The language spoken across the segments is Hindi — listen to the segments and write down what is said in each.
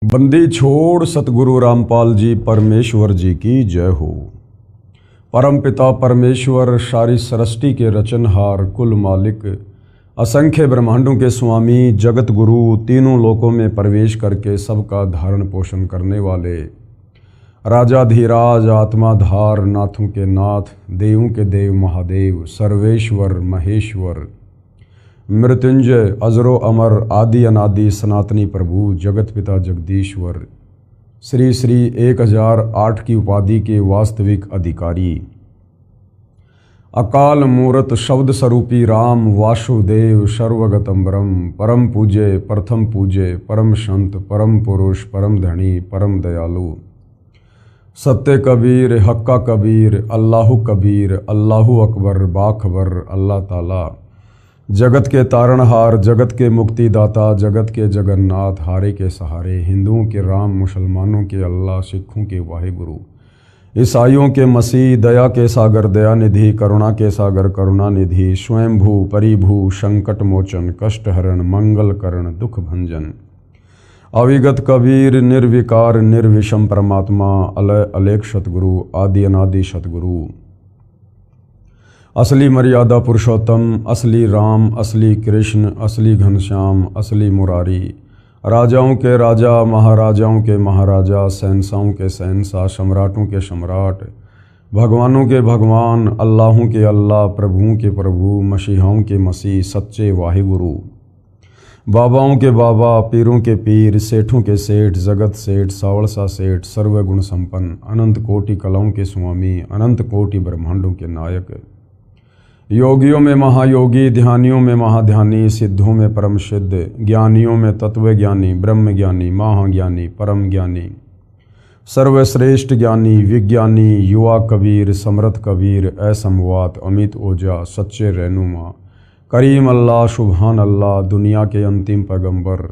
बंदी छोड़ सतगुरु रामपाल जी परमेश्वर जी की जय हो। परम पिता परमेश्वर सारी सृष्टि के रचनहार कुल मालिक असंख्य ब्रह्मांडों के स्वामी जगत गुरु तीनों लोकों में प्रवेश करके सबका धारण पोषण करने वाले राजाधीराज आत्माधार नाथों के नाथ देवों के देव महादेव सर्वेश्वर महेश्वर मृत्युंजय अजरो अमर आदि अनादि सनातनी प्रभु जगत पिता जगदीश्वर श्री श्री 1008 की उपाधि के वास्तविक अधिकारी अकाल मूरत शब्द स्वरूपी राम वासुदेव सर्वगतम ब्रह्म परम पूज्य प्रथम पूज्य परम संत परम पुरुष परम धनी परम दयालु सत्य कबीर हक्का कबीर अल्लाहु कबीर अल्लाहु अकबर बाखबर अल्लाह ताला जगत के तारणहार जगत के मुक्तिदाता जगत के जगन्नाथ हारे के सहारे हिंदुओं के राम मुसलमानों के अल्लाह सिखों के वाहिगुरु ईसाइयों के मसीह दया के सागर दयानिधि करुणा के सागर करुणानिधि स्वयंभू परिभू संकट मोचन कष्ट हरण मंगल करण दुख भंजन अविगत कबीर निर्विकार निर्विषम परमात्मा अलय अलेख सतगुरु आदि अनादि सतगुरु असली मर्यादा पुरुषोत्तम असली राम असली कृष्ण असली घनश्याम असली मुरारी राजाओं के राजा महाराजाओं के महाराजा शहंशाहों के शहंशाह सम्राटों के सम्राट भगवानों के भगवान अल्लाहों के अल्लाह प्रभुओं के प्रभु मसीहाओं के मसीह सच्चे वाहिगुरु बाबाओं के बाबा पीरों के पीर सेठों के सेठ जगत सेठ सावड़सा सेठ सर्वगुण संपन्न अनंत कोटि कलाओं के स्वामी अनंत कोटि ब्रह्मांडों के नायक योगियों में महायोगी ध्यानियों में महाध्यानी सिद्धों में परम सिद्ध ज्ञानियों में तत्वज्ञानी ब्रह्म ज्ञानी महाज्ञानी परम ज्ञानी सर्वश्रेष्ठ ज्ञानी विज्ञानी युवा कबीर समर्थ कबीर असमवात अमित ओजा सच्चे रहनुमा करीम अल्लाह सुबहान अल्लाह दुनिया के अंतिम पैगंबर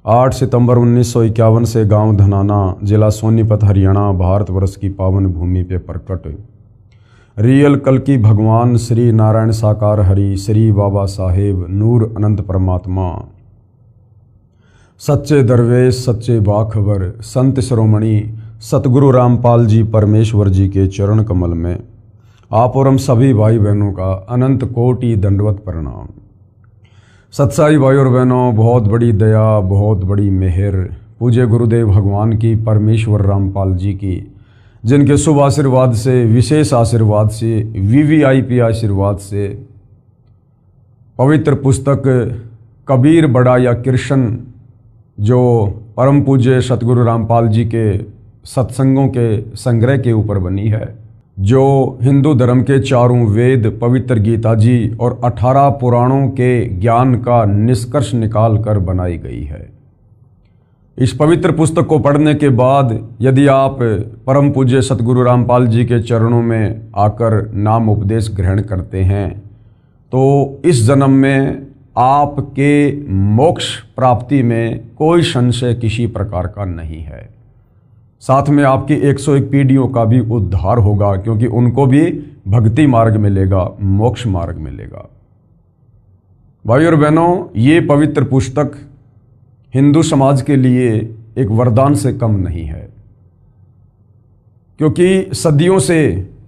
8 सितंबर 1951 से गांव धनाना जिला सोनीपत हरियाणा भारतवर्ष की पावन भूमि पे प्रकट रियल कल की भगवान श्री नारायण साकार हरि श्री बाबा साहेब नूर अनंत परमात्मा सच्चे दरवेश सच्चे बाखबर संत शिरोमणि सतगुरु रामपाल जी परमेश्वर जी के चरण कमल में आप और हम सभी भाई बहनों का अनंत कोटि दंडवत प्रणाम। सत्साई भाई और बहनों, बहुत बड़ी दया बहुत बड़ी मेहर पूज्य गुरुदेव भगवान की परमेश्वर रामपाल जी की जिनके शुभ आशीर्वाद से विशेष आशीर्वाद से वीवीआईपी आशीर्वाद से पवित्र पुस्तक कबीर बड़ा या कृष्ण जो परम पूज्य सतगुरु रामपाल जी के सत्संगों के संग्रह के ऊपर बनी है, जो हिंदू धर्म के चारों वेद पवित्र गीता जी और 18 पुराणों के ज्ञान का निष्कर्ष निकाल कर बनाई गई है। इस पवित्र पुस्तक को पढ़ने के बाद यदि आप परम पूज्य सतगुरु रामपाल जी के चरणों में आकर नाम उपदेश ग्रहण करते हैं तो इस जन्म में आपके मोक्ष प्राप्ति में कोई संशय किसी प्रकार का नहीं है। साथ में आपकी 101 पीढ़ियों का भी उद्धार होगा, क्योंकि उनको भी भक्ति मार्ग मिलेगा, मोक्ष मार्ग मिलेगा। भाई और बहनों, ये पवित्र पुस्तक हिंदू समाज के लिए एक वरदान से कम नहीं है, क्योंकि सदियों से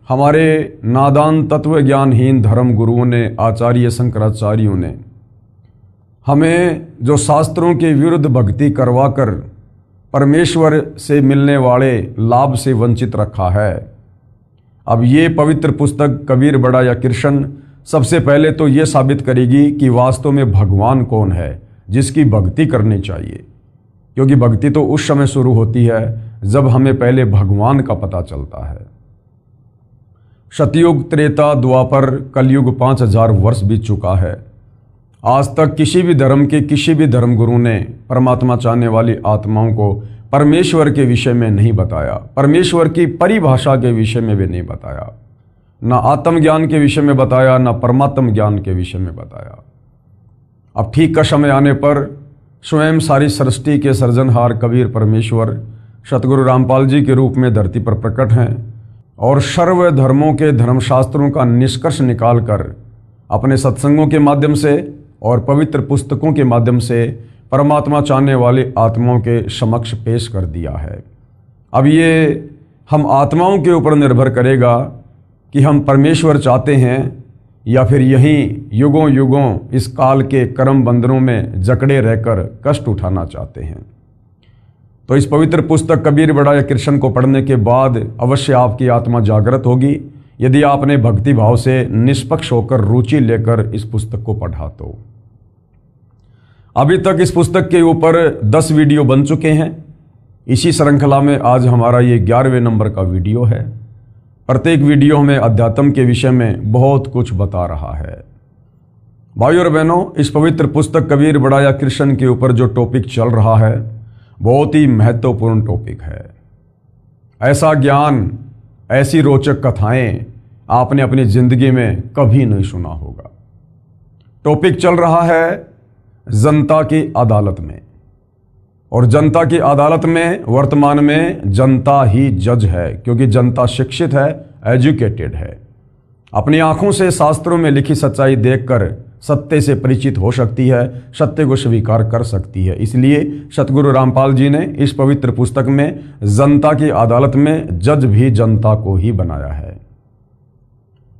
हमारे नादान तत्व ज्ञानहीन धर्म गुरुओं ने आचार्य शंकराचार्यों ने हमें जो शास्त्रों के विरुद्ध भक्ति करवाकर परमेश्वर से मिलने वाले लाभ से वंचित रखा है। अब ये पवित्र पुस्तक कबीर बड़ा या कृष्ण सबसे पहले तो ये साबित करेगी कि वास्तव में भगवान कौन है जिसकी भक्ति करनी चाहिए, क्योंकि भक्ति तो उस समय शुरू होती है जब हमें पहले भगवान का पता चलता है। सतयुग त्रेता द्वापर कलयुग 5000 वर्ष बीत चुका है। आज तक किसी भी धर्म के किसी भी धर्मगुरु ने परमात्मा चाहने वाली आत्माओं को परमेश्वर के विषय में नहीं बताया, परमेश्वर की परिभाषा के विषय में भी नहीं बताया, ना आत्मज्ञान के विषय में बताया, ना परमात्म ज्ञान के विषय में बताया। अब ठीक का समय आने पर स्वयं सारी सृष्टि के सृजनहार कबीर परमेश्वर सतगुरु रामपाल जी के रूप में धरती पर प्रकट हैं और सर्व धर्मों के धर्मशास्त्रों का निष्कर्ष निकालकर अपने सत्संगों के माध्यम से और पवित्र पुस्तकों के माध्यम से परमात्मा चाहने वाली आत्माओं के समक्ष पेश कर दिया है। अब ये हम आत्माओं के ऊपर निर्भर करेगा कि हम परमेश्वर चाहते हैं या फिर यहीं युगों युगों इस काल के कर्म बंधनों में जकड़े रहकर कष्ट उठाना चाहते हैं। तो इस पवित्र पुस्तक कबीर बड़ा या कृष्ण को पढ़ने के बाद अवश्य आपकी आत्मा जागृत होगी, यदि आपने भक्ति भाव से निष्पक्ष होकर रुचि लेकर इस पुस्तक को पढ़ा तो। अभी तक इस पुस्तक के ऊपर 10 वीडियो बन चुके हैं। इसी श्रृंखला में आज हमारा ये 11वें नंबर का वीडियो है। प्रत्येक वीडियो हमें अध्यात्म के विषय में बहुत कुछ बता रहा है। भाइयों और बहनों, इस पवित्र पुस्तक कबीर बड़ा या कृष्ण के ऊपर जो टॉपिक चल रहा है बहुत ही महत्वपूर्ण टॉपिक है। ऐसा ज्ञान, ऐसी रोचक कथाएं आपने अपनी जिंदगी में कभी नहीं सुना होगा। टॉपिक चल रहा है जनता की अदालत में, और जनता की अदालत में वर्तमान में जनता ही जज है, क्योंकि जनता शिक्षित है, एजुकेटेड है, अपनी आंखों से शास्त्रों में लिखी सच्चाई देखकर सत्य से परिचित हो सकती है, सत्य को स्वीकार कर सकती है। इसलिए सतगुरु रामपाल जी ने इस पवित्र पुस्तक में जनता की अदालत में जज भी जनता को ही बनाया है।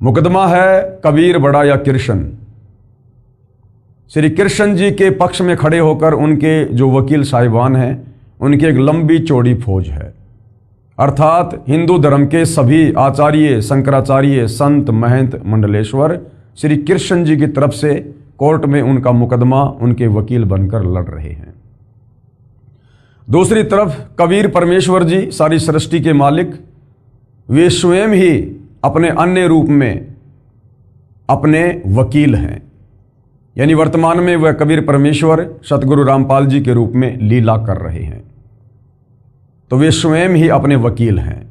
मुकदमा है कबीर बड़ा या कृष्ण। श्री कृष्ण जी के पक्ष में खड़े होकर उनके जो वकील साहिबान हैं, उनकी एक लंबी चौड़ी फौज है, अर्थात हिंदू धर्म के सभी आचार्य, शंकराचार्य, संत, महंत, मंडलेश्वर श्री कृष्ण जी की तरफ से कोर्ट में उनका मुकदमा उनके वकील बनकर लड़ रहे हैं। दूसरी तरफ कबीर परमेश्वर जी, सारी सृष्टि के मालिक, वे स्वयं ही अपने अन्य रूप में अपने वकील हैं। यानी वर्तमान में वह कबीर परमेश्वर सतगुरु रामपाल जी के रूप में लीला कर रहे हैं, तो वे स्वयं ही अपने वकील हैं।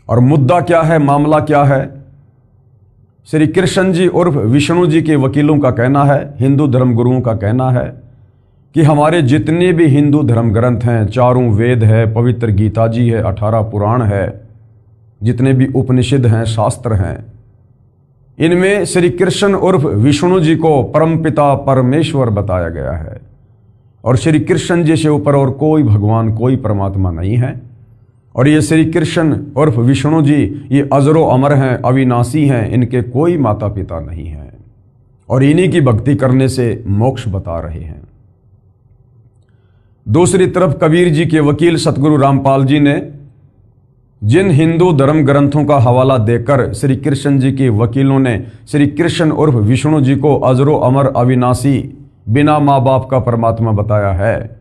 और मुद्दा क्या है, मामला क्या है? श्री कृष्ण जी उर्फ विष्णु जी के वकीलों का कहना है, हिंदू धर्म गुरुओं का कहना है कि हमारे जितने भी हिंदू धर्म ग्रंथ हैं, चारों वेद है, पवित्र गीता जी है, 18 पुराण है, जितने भी उपनिषद हैं, शास्त्र हैं, इनमें श्री कृष्ण उर्फ विष्णु जी को परमपिता परमेश्वर बताया गया है, और श्री कृष्ण जी से ऊपर और कोई भगवान, कोई परमात्मा नहीं है। और ये श्री कृष्ण उर्फ विष्णु जी ये अजरो अमर हैं, अविनाशी हैं, इनके कोई माता पिता नहीं हैं, और इन्हीं की भक्ति करने से मोक्ष बता रहे हैं। दूसरी तरफ कबीर जी के वकील सतगुरु रामपाल जी ने जिन हिंदू धर्म ग्रंथों का हवाला देकर श्री कृष्ण जी के वकीलों ने श्री कृष्ण उर्फ विष्णु जी को अजरो अमर, अविनाशी, बिना माँ बाप का परमात्मा बताया है,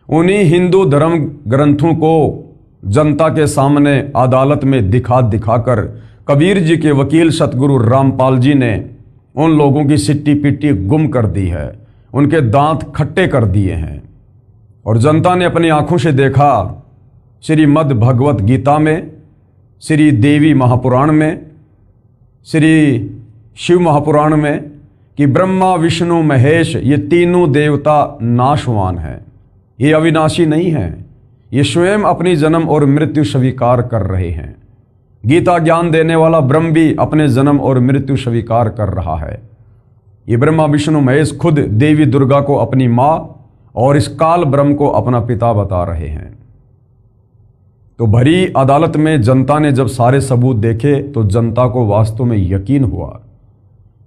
उन्हीं हिंदू धर्म ग्रंथों को जनता के सामने अदालत में दिखाकर कबीर जी के वकील सतगुरु रामपाल जी ने उन लोगों की सिट्टी पिट्टी गुम कर दी है, उनके दांत खट्टे कर दिए हैं। और जनता ने अपनी आंखों से देखा श्रीमद् भगवत गीता में, श्री देवी महापुराण में, श्री शिव महापुराण में कि ब्रह्मा विष्णु महेश ये तीनों देवता नाशवान हैं, ये अविनाशी नहीं हैं, ये स्वयं अपनी जन्म और मृत्यु स्वीकार कर रहे हैं। गीता ज्ञान देने वाला ब्रह्म भी अपने जन्म और मृत्यु स्वीकार कर रहा है। ये ब्रह्मा विष्णु महेश खुद देवी दुर्गा को अपनी माँ और इस काल ब्रह्म को अपना पिता बता रहे हैं। तो भरी अदालत में जनता ने जब सारे सबूत देखे तो जनता को वास्तव में यकीन हुआ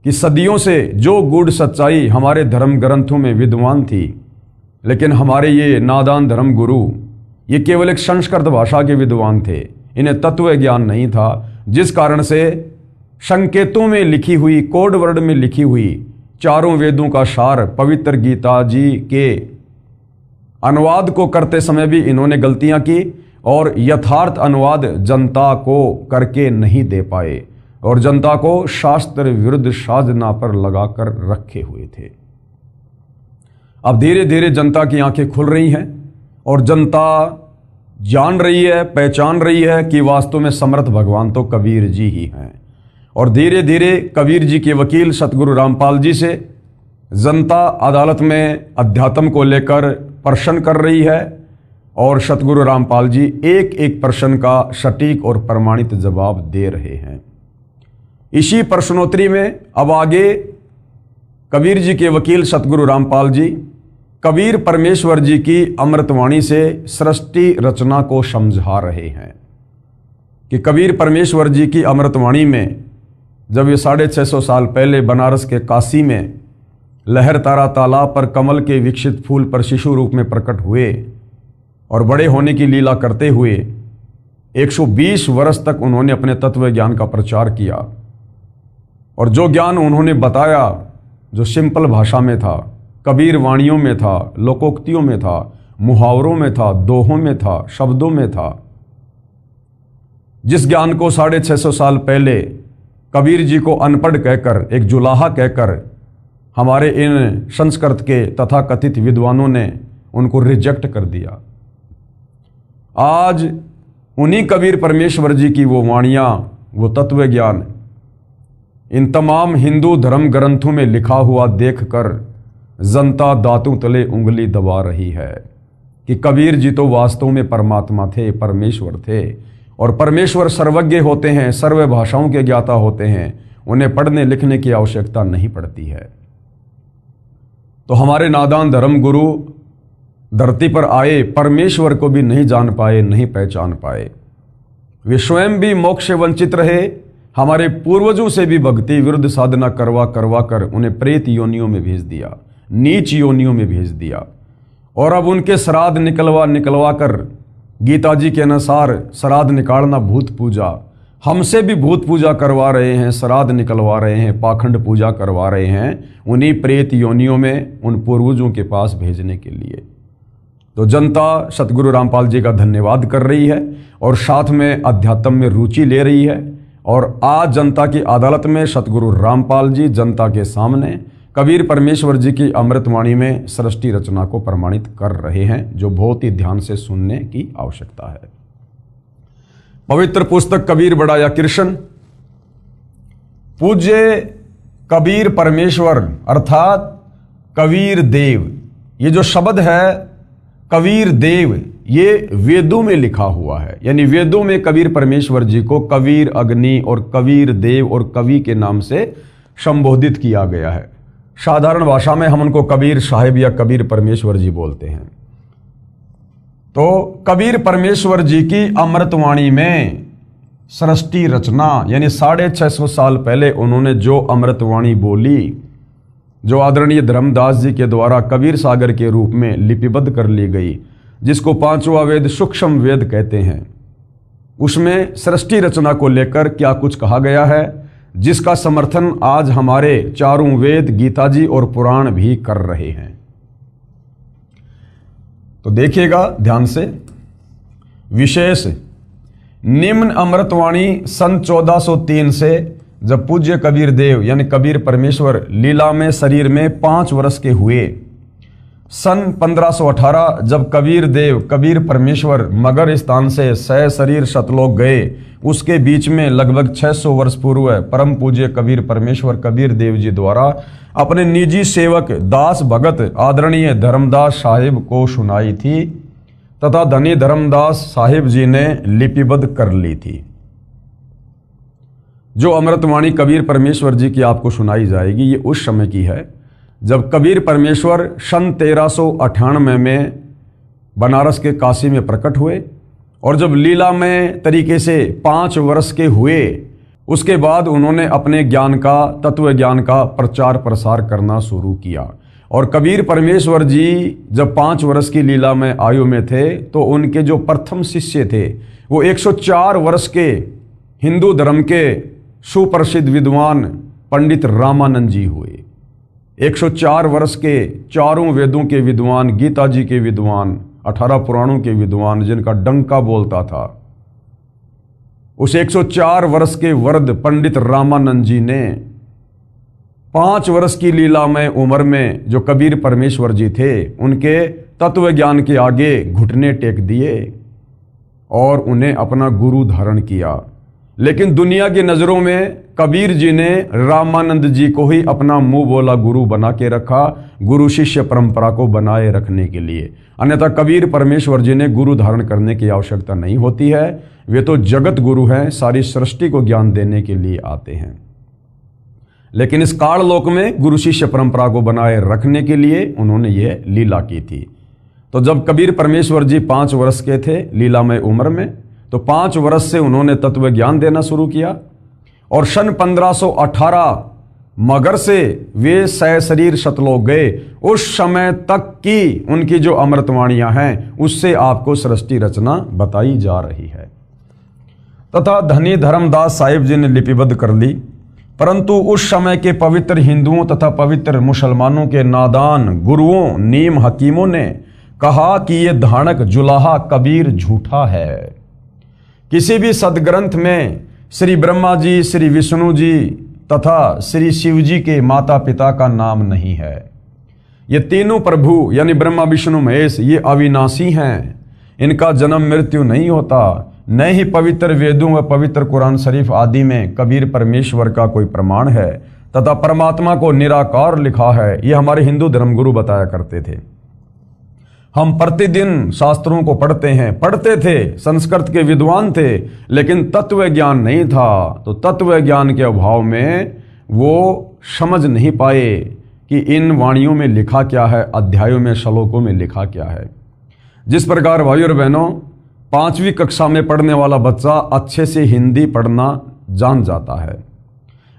कि सदियों से जो गूढ़ सच्चाई हमारे धर्म ग्रंथों में विद्वान थी, लेकिन हमारे ये नादान धर्म गुरु ये केवल एक संस्कृत भाषा के विद्वान थे, इन्हें तत्व ज्ञान नहीं था, जिस कारण से संकेतों में लिखी हुई, कोड वर्ड में लिखी हुई चारों वेदों का सार पवित्र गीता जी के अनुवाद को करते समय भी इन्होंने गलतियां की और यथार्थ अनुवाद जनता को करके नहीं दे पाए और जनता को शास्त्र विरुद्ध साधना पर लगाकर रखे हुए थे। अब धीरे धीरे जनता की आंखें खुल रही हैं और जनता जान रही है, पहचान रही है कि वास्तव में समर्थ भगवान तो कबीर जी ही हैं। और धीरे धीरे कबीर जी के वकील सतगुरु रामपाल जी से जनता अदालत में अध्यात्म को लेकर प्रश्न कर रही है और सतगुरु रामपाल जी एक एक प्रश्न का सटीक और प्रमाणित जवाब दे रहे हैं। इसी प्रश्नोत्तरी में अब आगे कबीर जी के वकील सतगुरु रामपाल जी कबीर परमेश्वर जी की अमृतवाणी से सृष्टि रचना को समझा रहे हैं कि कबीर परमेश्वर जी की अमृतवाणी में जब ये 650 साल पहले बनारस के काशी में लहर तारा तालाब पर कमल के विकसित फूल पर शिशु रूप में प्रकट हुए और बड़े होने की लीला करते हुए 120 वर्ष तक उन्होंने अपने तत्व ज्ञान का प्रचार किया। और जो ज्ञान उन्होंने बताया, जो सिंपल भाषा में था, कबीर वाणियों में था, लोकोक्तियों में था, मुहावरों में था, दोहों में था, शब्दों में था, जिस ज्ञान को 650 साल पहले कबीर जी को अनपढ़ कहकर, एक जुलाहा कहकर हमारे इन संस्कृत के तथाकथित विद्वानों ने उनको रिजेक्ट कर दिया, आज उन्हीं कबीर परमेश्वर जी की वो वाणियाँ, वो तत्व ज्ञान इन तमाम हिंदू धर्म ग्रंथों में लिखा हुआ देखकर जनता दांतों तले उंगली दबा रही है कि कबीर जी तो वास्तव में परमात्मा थे, परमेश्वर थे। और परमेश्वर सर्वज्ञ होते हैं, सर्व भाषाओं के ज्ञाता होते हैं, उन्हें पढ़ने लिखने की आवश्यकता नहीं पड़ती है। तो हमारे नादान धर्म गुरु धरती पर आए, परमेश्वर को भी नहीं जान पाए, नहीं पहचान पाए। वे स्वयं भी मोक्ष से वंचित रहे, हमारे पूर्वजों से भी भक्ति विरुद्ध साधना करवा करवा कर उन्हें प्रेत योनियों में भेज दिया, नीच योनियों में भेज दिया। और अब उनके श्राद्ध निकलवा कर, गीता जी के अनुसार श्राद्ध निकालना भूत पूजा, हमसे भी भूत पूजा करवा रहे हैं, श्राद्ध निकलवा रहे हैं, पाखंड पूजा करवा रहे हैं, उन्हीं प्रेत योनियों में उन पूर्वजों के पास भेजने के लिए। तो जनता सतगुरु रामपाल जी का धन्यवाद कर रही है और साथ में अध्यात्म में रुचि ले रही है। और आज जनता की अदालत में सतगुरु रामपाल जी जनता के सामने कबीर परमेश्वर जी की अमृतवाणी में सृष्टि रचना को प्रमाणित कर रहे हैं, जो बहुत ही ध्यान से सुनने की आवश्यकता है। पवित्र पुस्तक कबीर बढ़ाया कृष्ण, पूज्य कबीर परमेश्वर अर्थात कबीर देव, ये जो शब्द है कबीर देव, ये वेदों में लिखा हुआ है। यानी वेदों में कबीर परमेश्वर जी को कबीर अग्नि और कबीर देव और कवि के नाम से संबोधित किया गया है। साधारण भाषा में हम उनको कबीर साहिब या कबीर परमेश्वर जी बोलते हैं। तो कबीर परमेश्वर जी की अमृतवाणी में सृष्टि रचना, यानी 650 साल पहले उन्होंने जो अमृतवाणी बोली, जो आदरणीय धर्मदास जी के द्वारा कबीर सागर के रूप में लिपिबद्ध कर ली गई, जिसको पांचवा वेद सूक्ष्म वेद कहते हैं, उसमें सृष्टि रचना को लेकर क्या कुछ कहा गया है, जिसका समर्थन आज हमारे चारों वेद, गीता जी और पुराण भी कर रहे हैं। तो देखिएगा ध्यान से। विशेष निम्न अमृतवाणी सन 1403 से जब पूज्य कबीर देव यानी कबीर परमेश्वर लीला में शरीर में 5 वर्ष के हुए, सन 1518 जब कबीर देव कबीर परमेश्वर मगर स्थान से सह शरीर सतलोक गए, उसके बीच में लगभग 600 वर्ष पूर्व परम पूज्य कबीर परमेश्वर कबीर देव जी द्वारा अपने निजी सेवक दास भगत आदरणीय धर्मदास साहिब को सुनाई थी तथा धनी धर्मदास साहिब जी ने लिपिबद्ध कर ली थी। जो अमृतवाणी कबीर परमेश्वर जी की आपको सुनाई जाएगी, ये उस समय की है जब कबीर परमेश्वर सन 1398 में बनारस के काशी में प्रकट हुए और जब लीला में तरीके से 5 वर्ष के हुए, उसके बाद उन्होंने अपने ज्ञान का, तत्व ज्ञान का प्रचार प्रसार करना शुरू किया। और कबीर परमेश्वर जी जब 5 वर्ष की लीला में आयु में थे तो उनके जो प्रथम शिष्य थे वो 104 वर्ष के हिंदू धर्म के सुप्रसिद्ध विद्वान पंडित रामानंद जी हुए। 104 वर्ष के चारों वेदों के विद्वान, गीता जी के विद्वान, 18 पुराणों के विद्वान, जिनका डंका बोलता था, उस 104 वर्ष के वृद्ध पंडित रामानंद जी ने 5 वर्ष की लीला में उम्र में जो कबीर परमेश्वर जी थे, उनके तत्व ज्ञान के आगे घुटने टेक दिए और उन्हें अपना गुरु धारण किया। लेकिन दुनिया की नज़रों में कबीर जी ने रामानंद जी को ही अपना मुंह बोला गुरु बना के रखा, गुरु शिष्य परंपरा को बनाए रखने के लिए। अन्यथा कबीर परमेश्वर जी ने गुरु धारण करने की आवश्यकता नहीं होती है, वे तो जगत गुरु हैं, सारी सृष्टि को ज्ञान देने के लिए आते हैं। लेकिन इस काललोक में गुरु शिष्य परंपरा को बनाए रखने के लिए उन्होंने यह लीला की थी। तो जब कबीर परमेश्वर जी 5 वर्ष के थे लीलामय उम्र में, तो 5 वर्ष से उन्होंने तत्व ज्ञान देना शुरू किया और सन 1518 मगर से वे सशरीर सतलोक गए। उस समय तक की उनकी जो अमृतवाणियां हैं उससे आपको सृष्टि रचना बताई जा रही है तथा धनी धर्मदास साहिब जी ने लिपिबद्ध कर ली। परंतु उस समय के पवित्र हिंदुओं तथा पवित्र मुसलमानों के नादान गुरुओं नीम हकीमों ने कहा कि ये धानक जुलाहा कबीर झूठा है। किसी भी सदग्रंथ में श्री ब्रह्मा जी, श्री विष्णु जी तथा श्री शिव जी के माता पिता का नाम नहीं है। ये तीनों प्रभु यानी ब्रह्मा विष्णु महेश ये अविनाशी हैं, इनका जन्म मृत्यु नहीं होता। न ही पवित्र वेदों व पवित्र कुरान शरीफ आदि में कबीर परमेश्वर का कोई प्रमाण है तथा परमात्मा को निराकार लिखा है। ये हमारे हिंदू धर्मगुरु बताया करते थे। हम प्रतिदिन शास्त्रों को पढ़ते थे, संस्कृत के विद्वान थे, लेकिन तत्व ज्ञान नहीं था। तो तत्व ज्ञान के अभाव में वो समझ नहीं पाए कि इन वाणियों में लिखा क्या है, अध्यायों में श्लोकों में लिखा क्या है। जिस प्रकार भाइयों और बहनों 5वीं कक्षा में पढ़ने वाला बच्चा अच्छे से हिंदी पढ़ना जान जाता है।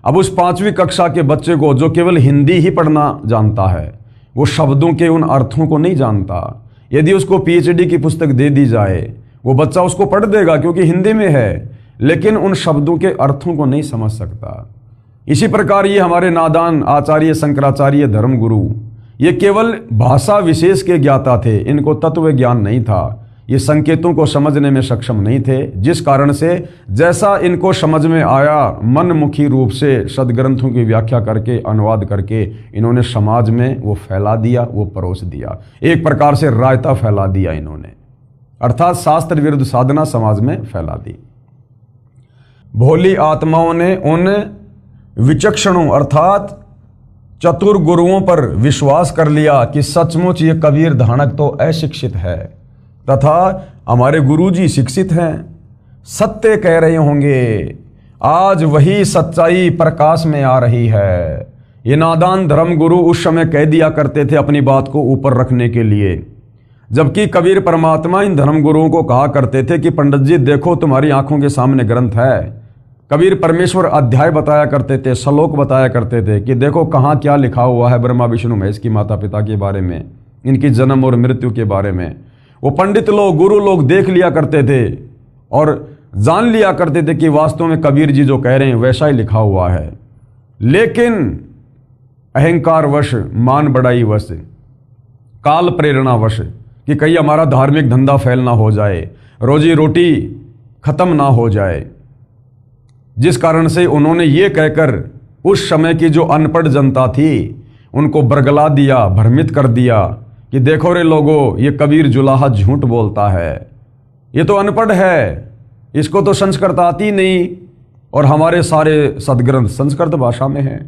अब उस 5वीं कक्षा के बच्चे को जो केवल हिंदी ही पढ़ना जानता है, वो शब्दों के उन अर्थों को नहीं जानता। यदि उसको पीएचडी की पुस्तक दे दी जाए, वो बच्चा उसको पढ़ देगा क्योंकि हिंदी में है, लेकिन उन शब्दों के अर्थों को नहीं समझ सकता। इसी प्रकार ये हमारे नादान आचार्य शंकराचार्य धर्मगुरु ये केवल भाषा विशेष के ज्ञाता थे, इनको तत्व ज्ञान नहीं था। ये संकेतों को समझने में सक्षम नहीं थे, जिस कारण से जैसा इनको समझ में आया मनमुखी रूप से सदग्रंथों की व्याख्या करके अनुवाद करके इन्होंने समाज में वो फैला दिया, वो परोस दिया। एक प्रकार से रायता फैला दिया इन्होंने, अर्थात शास्त्र विरुद्ध साधना समाज में फैला दी। भोली आत्माओं ने उन विचक्षणों अर्थात चतुर गुरुओं पर विश्वास कर लिया कि सचमुच ये कबीर धानक तो अशिक्षित है तथा हमारे गुरुजी शिक्षित हैं, सत्य कह रहे होंगे। आज वही सच्चाई प्रकाश में आ रही है। ये नादान धर्मगुरु उस समय कह दिया करते थे अपनी बात को ऊपर रखने के लिए, जबकि कबीर परमात्मा इन धर्मगुरुओं को कहा करते थे कि पंडित जी देखो तुम्हारी आंखों के सामने ग्रंथ है। कबीर परमेश्वर अध्याय बताया करते थे, श्लोक बताया करते थे कि देखो कहाँ क्या लिखा हुआ है ब्रह्मा विष्णु महेश की माता पिता के बारे में, इनकी जन्म और मृत्यु के बारे में। वो पंडित लोग गुरु लोग देख लिया करते थे और जान लिया करते थे कि वास्तव में कबीर जी जो कह रहे हैं वैसा ही लिखा हुआ है। लेकिन अहंकारवश, मान बढ़ाई वश, काल प्रेरणावश कि कहीं हमारा धार्मिक धंधा फैल ना हो जाए, रोजी रोटी खत्म ना हो जाए, जिस कारण से उन्होंने ये कहकर उस समय की जो अनपढ़ जनता थी उनको बरगला दिया, भ्रमित कर दिया कि देखो रे लोगों, ये कबीर जुलाहा झूठ बोलता है, ये तो अनपढ़ है, इसको तो संस्कृत आती नहीं और हमारे सारे सदग्रंथ संस्कृत भाषा में हैं।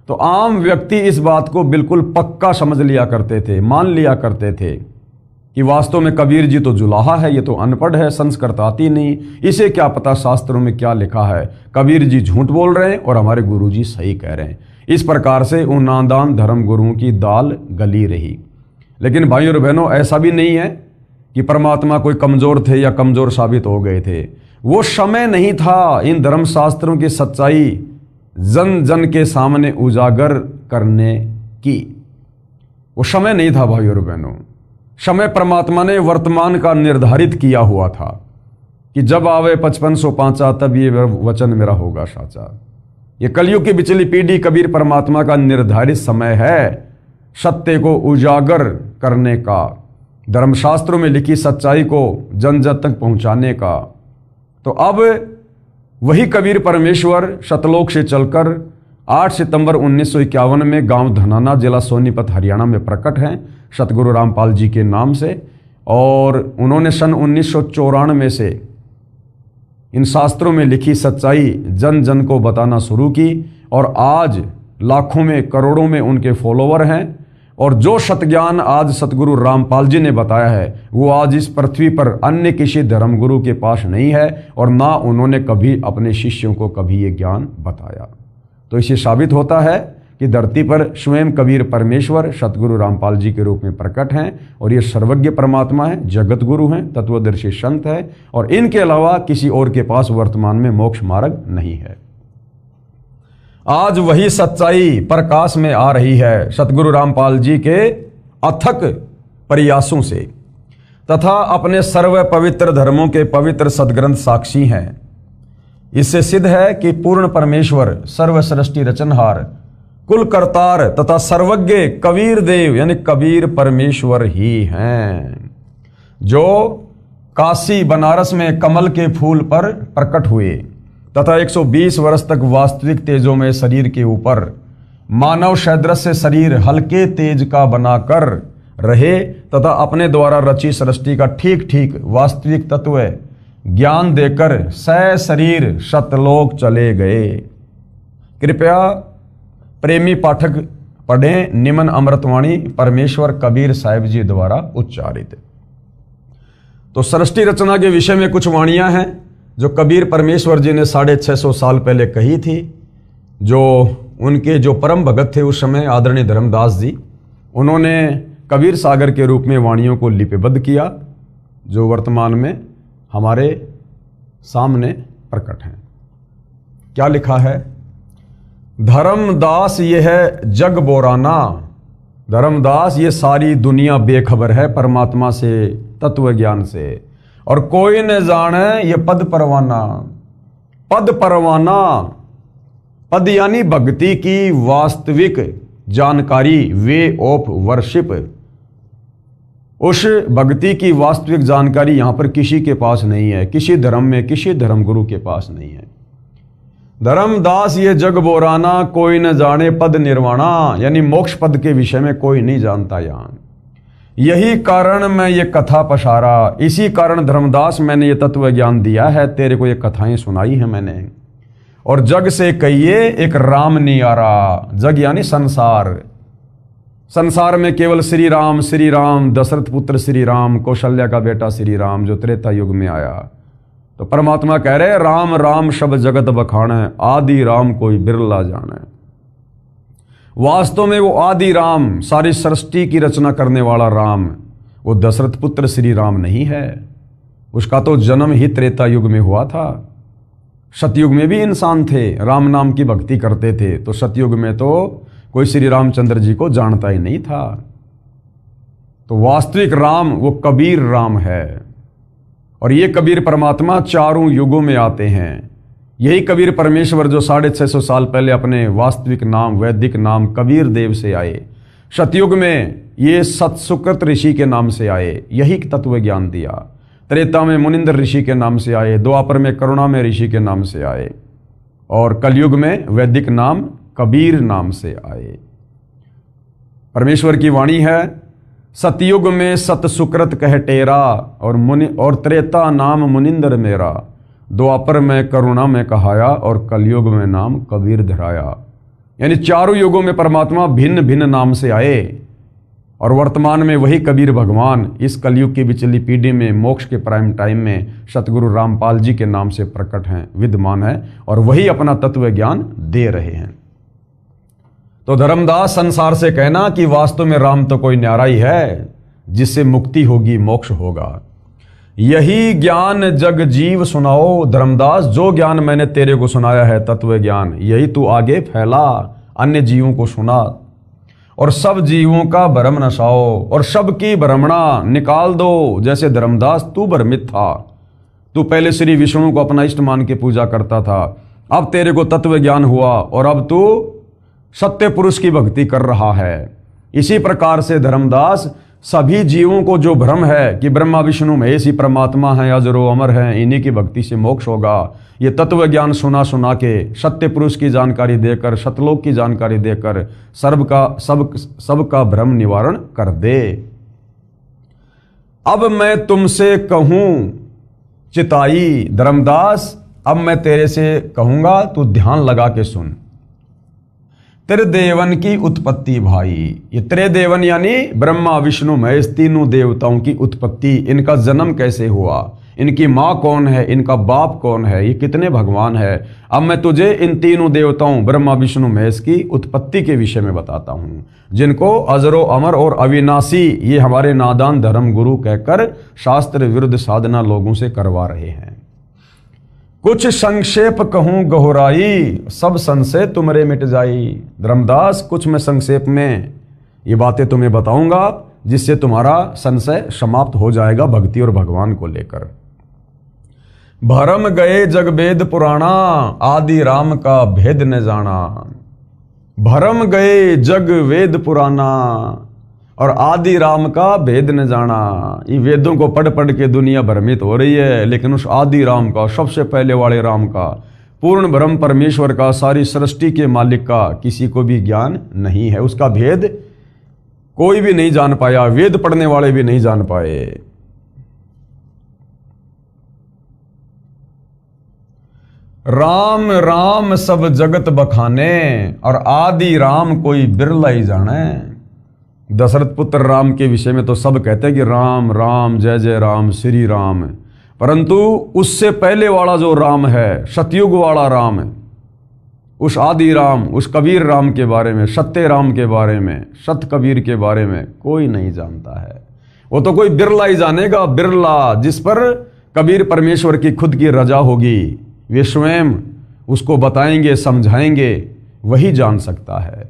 तो आम व्यक्ति इस बात को बिल्कुल पक्का समझ लिया करते थे, मान लिया करते थे कि वास्तव में कबीर जी तो जुलाहा है, ये तो अनपढ़ है, संस्कृत आती नहीं, इसे क्या पता शास्त्रों में क्या लिखा है, कबीर जी झूठ बोल रहे हैं और हमारे गुरु जी सही कह रहे हैं। इस प्रकार से उन नादान धर्म गुरुओं की दाल गली रही। लेकिन भाइयों और बहनों ऐसा भी नहीं है कि परमात्मा कोई कमज़ोर थे या कमज़ोर साबित हो गए थे। वो समय नहीं था इन धर्मशास्त्रों की सच्चाई जन जन के सामने उजागर करने की, वो समय नहीं था भाइयों और बहनों। समय परमात्मा ने वर्तमान का निर्धारित किया हुआ था कि जब आवे 5505 तब ये वचन मेरा होगा साचा। ये कलयुग की बिचली पीढ़ी कबीर परमात्मा का निर्धारित समय है सत्य को उजागर करने का, धर्मशास्त्रों में लिखी सच्चाई को जन जन तक पहुंचाने का। तो अब वही कबीर परमेश्वर सतलोक से चलकर 8 सितंबर 1951 में गांव धनाना, जिला सोनीपत, हरियाणा में प्रकट हैं सतगुरु रामपाल जी के नाम से। और उन्होंने सन 1994 से इन शास्त्रों में लिखी सच्चाई जन जन को बताना शुरू की और आज लाखों में करोड़ों में उनके फॉलोवर हैं। और जो सतज्ञान आज सतगुरु रामपाल जी ने बताया है वो आज इस पृथ्वी पर अन्य किसी धर्मगुरु के पास नहीं है और ना उन्होंने कभी अपने शिष्यों को कभी ये ज्ञान बताया। तो तो इससे साबित होता है कि धरती पर स्वयं कबीर परमेश्वर सतगुरु रामपाल जी के रूप में प्रकट हैं और ये सर्वज्ञ परमात्मा है, जगत गुरु हैं, तत्वदर्शी संत है और इनके अलावा किसी और के पास वर्तमान में मोक्ष मार्ग नहीं है। आज वही सच्चाई प्रकाश में आ रही है सतगुरु रामपाल जी के अथक प्रयासों से तथा अपने सर्व पवित्र धर्मों के पवित्र सदग्रंथ साक्षी हैं। इससे सिद्ध है कि पूर्ण परमेश्वर सर्व सृष्टि रचनहार कुल करतार तथा सर्वज्ञ कबीर देव यानी कबीर परमेश्वर ही हैं, जो काशी बनारस में कमल के फूल पर प्रकट हुए तथा 120 वर्ष तक वास्तविक तेजों में शरीर के ऊपर मानव सदृश शरीर हल्के तेज का बनाकर रहे तथा अपने द्वारा रची सृष्टि का ठीक ठीक वास्तविक तत्व ज्ञान देकर शरीर सतलोक चले गए। कृपया प्रेमी पाठक पढ़ें निमन अमृतवाणी परमेश्वर कबीर साहिब जी द्वारा उच्चारित। तो सृष्टि रचना के विषय में कुछ वाणियां हैं जो कबीर परमेश्वर जी ने 650 साल पहले कही थी। जो उनके जो परम भगत थे उस समय आदरणीय धर्मदास जी, उन्होंने कबीर सागर के रूप में वाणियों को लिपिबद्ध किया जो वर्तमान में हमारे सामने प्रकट हैं। क्या लिखा है? धर्मदास ये है जग बोराना, धर्मदास ये सारी दुनिया बेखबर है परमात्मा से, तत्व ज्ञान से, और कोई न जाने ये पद परवाना। पद परवाना, पद यानी भक्ति की वास्तविक जानकारी, वे ऑफ वर्शिप। उस भक्ति की वास्तविक जानकारी यहां पर किसी के पास नहीं है, किसी धर्म में किसी धर्म गुरु के पास नहीं है। धर्मदास ये जग बोराना, कोई न जाने पद निर्वाणा, यानी मोक्ष पद के विषय में कोई नहीं जानता यहां। यही कारण मैं ये कथा पसारा, इसी कारण धर्मदास मैंने ये तत्व ज्ञान दिया है, तेरे को ये कथाएं सुनाई है मैंने। और जग से कहिए एक राम नियारा, जग यानी संसार, संसार में केवल श्री राम, दशरथ पुत्र श्री राम, कौशल्या का बेटा श्री राम जो त्रेता युग में आया। तो परमात्मा कह रहे राम राम सब जगत बखाने, आदि राम कोई बिरला जाने। वास्तव में वो आदि राम, सारी सृष्टि की रचना करने वाला राम, वो दशरथ पुत्र श्री राम नहीं है। उसका तो जन्म ही त्रेता युग में हुआ था। सतयुग में भी इंसान थे, राम नाम की भक्ति करते थे, तो सतयुग में तो कोई श्री रामचंद्र जी को जानता ही नहीं था। तो वास्तविक राम वो कबीर राम है। और ये कबीर परमात्मा चारों युगों में आते हैं। यही कबीर परमेश्वर जो 650 साल पहले अपने वास्तविक नाम, वैदिक नाम कबीर देव से आए, सतयुग में ये सतसुकृत ऋषि के नाम से आए, यही तत्व ज्ञान दिया। त्रेता में मुनिंदर ऋषि के नाम से आए, द्वापर में करुणा में ऋषि के नाम से आए, और कलयुग में वैदिक नाम कबीर नाम से आए। परमेश्वर की वाणी है, सतयुग में सत सुकृत कह टेरा, और त्रेता नाम मुनिंदर मेरा, द्वापर में करुणा में कहाया, और कलयुग में नाम कबीर धराया। यानी चारों युगों में परमात्मा भिन्न भिन्न नाम से आए, और वर्तमान में वही कबीर भगवान इस कलयुग की बिचली पीढ़ी में मोक्ष के प्राइम टाइम में सतगुरु रामपाल जी के नाम से प्रकट हैं, विद्यमान है, और वही अपना तत्व ज्ञान दे रहे हैं। तो धर्मदास संसार से कहना कि वास्तव में राम तो कोई न्यारा ही है जिससे मुक्ति होगी, मोक्ष होगा। यही ज्ञान जग जीव सुनाओ, धर्मदास जो ज्ञान मैंने तेरे को सुनाया है तत्व ज्ञान, यही तू आगे फैला, अन्य जीवों को सुना, और सब जीवों का भ्रम नसाओ, और सबकी भ्रमणा निकाल दो। जैसे धर्मदास तू भ्रमित था, तू पहले श्री विष्णु को अपना इष्ट मान के पूजा करता था, अब तेरे को तत्व ज्ञान हुआ और अब तू सत्य पुरुष की भक्ति कर रहा है। इसी प्रकार से धर्मदास सभी जीवों को जो भ्रम है कि ब्रह्मा विष्णु महेश ही परमात्मा है, अजरो अमर है, इन्हीं की भक्ति से मोक्ष होगा, ये तत्व ज्ञान सुना सुना के सत्य पुरुष की जानकारी देकर, सतलोक की जानकारी देकर सबका भ्रम निवारण कर दे। अब मैं तुमसे कहूं चिताई, धर्मदास अब मैं तेरे से कहूंगा, तू ध्यान लगा के सुन। त्रिदेवन की उत्पत्ति भाई, ये त्रिदेवन यानी ब्रह्मा विष्णु महेश तीनों देवताओं की उत्पत्ति, इनका जन्म कैसे हुआ, इनकी माँ कौन है, इनका बाप कौन है, ये कितने भगवान है। अब मैं तुझे इन तीनों देवताओं ब्रह्मा विष्णु महेश की उत्पत्ति के विषय में बताता हूँ, जिनको अजरो अमर और अविनाशी ये हमारे नादान धर्म गुरु कहकर शास्त्र विरुद्ध साधना लोगों से करवा रहे हैं। कुछ संक्षेप कहूँ गहराई, सब संशय तुमरे मिट जाई। धर्मदास कुछ मैं संक्षेप में ये बातें तुम्हें बताऊंगा जिससे तुम्हारा संशय समाप्त हो जाएगा भक्ति और भगवान को लेकर। भरम गए जग वेद पुराणा, आदि राम का भेद न जाना। भरम गए जग वेद पुराना और आदि राम का भेद न जाना। ये वेदों को पढ़ पढ़ के दुनिया भ्रमित हो रही है, लेकिन उस आदि राम का, सबसे पहले वाले राम का, पूर्ण ब्रह्म परमेश्वर का, सारी सृष्टि के मालिक का किसी को भी ज्ञान नहीं है। उसका भेद कोई भी नहीं जान पाया, वेद पढ़ने वाले भी नहीं जान पाए। राम राम सब जगत बखाने और आदि राम कोई बिरला ही जाने। दशरथ पुत्र राम के विषय में तो सब कहते हैं कि राम राम जय जय राम श्री राम, परंतु उससे पहले वाला जो राम है, सतयुग वाला राम है, उस आदि राम, उस कबीर राम के बारे में, सत्य राम के बारे में, सत कबीर के बारे में कोई नहीं जानता है। वो तो कोई बिरला ही जानेगा, बिरला, जिस पर कबीर परमेश्वर की खुद की रजा होगी, वे स्वयं उसको बताएंगे, समझाएंगे, वही जान सकता है।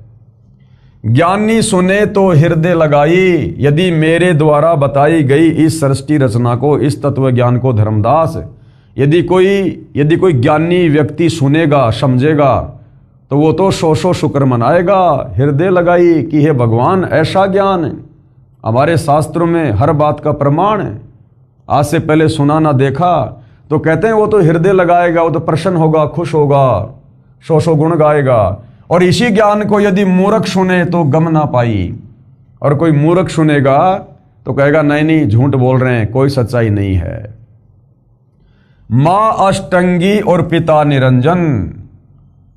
ज्ञानी सुने तो हृदय लगाई, यदि मेरे द्वारा बताई गई इस सृष्टि रचना को, इस तत्व ज्ञान को धर्मदास, यदि कोई ज्ञानी व्यक्ति सुनेगा, समझेगा, तो वो तो सौ सौ शुक्र मनाएगा। हृदय लगाई कि हे भगवान, ऐसा ज्ञान हमारे शास्त्रों में हर बात का प्रमाण है, आज से पहले सुना ना देखा, तो कहते हैं वो तो हृदय लगाएगा, वो तो प्रसन्न होगा, खुश होगा, सौ सौ गुण गाएगा। और इसी ज्ञान को यदि मूर्ख सुने तो गम ना पाई, और कोई मूर्ख सुनेगा तो कहेगा नहीं नहीं झूठ बोल रहे हैं, कोई सच्चाई नहीं है। माँ अष्टंगी और पिता निरंजन।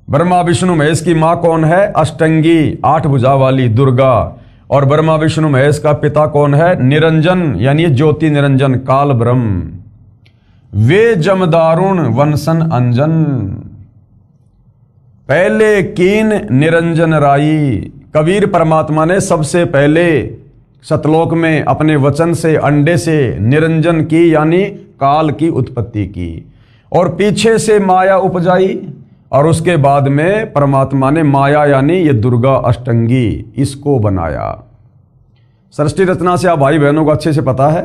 ब्रह्मा विष्णु महेश की माँ कौन है? अष्टंगी, 8 भुजा वाली दुर्गा। और ब्रह्मा विष्णु महेश का पिता कौन है? निरंजन, यानी ज्योति निरंजन, काल ब्रह्म। वे जमदारुण वंशन अंजन, पहले कीन निरंजन राई। कबीर परमात्मा ने सबसे पहले सतलोक में अपने वचन से, अंडे से निरंजन की, यानी काल की उत्पत्ति की, और पीछे से माया उपजाई, और उसके बाद में परमात्मा ने माया यानी ये दुर्गा अष्टंगी, इसको बनाया। सृष्टि रचना से आप भाई बहनों को अच्छे से पता है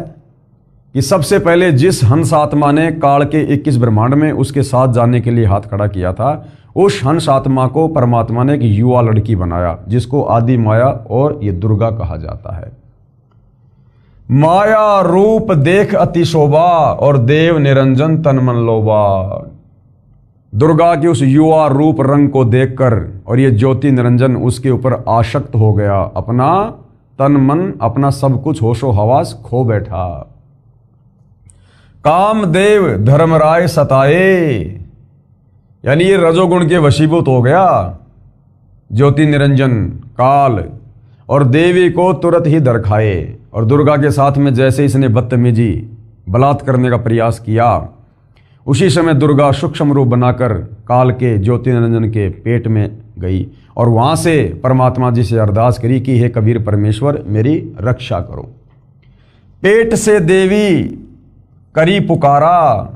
कि सबसे पहले जिस हंस आत्मा ने काल के 21 ब्रह्मांड में उसके साथ जाने के लिए हाथ खड़ा किया था, उस हंस आत्मा को परमात्मा ने एक युवा लड़की बनाया, जिसको आदि माया और ये दुर्गा कहा जाता है। माया रूप देख अति शोभा और देव निरंजन तन मन लोभा। दुर्गा के उस युवा रूप रंग को देखकर और ये ज्योति निरंजन उसके ऊपर आसक्त हो गया, अपना तन मन, अपना सब कुछ होशो हवास खो बैठा। कामदेव धर्मराय सताए, यानी ये रजोगुण के वशीभूत हो गया ज्योति निरंजन काल, और देवी को तुरंत ही दरखाए। और दुर्गा के साथ में जैसे इसने बदतमीजी बलात्कार करने का प्रयास किया, उसी समय दुर्गा सूक्ष्म रूप बनाकर काल के ज्योति निरंजन के पेट में गई, और वहां से परमात्मा जी से अरदास करी कि हे कबीर परमेश्वर, मेरी रक्षा करो। पेट से देवी करी पुकारा,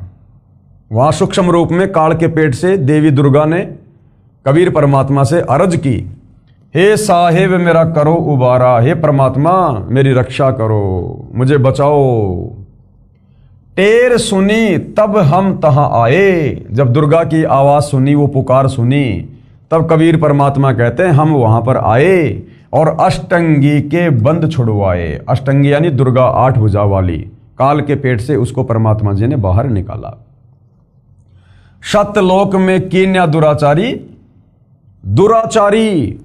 वहां सूक्ष्म रूप में काल के पेट से देवी दुर्गा ने कबीर परमात्मा से अर्ज की, हे साहेब मेरा करो उबारा, हे परमात्मा मेरी रक्षा करो, मुझे बचाओ। टेर सुनी तब हम तहां आए, जब दुर्गा की आवाज सुनी, वो पुकार सुनी, तब कबीर परमात्मा कहते हैं हम वहां पर आए और अष्टंगी के बंद छुड़वाए। अष्टंगी यानी दुर्गा 8 भुजा वाली, काल के पेट से उसको परमात्मा जी ने बाहर निकाला। सतलोक में कीन्या दुराचारी, दुराचारी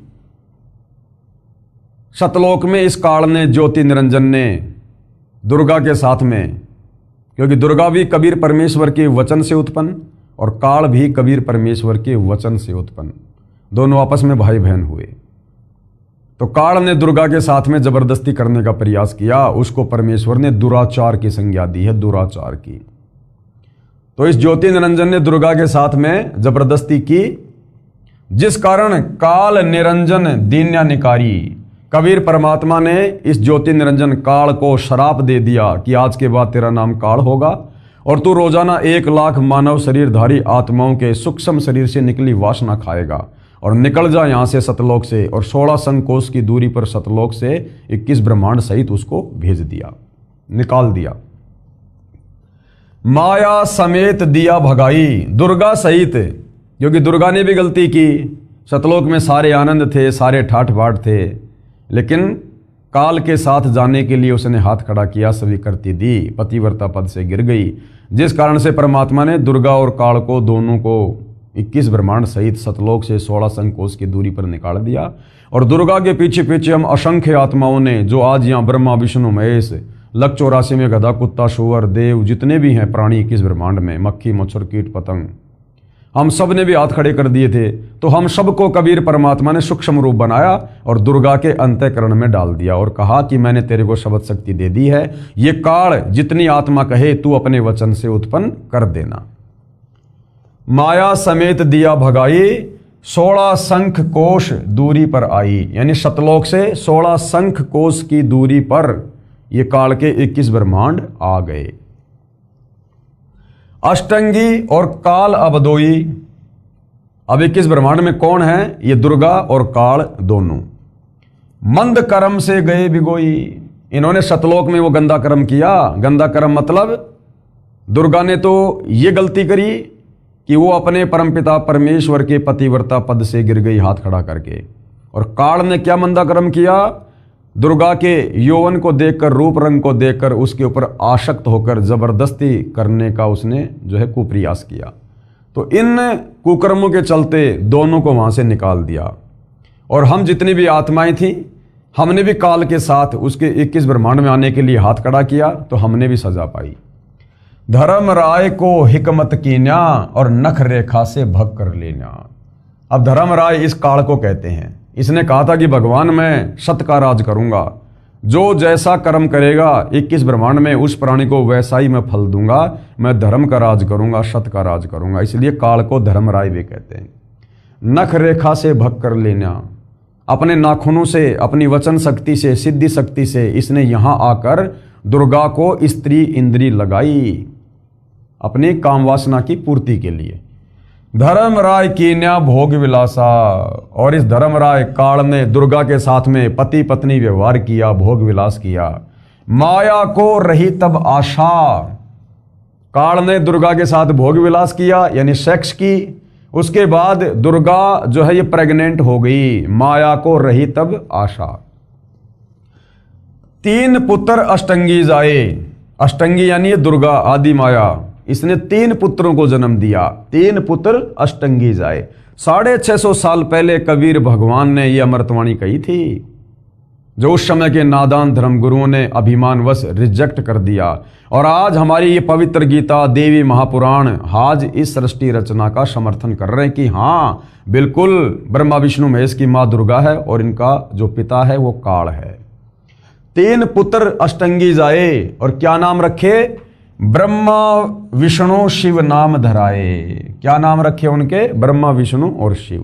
सतलोक में इस काल ने, ज्योति निरंजन ने दुर्गा के साथ में, क्योंकि दुर्गा भी कबीर परमेश्वर के वचन से उत्पन्न और काल भी कबीर परमेश्वर के वचन से उत्पन्न, दोनों आपस में भाई बहन हुए। तो काल ने दुर्गा के साथ में जबरदस्ती करने का प्रयास किया, उसको परमेश्वर ने दुराचार की संज्ञा दी है, दुराचार की। तो इस ज्योति निरंजन ने दुर्गा के साथ में जबरदस्ती की, जिस कारण काल निरंजन दीन्या निकारी। कबीर परमात्मा ने इस ज्योति निरंजन काल को श्राप दे दिया कि आज के बाद तेरा नाम काल होगा और तू रोजाना 1,00,000 मानव शरीरधारी आत्माओं के सूक्ष्म शरीर से निकली वासना खाएगा और निकल जा यहां से सतलोक से। और 16 संकोश की दूरी पर सतलोक से 21 ब्रह्मांड सहित उसको भेज दिया, निकाल दिया। माया समेत दिया भगाई, दुर्गा सहित, क्योंकि दुर्गा ने भी गलती की। सतलोक में सारे आनंद थे, सारे ठाठ बाट थे, लेकिन काल के साथ जाने के लिए उसने हाथ खड़ा किया, स्वीकृति दी, पतिव्रता पद से गिर गई। जिस कारण से परमात्मा ने दुर्गा और काल को दोनों को 21 ब्रह्मांड सहित सतलोक से 16 संकोश की दूरी पर निकाल दिया। और दुर्गा के पीछे पीछे हम असंख्य आत्माओं ने, जो आज यहाँ ब्रह्मा विष्णु महेश, लक 84 में गधा कुत्ता शुअर देव जितने भी हैं प्राणी 21 ब्रह्मांड में, मक्खी मच्छर कीट पतंग, हम सब ने भी हाथ खड़े कर दिए थे। तो हम सबको कबीर परमात्मा ने सूक्ष्म रूप बनाया और दुर्गा के अंतःकरण में डाल दिया और कहा कि मैंने तेरे को शब्द शक्ति दे दी है, ये काल जितनी आत्मा कहे तू अपने वचन से उत्पन्न कर देना। माया समेत दिया भगाई, 16 शंख कोश दूरी पर आई, यानी सतलोक से 16 शंख कोश की दूरी पर ये काल के 21 ब्रह्मांड आ गए। अष्टंगी और काल अबदोई, अब 21 ब्रह्मांड में कौन है? ये दुर्गा और काल दोनों। मंद कर्म से गए बिगोई, इन्होंने सतलोक में वो गंदा कर्म किया। गंदा कर्म मतलब दुर्गा ने तो ये गलती करी कि वो अपने परमपिता परमेश्वर के पतिव्रता पद से गिर गई हाथ खड़ा करके। और काल ने क्या मंदा कर्म किया? दुर्गा के यौवन को देखकर, रूप रंग को देखकर उसके ऊपर आसक्त होकर जबरदस्ती करने का उसने जो है कुप्रयास किया। तो इन कुकर्मों के चलते दोनों को वहां से निकाल दिया। और हम जितनी भी आत्माएं थी, हमने भी काल के साथ उसके 21 ब्रह्मांड में आने के लिए हाथ खड़ा किया, तो हमने भी सजा पाई। धर्म राय को हिकमत कीन्या और नख रेखा से भग कर लेना। अब धर्म राय इस काल को कहते हैं। इसने कहा था कि भगवान मैं सत्य का राज करूंगा, जो जैसा कर्म करेगा 21 ब्रह्मांड में उस प्राणी को वैसा ही मैं फल दूंगा, मैं धर्म का राज करूंगा, सत्य का राज करूंगा। इसलिए काल को धर्म राय भी कहते हैं। नख रेखा से भग कर लेना, अपने नाखूनों से, अपनी वचन शक्ति से, सिद्धि शक्ति से इसने यहां आकर दुर्गा को स्त्री इंद्री लगाई अपनी काम वासना की पूर्ति के लिए। धर्म राय कीन्या भोग विलासा, और इस धर्म राय काल ने दुर्गा के साथ में पति पत्नी व्यवहार किया, भोग विलास किया। माया को रही तब आशा, काल ने दुर्गा के साथ भोग विलास किया यानी सेक्स की। उसके बाद दुर्गा जो है ये प्रेग्नेंट हो गई। माया को रही तब आशा। 3 पुत्र अष्टंगी जाए, अष्टंगी यानी दुर्गा आदि माया, इसने 3 पुत्रों को जन्म दिया। 3 पुत्र अष्टंगी जाए। 650 साल पहले कबीर भगवान ने यह अमृतवाणी कही थी, जो उस समय के नादान धर्मगुरुओं ने अभिमानवश रिजेक्ट कर दिया। और आज हमारी ये पवित्र गीता, देवी महापुराण आज इस सृष्टि रचना का समर्थन कर रहे हैं कि हाँ बिल्कुल ब्रह्मा विष्णु महेश की माँ दुर्गा है और इनका जो पिता है वो काल है। 3 पुत्र अष्टंगी जाए, और क्या नाम रखे? ब्रह्मा विष्णु शिव नाम धराए। क्या नाम रखे उनके? ब्रह्मा विष्णु और शिव।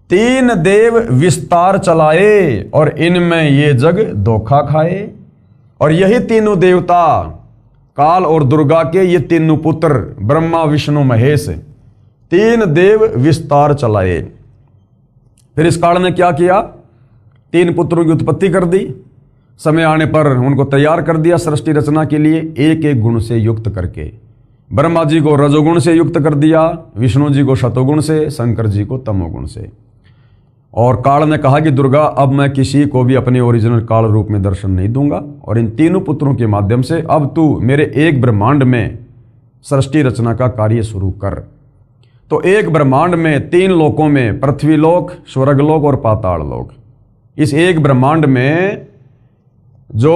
3 देव विस्तार चलाए, और इनमें ये जग धोखा खाए। और यही तीनों देवता काल और दुर्गा के ये तीनों पुत्र ब्रह्मा विष्णु महेश 3 देव विस्तार चलाए। फिर इस काल ने क्या किया? 3 पुत्रों की उत्पत्ति कर दी। समय आने पर उनको तैयार कर दिया सृष्टि रचना के लिए, एक एक गुण से युक्त करके। ब्रह्मा जी को रजोगुण से युक्त कर दिया, विष्णु जी को शतोगुण से, शंकर जी को तमोगुण से। और काल ने कहा कि दुर्गा अब मैं किसी को भी अपने ओरिजिनल काल रूप में दर्शन नहीं दूंगा, और इन तीनों पुत्रों के माध्यम से अब तू मेरे एक ब्रह्मांड में सृष्टि रचना का कार्य शुरू कर। तो एक ब्रह्मांड में 3 लोकों में, पृथ्वीलोक, स्वर्गलोक और पाताल लोक, इस एक ब्रह्मांड में जो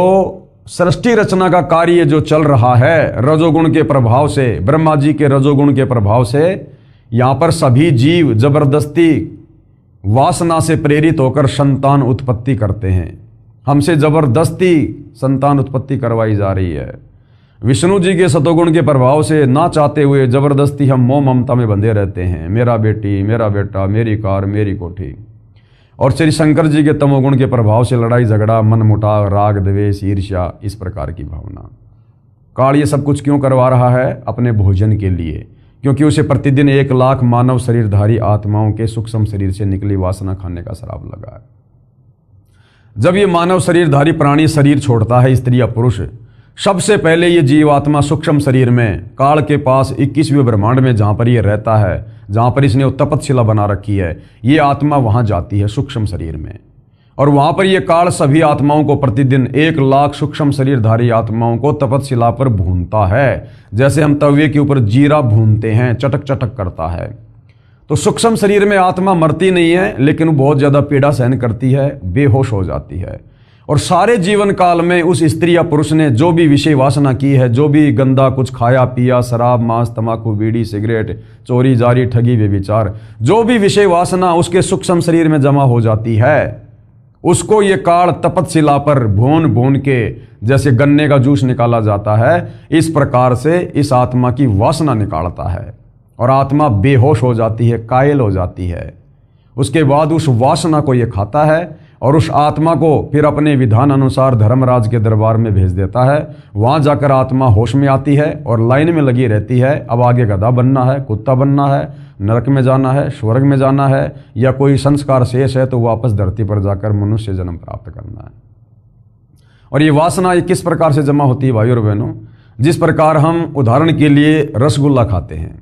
सृष्टि रचना का कार्य जो चल रहा है रजोगुण के प्रभाव से, ब्रह्मा जी के रजोगुण के प्रभाव से, यहां पर सभी जीव जबरदस्ती वासना से प्रेरित होकर संतान उत्पत्ति करते हैं। हमसे जबरदस्ती संतान उत्पत्ति करवाई जा रही है। विष्णु जी के सतोगुण के प्रभाव से ना चाहते हुए जबरदस्ती हम मोह ममता में बंधे रहते हैं, मेरा बेटी, मेरा बेटा, मेरी कार, मेरी कोठी। और श्री शंकर जी के तमोगुण के प्रभाव से लड़ाई झगड़ा, मन मुटाव, राग द्वेष, ईर्ष्या, इस प्रकार की भावना। काल ये सब कुछ क्यों करवा रहा है? अपने भोजन के लिए, क्योंकि उसे प्रतिदिन 1 लाख मानव शरीरधारी आत्माओं के सूक्ष्म शरीर से निकली वासना खाने का श्राप लगा है। जब ये मानव शरीरधारी प्राणी शरीर छोड़ता है, स्त्री या पुरुष, सबसे पहले ये जीवात्मा सूक्ष्म शरीर में काल के पास 21वें ब्रह्मांड में जहाँ पर ये रहता है, जहाँ पर इसने तपतशिला बना रखी है, ये आत्मा वहाँ जाती है सूक्ष्म शरीर में। और वहाँ पर ये काल सभी आत्माओं को प्रतिदिन 1 लाख सूक्ष्म शरीरधारी आत्माओं को तपतशिला पर भूनता है, जैसे हम तवे के ऊपर जीरा भूनते हैं, चटक चटक करता है। तो सूक्ष्म शरीर में आत्मा मरती नहीं है, लेकिन वो बहुत ज़्यादा पीड़ा सहन करती है, बेहोश हो जाती है। और सारे जीवन काल में उस स्त्री या पुरुष ने जो भी विषय वासना की है, जो भी गंदा कुछ खाया पिया, शराब, मांस, तंबाकू, बीड़ी, सिगरेट, चोरी, जारी, ठगी, व्यभिचार, जो भी विषय वासना उसके सूक्ष्म शरीर में जमा हो जाती है, उसको ये काल तपतशिला पर भून भून के जैसे गन्ने का जूस निकाला जाता है, इस प्रकार से इस आत्मा की वासना निकालता है और आत्मा बेहोश हो जाती है, कायल हो जाती है। उसके बाद उस वासना को ये खाता है और उस आत्मा को फिर अपने विधान अनुसार धर्मराज के दरबार में भेज देता है। वहाँ जाकर आत्मा होश में आती है और लाइन में लगी रहती है। अब आगे गधा बनना है, कुत्ता बनना है, नरक में जाना है, स्वर्ग में जाना है, या कोई संस्कार शेष है तो वापस धरती पर जाकर मनुष्य जन्म प्राप्त करना है। और ये वासना ये किस प्रकार से जमा होती है भाई और बहनों? जिस प्रकार हम उदाहरण के लिए रसगुल्ला खाते हैं,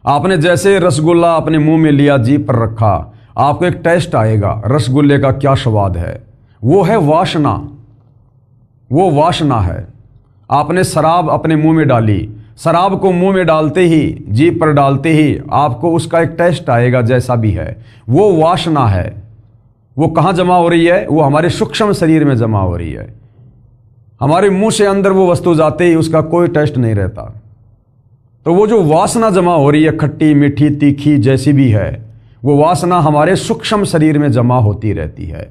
आपने जैसे रसगुल्ला अपने मुंह में लिया, जीभ पर रखा, आपको एक टेस्ट आएगा रसगुल्ले का, क्या स्वाद है, वो है वासना, वो वासना है। आपने शराब अपने मुंह में डाली, शराब को मुंह में डालते ही, जीभ पर डालते ही आपको उसका एक टेस्ट आएगा, जैसा भी है, वो वासना है। वो कहाँ जमा हो रही है? वो हमारे सूक्ष्म शरीर में जमा हो रही है। हमारे मुंह से अंदर वो वस्तु जाते ही उसका कोई टेस्ट नहीं रहता। तो वो जो वासना जमा हो रही है, खट्टी, मीठी, तीखी, जैसी भी है, वो वासना हमारे सूक्ष्म शरीर में जमा होती रहती है।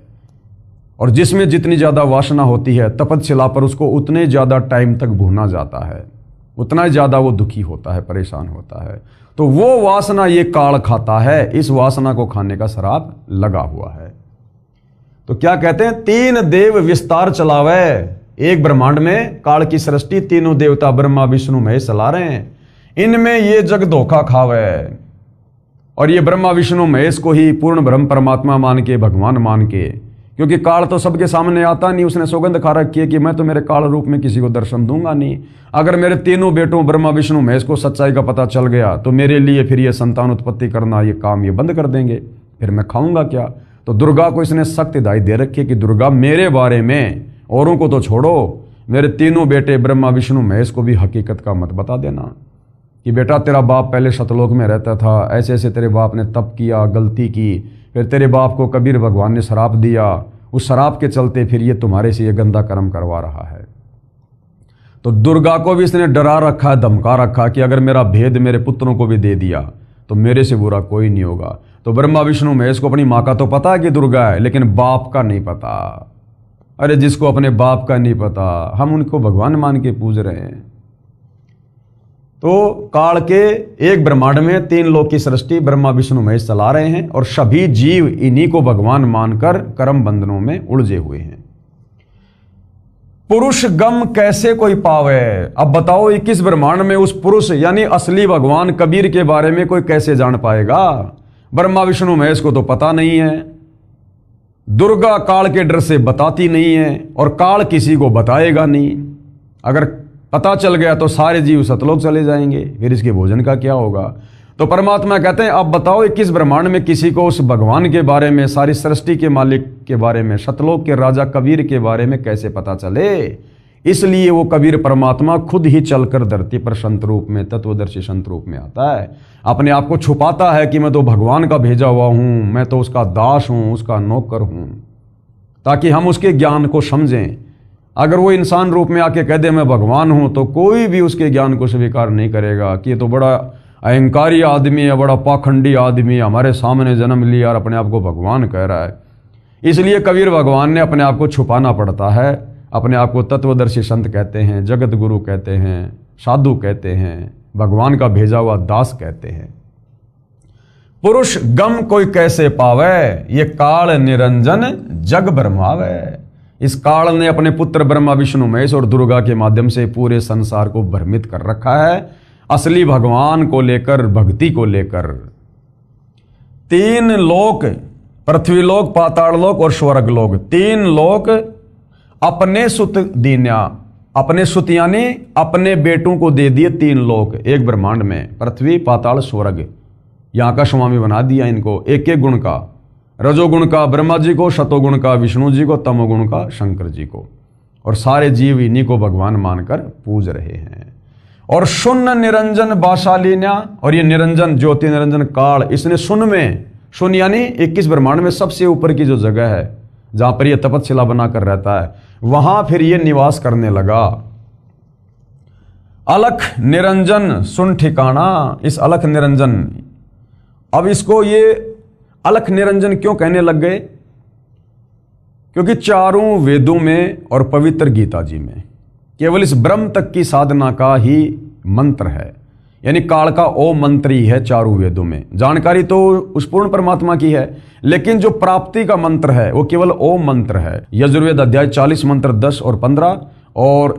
और जिसमें जितनी ज़्यादा वासना होती है, तपतशिला पर उसको उतने ज़्यादा टाइम तक भूना जाता है, उतना ज़्यादा वो दुखी होता है, परेशान होता है। तो वो वासना ये काल खाता है, इस वासना को खाने का श्राप लगा हुआ है। तो क्या कहते हैं? 3 देव विस्तार चलावे, एक ब्रह्मांड में काल की सृष्टि, तीनों देवता ब्रह्मा विष्णु महेश चला रहे हैं। इनमें ये जग धोखा खावे और ये ब्रह्मा विष्णु महेश को ही पूर्ण ब्रह्म परमात्मा मान के, भगवान मान के, क्योंकि काल तो सबके सामने आता नहीं, उसने सौगंध खा रखी है कि मैं तो मेरे काल रूप में किसी को दर्शन दूंगा नहीं। अगर मेरे तीनों बेटों ब्रह्मा विष्णु महेश को सच्चाई का पता चल गया तो मेरे लिए फिर ये संतान उत्पत्ति करना, ये काम ये बंद कर देंगे, फिर मैं खाऊंगा क्या? तो दुर्गा को इसने सख्त हिदायत दे रखी है कि दुर्गा मेरे बारे में, औरों को तो छोड़ो, मेरे तीनों बेटे ब्रह्मा विष्णु महेश को भी हकीकत का मत बता देना कि बेटा तेरा बाप पहले सतलोक में रहता था, ऐसे ऐसे तेरे बाप ने तप किया, गलती की, फिर तेरे बाप को कबीर भगवान ने शराप दिया, उस शराप के चलते फिर ये तुम्हारे से ये गंदा कर्म करवा रहा है। तो दुर्गा को भी इसने डरा रखा है, धमका रखा कि अगर मेरा भेद मेरे पुत्रों को भी दे दिया तो मेरे से बुरा कोई नहीं होगा। तो ब्रह्मा विष्णु महेश को अपनी माँ का तो पता है कि दुर्गा है, लेकिन बाप का नहीं पता। अरे जिसको अपने बाप का नहीं पता, हम उनको भगवान मान के पूज रहे हैं। तो काल के एक ब्रह्मांड में 3 लोक की सृष्टि ब्रह्मा विष्णु महेश चला रहे हैं और सभी जीव इन्हीं को भगवान मानकर कर्म बंधनों में उलझे हुए हैं। पुरुष गम कैसे कोई पावे? अब बताओ 21 ब्रह्मांड में उस पुरुष यानी असली भगवान कबीर के बारे में कोई कैसे जान पाएगा? ब्रह्मा विष्णु महेश को तो पता नहीं है, दुर्गा काल के डर से बताती नहीं है और काल किसी को बताएगा नहीं। अगर पता चल गया तो सारे जीव सतलोक चले जाएंगे, फिर इसके भोजन का क्या होगा? तो परमात्मा कहते हैं अब बताओ 21 ब्रह्मांड में किसी को उस भगवान के बारे में, सारी सृष्टि के मालिक के बारे में, सतलोक के राजा कबीर के बारे में कैसे पता चले? इसलिए वो कबीर परमात्मा खुद ही चलकर धरती पर संत रूप में, तत्वदर्शी संत रूप में आता है, अपने आप को छुपाता है कि मैं तो भगवान का भेजा हुआ हूं, मैं तो उसका दास हूं, उसका नौकर हूं, ताकि हम उसके ज्ञान को समझें। अगर वो इंसान रूप में आके कह दे मैं भगवान हूं तो कोई भी उसके ज्ञान को स्वीकार नहीं करेगा कि ये तो बड़ा अहंकारी आदमी है, बड़ा पाखंडी आदमी है, हमारे सामने जन्म लिया और अपने आप को भगवान कह रहा है। इसलिए कबीर भगवान ने अपने आप को छुपाना पड़ता है अपने आप को तत्वदर्शी संत कहते हैं, जगत गुरु कहते हैं, साधु कहते हैं, भगवान का भेजा हुआ दास कहते हैं। पुरुष गम कोई कैसे पावे, ये काल निरंजन जग भरमावे। इस काल ने अपने पुत्र ब्रह्मा विष्णु महेश और दुर्गा के माध्यम से पूरे संसार को भ्रमित कर रखा है, असली भगवान को लेकर, भक्ति को लेकर। 3 लोक, पृथ्वी लोक, पाताल लोक और स्वर्ग लोक, 3 लोक अपने सुत दीन्या, अपने सुत यानी अपने बेटों को दे दिए 3 लोक एक ब्रह्मांड में, पृथ्वी पाताल स्वर्ग। यहां का स्वामी बना दिया इनको, एक एक गुण का, रजोगुण का ब्रह्मा जी को, शतोगुण का विष्णु जी को, तमोगुण का शंकर जी को, और सारे जीव इन्हीं को भगवान मानकर पूज रहे हैं। और शून्य निरंजन बाशालीन्या, और ये निरंजन ज्योति निरंजन काल, इसने शून्य में, शून्य यानी 21 ब्रह्मांड में सबसे ऊपर की जो जगह है जहां पर यह तपतशिला बनाकर रहता है, वहां फिर ये निवास करने लगा। अलख निरंजन सुन ठिकाना, इस अलख निरंजन, अब इसको ये अलख निरंजन क्यों कहने लग गए? क्योंकि चारों वेदों में और पवित्र गीता जी में केवल इस ब्रह्म तक की साधना का ही मंत्र है, यानी काल का ओम मंत्र ही है चारों वेदों में। जानकारी तो उस पूर्ण परमात्मा की है, लेकिन जो प्राप्ति का मंत्र है वो केवल ओम मंत्र है। यजुर्वेद अध्याय 40 मंत्र 10 और 15 और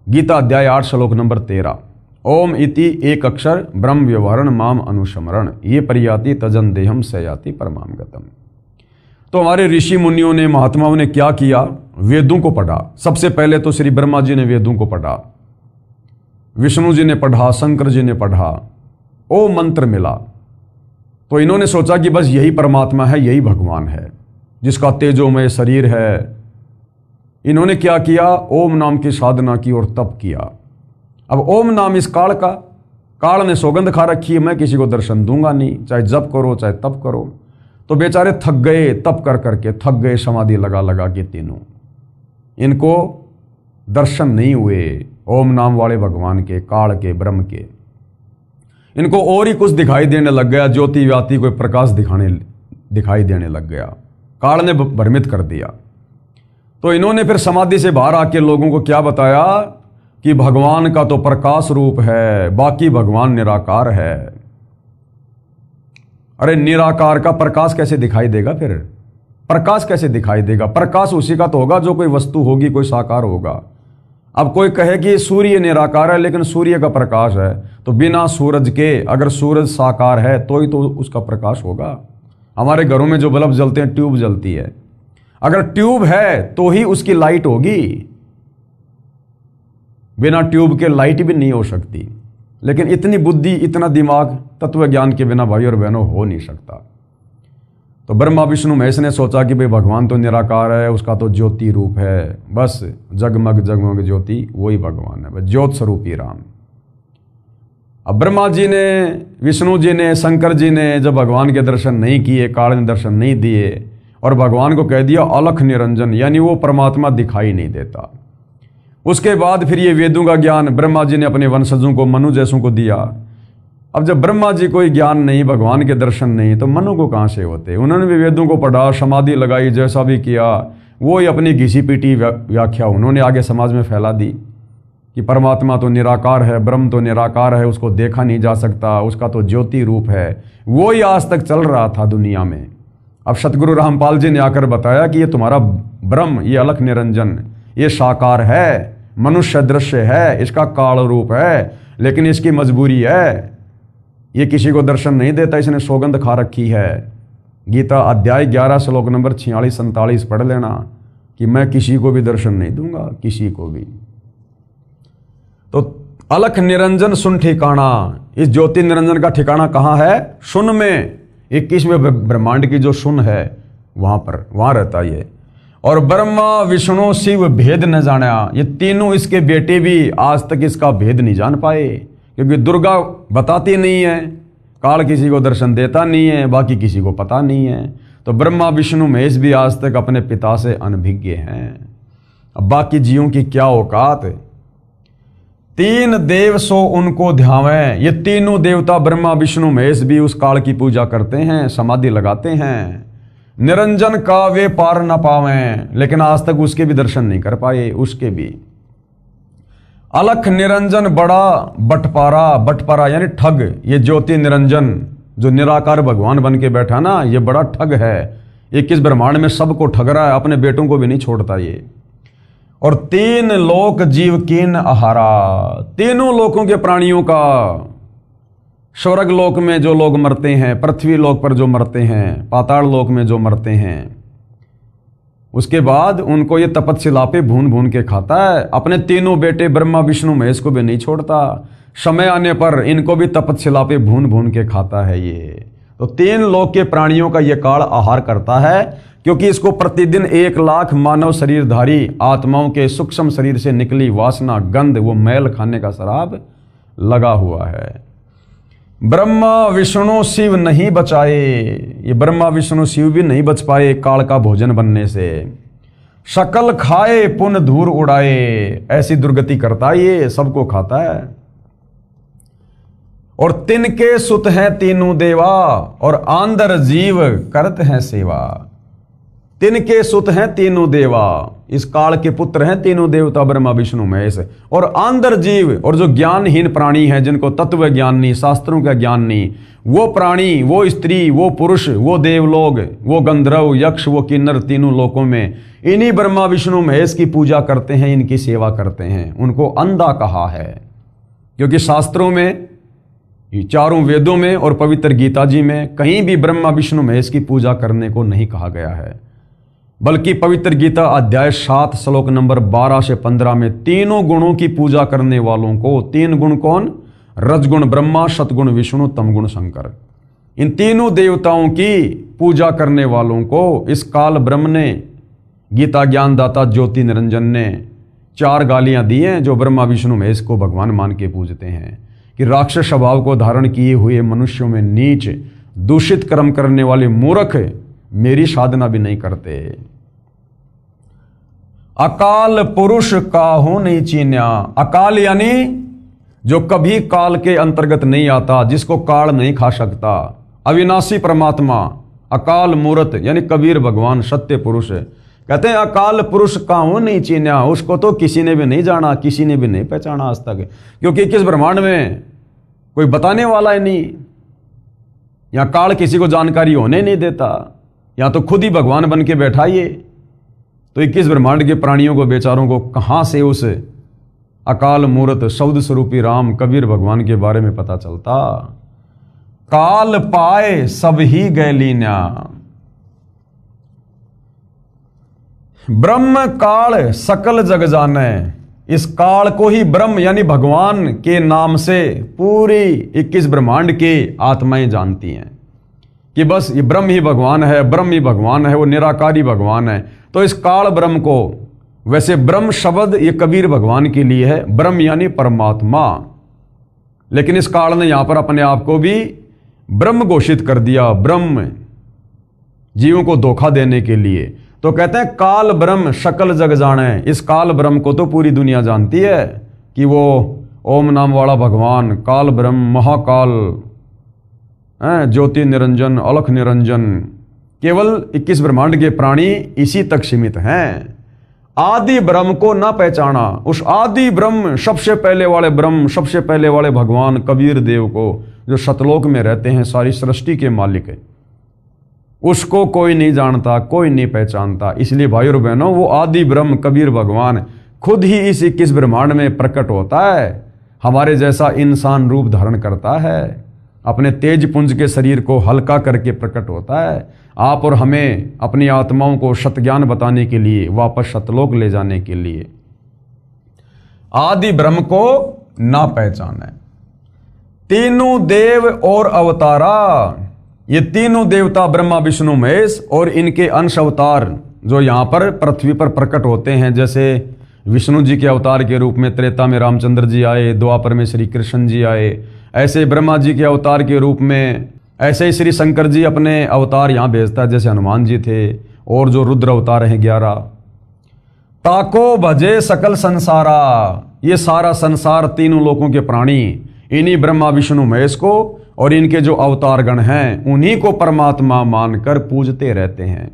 गीता अध्याय 8 श्लोक नंबर 13। ओम इति एक अक्षर ब्रह्म व्यवहरण माम अनुस्मरण, ये परियाति तजन देहम सयाति परमाम गतम। तो हमारे ऋषि मुनियों ने, महात्माओं ने क्या किया? वेदों को पढ़ा। सबसे पहले तो श्री ब्रह्मा जी ने वेदों को पढ़ा, विष्णु जी ने पढ़ा, शंकर जी ने पढ़ा, ओ मंत्र मिला। तो इन्होंने सोचा कि बस यही परमात्मा है, यही भगवान है जिसका तेजोमय शरीर है। इन्होंने क्या किया? ओम नाम की साधना की और तप किया। अब ओम नाम इस काल का, काल ने सौगंध खा रखी है, मैं किसी को दर्शन दूंगा नहीं, चाहे जप करो चाहे तप करो। तो बेचारे थक गए, तप कर करके थक गए, समाधि लगा लगा के तीनों। इनको दर्शन नहीं हुए ओम नाम वाले भगवान के, काल के, ब्रह्म के। इनको और ही कुछ दिखाई देने लग गया, ज्योति व्याति कोई प्रकाश दिखाई देने लग गया। काल ने भ्रमित कर दिया। तो इन्होंने फिर समाधि से बाहर आके लोगों को क्या बताया कि भगवान का तो प्रकाश रूप है, बाकी भगवान निराकार है। अरे निराकार का प्रकाश कैसे दिखाई देगा? फिर प्रकाश कैसे दिखाई देगा? प्रकाश उसी का तो होगा जो कोई वस्तु होगी, कोई साकार होगा। अब कोई कहे कि सूर्य निराकार है लेकिन सूर्य का प्रकाश है, तो बिना सूरज के, अगर सूरज साकार है तो ही तो उसका प्रकाश होगा। हमारे घरों में जो बल्ब जलते हैं, ट्यूब जलती है, अगर ट्यूब है तो ही उसकी लाइट होगी, बिना ट्यूब के लाइट भी नहीं हो सकती। लेकिन इतनी बुद्धि, इतना दिमाग तत्व ज्ञान के बिना भाई और बहनों हो नहीं सकता। तो ब्रह्मा विष्णु महेश ने सोचा कि भाई भगवान तो निराकार है, उसका तो ज्योति रूप है, बस जगमग जगमग ज्योति वही भगवान है, बस ज्योत स्वरूपी राम। अब ब्रह्मा जी ने, विष्णु जी ने, शंकर जी ने जब भगवान के दर्शन नहीं किए, काल ने दर्शन नहीं दिए और भगवान को कह दिया अलख निरंजन, यानी वो परमात्मा दिखाई नहीं देता। उसके बाद फिर ये वेदों का ज्ञान ब्रह्मा जी ने अपने वंशजों को, मनु जैसों को दिया। अब जब ब्रह्मा जी को ज्ञान नहीं, भगवान के दर्शन नहीं, तो मनु को कहाँ से होते? उन्होंने भी वेदों को पढ़ा, समाधि लगाई, जैसा भी किया, वो ही अपनी घिसी पीटी व्याख्या उन्होंने आगे समाज में फैला दी कि परमात्मा तो निराकार है, ब्रह्म तो निराकार है, उसको देखा नहीं जा सकता, उसका तो ज्योति रूप है। वो ही आज तक चल रहा था दुनिया में। अब सतगुरु रामपाल जी ने आकर बताया कि ये तुम्हारा ब्रह्म, ये अलख निरंजन, ये साकार है, मनुष्य दृश्य है, इसका काल रूप है, लेकिन इसकी मजबूरी है, ये किसी को दर्शन नहीं देता, इसने सौगंध खा रखी है। गीता अध्याय 11 श्लोक नंबर 46-47 पढ़ लेना कि मैं किसी को भी दर्शन नहीं दूंगा, किसी को भी। तो अलख निरंजन सुन ठिकाना, इस ज्योति निरंजन का ठिकाना कहाँ है? सुन में, 21वें ब्रह्मांड की जो सुन है वहां पर, वहां रहता ये। और ब्रह्मा विष्णु शिव भेद न जाना, ये तीनों इसके बेटे भी आज तक इसका भेद नहीं जान पाए, क्योंकि दुर्गा बताती नहीं है, काल किसी को दर्शन देता नहीं है, बाकी किसी को पता नहीं है। तो ब्रह्मा विष्णु महेश भी आज तक अपने पिता से अनभिज्ञ हैं। अब बाकी जीवों की क्या औकात? 3 देव सो उनको ध्यावें, ये तीनों देवता ब्रह्मा विष्णु महेश भी उस काल की पूजा करते हैं, समाधि लगाते हैं। निरंजन का वे पार न पावें, लेकिन आज तक उसके भी दर्शन नहीं कर पाए। उसके भी अलख निरंजन बड़ा बटपारा, बटपारा यानी ठग। ये ज्योति निरंजन जो निराकार भगवान बन के बैठा ना, ये बड़ा ठग है। ये किस ब्रह्मांड में सबको ठग रहा है, अपने बेटों को भी नहीं छोड़ता ये। और तीन लोक जीव कीन आहारा, तीनों लोकों के प्राणियों का, स्वर्ग लोक में जो लोग मरते हैं, पृथ्वी लोक पर जो मरते हैं, पाताल लोक में जो मरते हैं, उसके बाद उनको ये तपतशिला पे भून भून के खाता है। अपने तीनों बेटे ब्रह्मा विष्णु महेश को भी नहीं छोड़ता। समय आने पर इनको भी तपतशिला पे भून भून के खाता है ये। तो तीन लोक के प्राणियों का ये काल आहार करता है, क्योंकि इसको प्रतिदिन 1 लाख मानव शरीरधारी आत्माओं के सूक्ष्म शरीर से निकली वासना, गंध, वो मैल खाने का शराब लगा हुआ है। ब्रह्मा विष्णु शिव नहीं बचाए, ये ब्रह्मा विष्णु शिव भी नहीं बच पाए काल का भोजन बनने से। शकल खाए पुन धूर उड़ाए, ऐसी दुर्गति करता ये, सबको खाता है। और तिनके सुत हैं तीनों देवा, और आंदर जीव करत हैं सेवा। तिनके सुत हैं तीनों देवा, इस काल के पुत्र हैं तीनों देवता ब्रह्मा विष्णु महेश। और आंदर जीव, और जो ज्ञानहीन प्राणी हैं, जिनको तत्व ज्ञान नहीं, शास्त्रों का ज्ञान नहीं, वो प्राणी, वो स्त्री, वो पुरुष, वो देवलोग, वो गंधर्व, यक्ष, वो किन्नर, तीनों लोकों में इन्हीं ब्रह्मा विष्णु महेश की पूजा करते हैं, इनकी सेवा करते हैं। उनको अंधा कहा है, क्योंकि शास्त्रों में, चारों वेदों में और पवित्र गीता जी में कहीं भी ब्रह्मा विष्णु महेश की पूजा करने को नहीं कहा गया है। बल्कि पवित्र गीता अध्याय 7 श्लोक नंबर 12 से 15 में तीनों गुणों की पूजा करने वालों को, 3 गुण कौन? रजगुण ब्रह्मा, सतगुण विष्णु, तमगुण शंकर। इन तीनों देवताओं की पूजा करने वालों को इस काल ब्रह्म ने, गीता ज्ञानदाता ज्योति निरंजन ने 4 गालियां दी हैं, जो ब्रह्मा विष्णु महेश को भगवान मान के पूजते हैं कि राक्षस स्वभाव को धारण किए हुए मनुष्यों में नीच, दूषित कर्म करने वाले मूर्ख मेरी साधना भी नहीं करते। अकाल पुरुष काहू नहीं चीन्या, अकाल यानी जो कभी काल के अंतर्गत नहीं आता, जिसको काल नहीं खा सकता, अविनाशी परमात्मा, अकाल मूर्त यानी कबीर भगवान सत्य पुरुष कहते हैं अकाल पुरुष काहू नहीं चीन्या, उसको तो किसी ने भी नहीं जाना, किसी ने भी नहीं पहचाना आज तक, क्योंकि किस ब्रह्मांड में कोई बताने वाला ही नहीं, या काल किसी को जानकारी होने नहीं देता, या तो खुद ही भगवान बन के बैठा ये। तो 21 ब्रह्मांड के प्राणियों को, बेचारों को कहां से उस अकाल मूर्त शब्द स्वरूपी राम कबीर भगवान के बारे में पता चलता। काल पाए सब ही गए लीन्या, ब्रह्म काल सकल जग जाने, इस काल को ही ब्रह्म यानी भगवान के नाम से पूरी 21 ब्रह्मांड की आत्माएं जानती हैं कि बस ये ब्रह्म ही भगवान है, ब्रह्म ही भगवान है, वो निराकारी भगवान है। तो इस काल ब्रह्म को, वैसे ब्रह्म शब्द ये कबीर भगवान के लिए है, ब्रह्म यानी परमात्मा, लेकिन इस काल ने यहां पर अपने आप को भी ब्रह्म घोषित कर दिया, ब्रह्म, जीवों को धोखा देने के लिए। तो कहते हैं काल ब्रह्म सकल जग जाने, इस काल ब्रह्म को तो पूरी दुनिया जानती है कि वो ओम नाम वाला भगवान काल ब्रह्म, महाकाल, ज्योति निरंजन, अलख निरंजन, केवल 21 ब्रह्मांड के प्राणी इसी तक सीमित हैं। आदि ब्रह्म को ना पहचाना, उस आदि ब्रह्म, सबसे पहले वाले ब्रह्म, सबसे पहले वाले भगवान कबीर देव को, जो सतलोक में रहते हैं, सारी सृष्टि के मालिक है, उसको कोई नहीं जानता, कोई नहीं पहचानता। इसलिए भाइयों और बहनों, वो आदि ब्रह्म कबीर भगवान खुद ही इस 21 ब्रह्मांड में प्रकट होता है, हमारे जैसा इंसान रूप धारण करता है, अपने तेज पुंज के शरीर को हल्का करके प्रकट होता है, आप और हमें अपनी आत्माओं को सतज्ञान बताने के लिए, वापस सतलोक ले जाने के लिए। आदि ब्रह्म को ना पहचाने। तीनों देव और अवतारा, ये तीनों देवता ब्रह्मा विष्णु महेश और इनके अंश अवतार जो यहां पर पृथ्वी पर प्रकट होते हैं, जैसे विष्णु जी के अवतार के रूप में त्रेता में रामचंद्र जी आए, द्वापर में श्री कृष्ण जी आए, ऐसे ब्रह्मा जी के अवतार के रूप में, ऐसे ही श्री शंकर जी अपने अवतार यहां भेजता है, जैसे हनुमान जी थे, और जो रुद्र अवतार हैं 11। ताको भजे सकल संसारा, ये सारा संसार, तीनों लोकों के प्राणी इन्हीं ब्रह्मा विष्णु महेश को और इनके जो अवतारगण हैं उन्हीं को परमात्मा मानकर पूजते रहते हैं,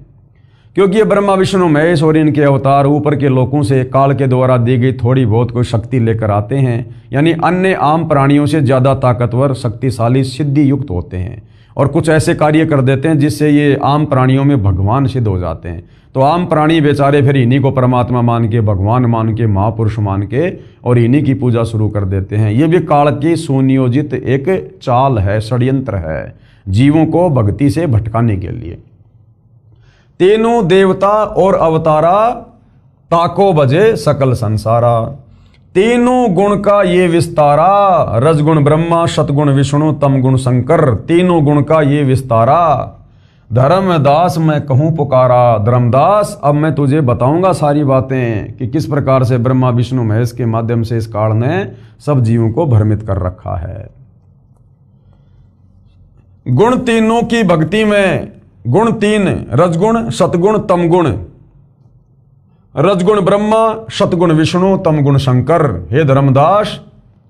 क्योंकि ये ब्रह्मा विष्णु महेश और इनके अवतार ऊपर के लोगों से काल के द्वारा दी गई थोड़ी बहुत कोई शक्ति लेकर आते हैं, यानी अन्य आम प्राणियों से ज़्यादा ताकतवर, शक्तिशाली, सिद्धि युक्त होते हैं और कुछ ऐसे कार्य कर देते हैं जिससे ये आम प्राणियों में भगवान सिद्ध हो जाते हैं। तो आम प्राणी बेचारे फिर इन्हीं को परमात्मा मान के, भगवान मान के, महापुरुष मान के और इन्हीं की पूजा शुरू कर देते हैं। ये भी काल की सुनियोजित एक चाल है, षड्यंत्र है, जीवों को भक्ति से भटकाने के लिए। तीनों देवता और अवतारा, ताको बजे सकल संसारा। तीनों गुण का ये विस्तारा, रजगुण ब्रह्मा, सतगुण विष्णु, तमगुण शंकर। तीनों गुण का ये विस्तारा, धर्मदास मैं कहूँ पुकारा। धर्मदास अब मैं तुझे बताऊंगा सारी बातें कि किस प्रकार से ब्रह्मा विष्णु महेश के माध्यम से इस काल ने सब जीवों को भ्रमित कर रखा है। गुण तीनों की भक्ति में, गुण तीन, रजगुण, सतगुण, तमगुण। रजगुण ब्रह्मा, सतगुण विष्णु, तमगुण शंकर। हे धर्मदास,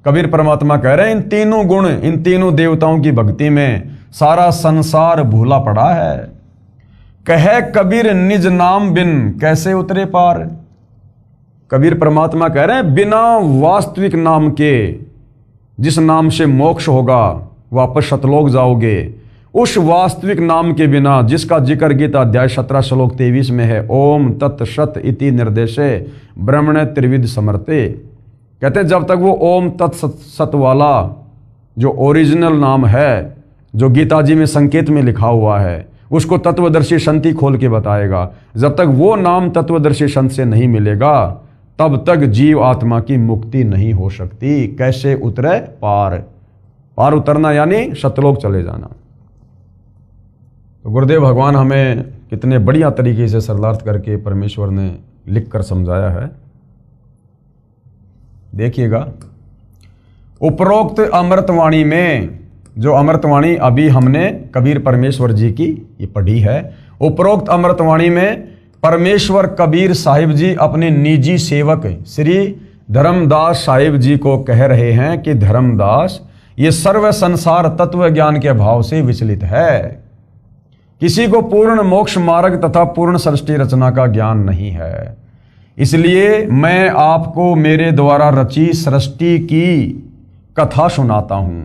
कबीर परमात्मा कह रहे हैं इन तीनों गुण, इन तीनों देवताओं की भक्ति में सारा संसार भूला पड़ा है। कहे कबीर निज नाम बिन कैसे उतरे पार। कबीर परमात्मा कह रहे हैं बिना वास्तविक नाम के, जिस नाम से मोक्ष होगा, वापस सतलोक जाओगे, उस वास्तविक नाम के बिना, जिसका जिक्र गीता अध्याय 17 श्लोक 23 में है, ओम तत् सत इति निर्देशे ब्रह्मण त्रिविध समर्थे। कहते हैं जब तक वो ओम तत् सत वाला जो ओरिजिनल नाम है, जो गीता जी में संकेत में लिखा हुआ है, उसको तत्वदर्शी संत ही खोल के बताएगा। जब तक वो नाम तत्वदर्शी संत से नहीं मिलेगा तब तक जीव आत्मा की मुक्ति नहीं हो सकती। कैसे उतरे पार, पार उतरना यानी सतलोक चले जाना। तो गुरुदेव भगवान हमें कितने बढ़िया तरीके से सरलार्थ करके परमेश्वर ने लिख कर समझाया है, देखिएगा। उपरोक्त अमृतवाणी में, जो अमृतवाणी अभी हमने कबीर परमेश्वर जी की ये पढ़ी है, उपरोक्त अमृतवाणी में परमेश्वर कबीर साहिब जी अपने निजी सेवक श्री धर्मदास साहिब जी को कह रहे हैं कि धर्मदास, ये सर्व संसार तत्व ज्ञान के अभाव से विचलित है। किसी को पूर्ण मोक्ष मार्ग तथा पूर्ण सृष्टि रचना का ज्ञान नहीं है। इसलिए मैं आपको मेरे द्वारा रची सृष्टि की कथा सुनाता हूं,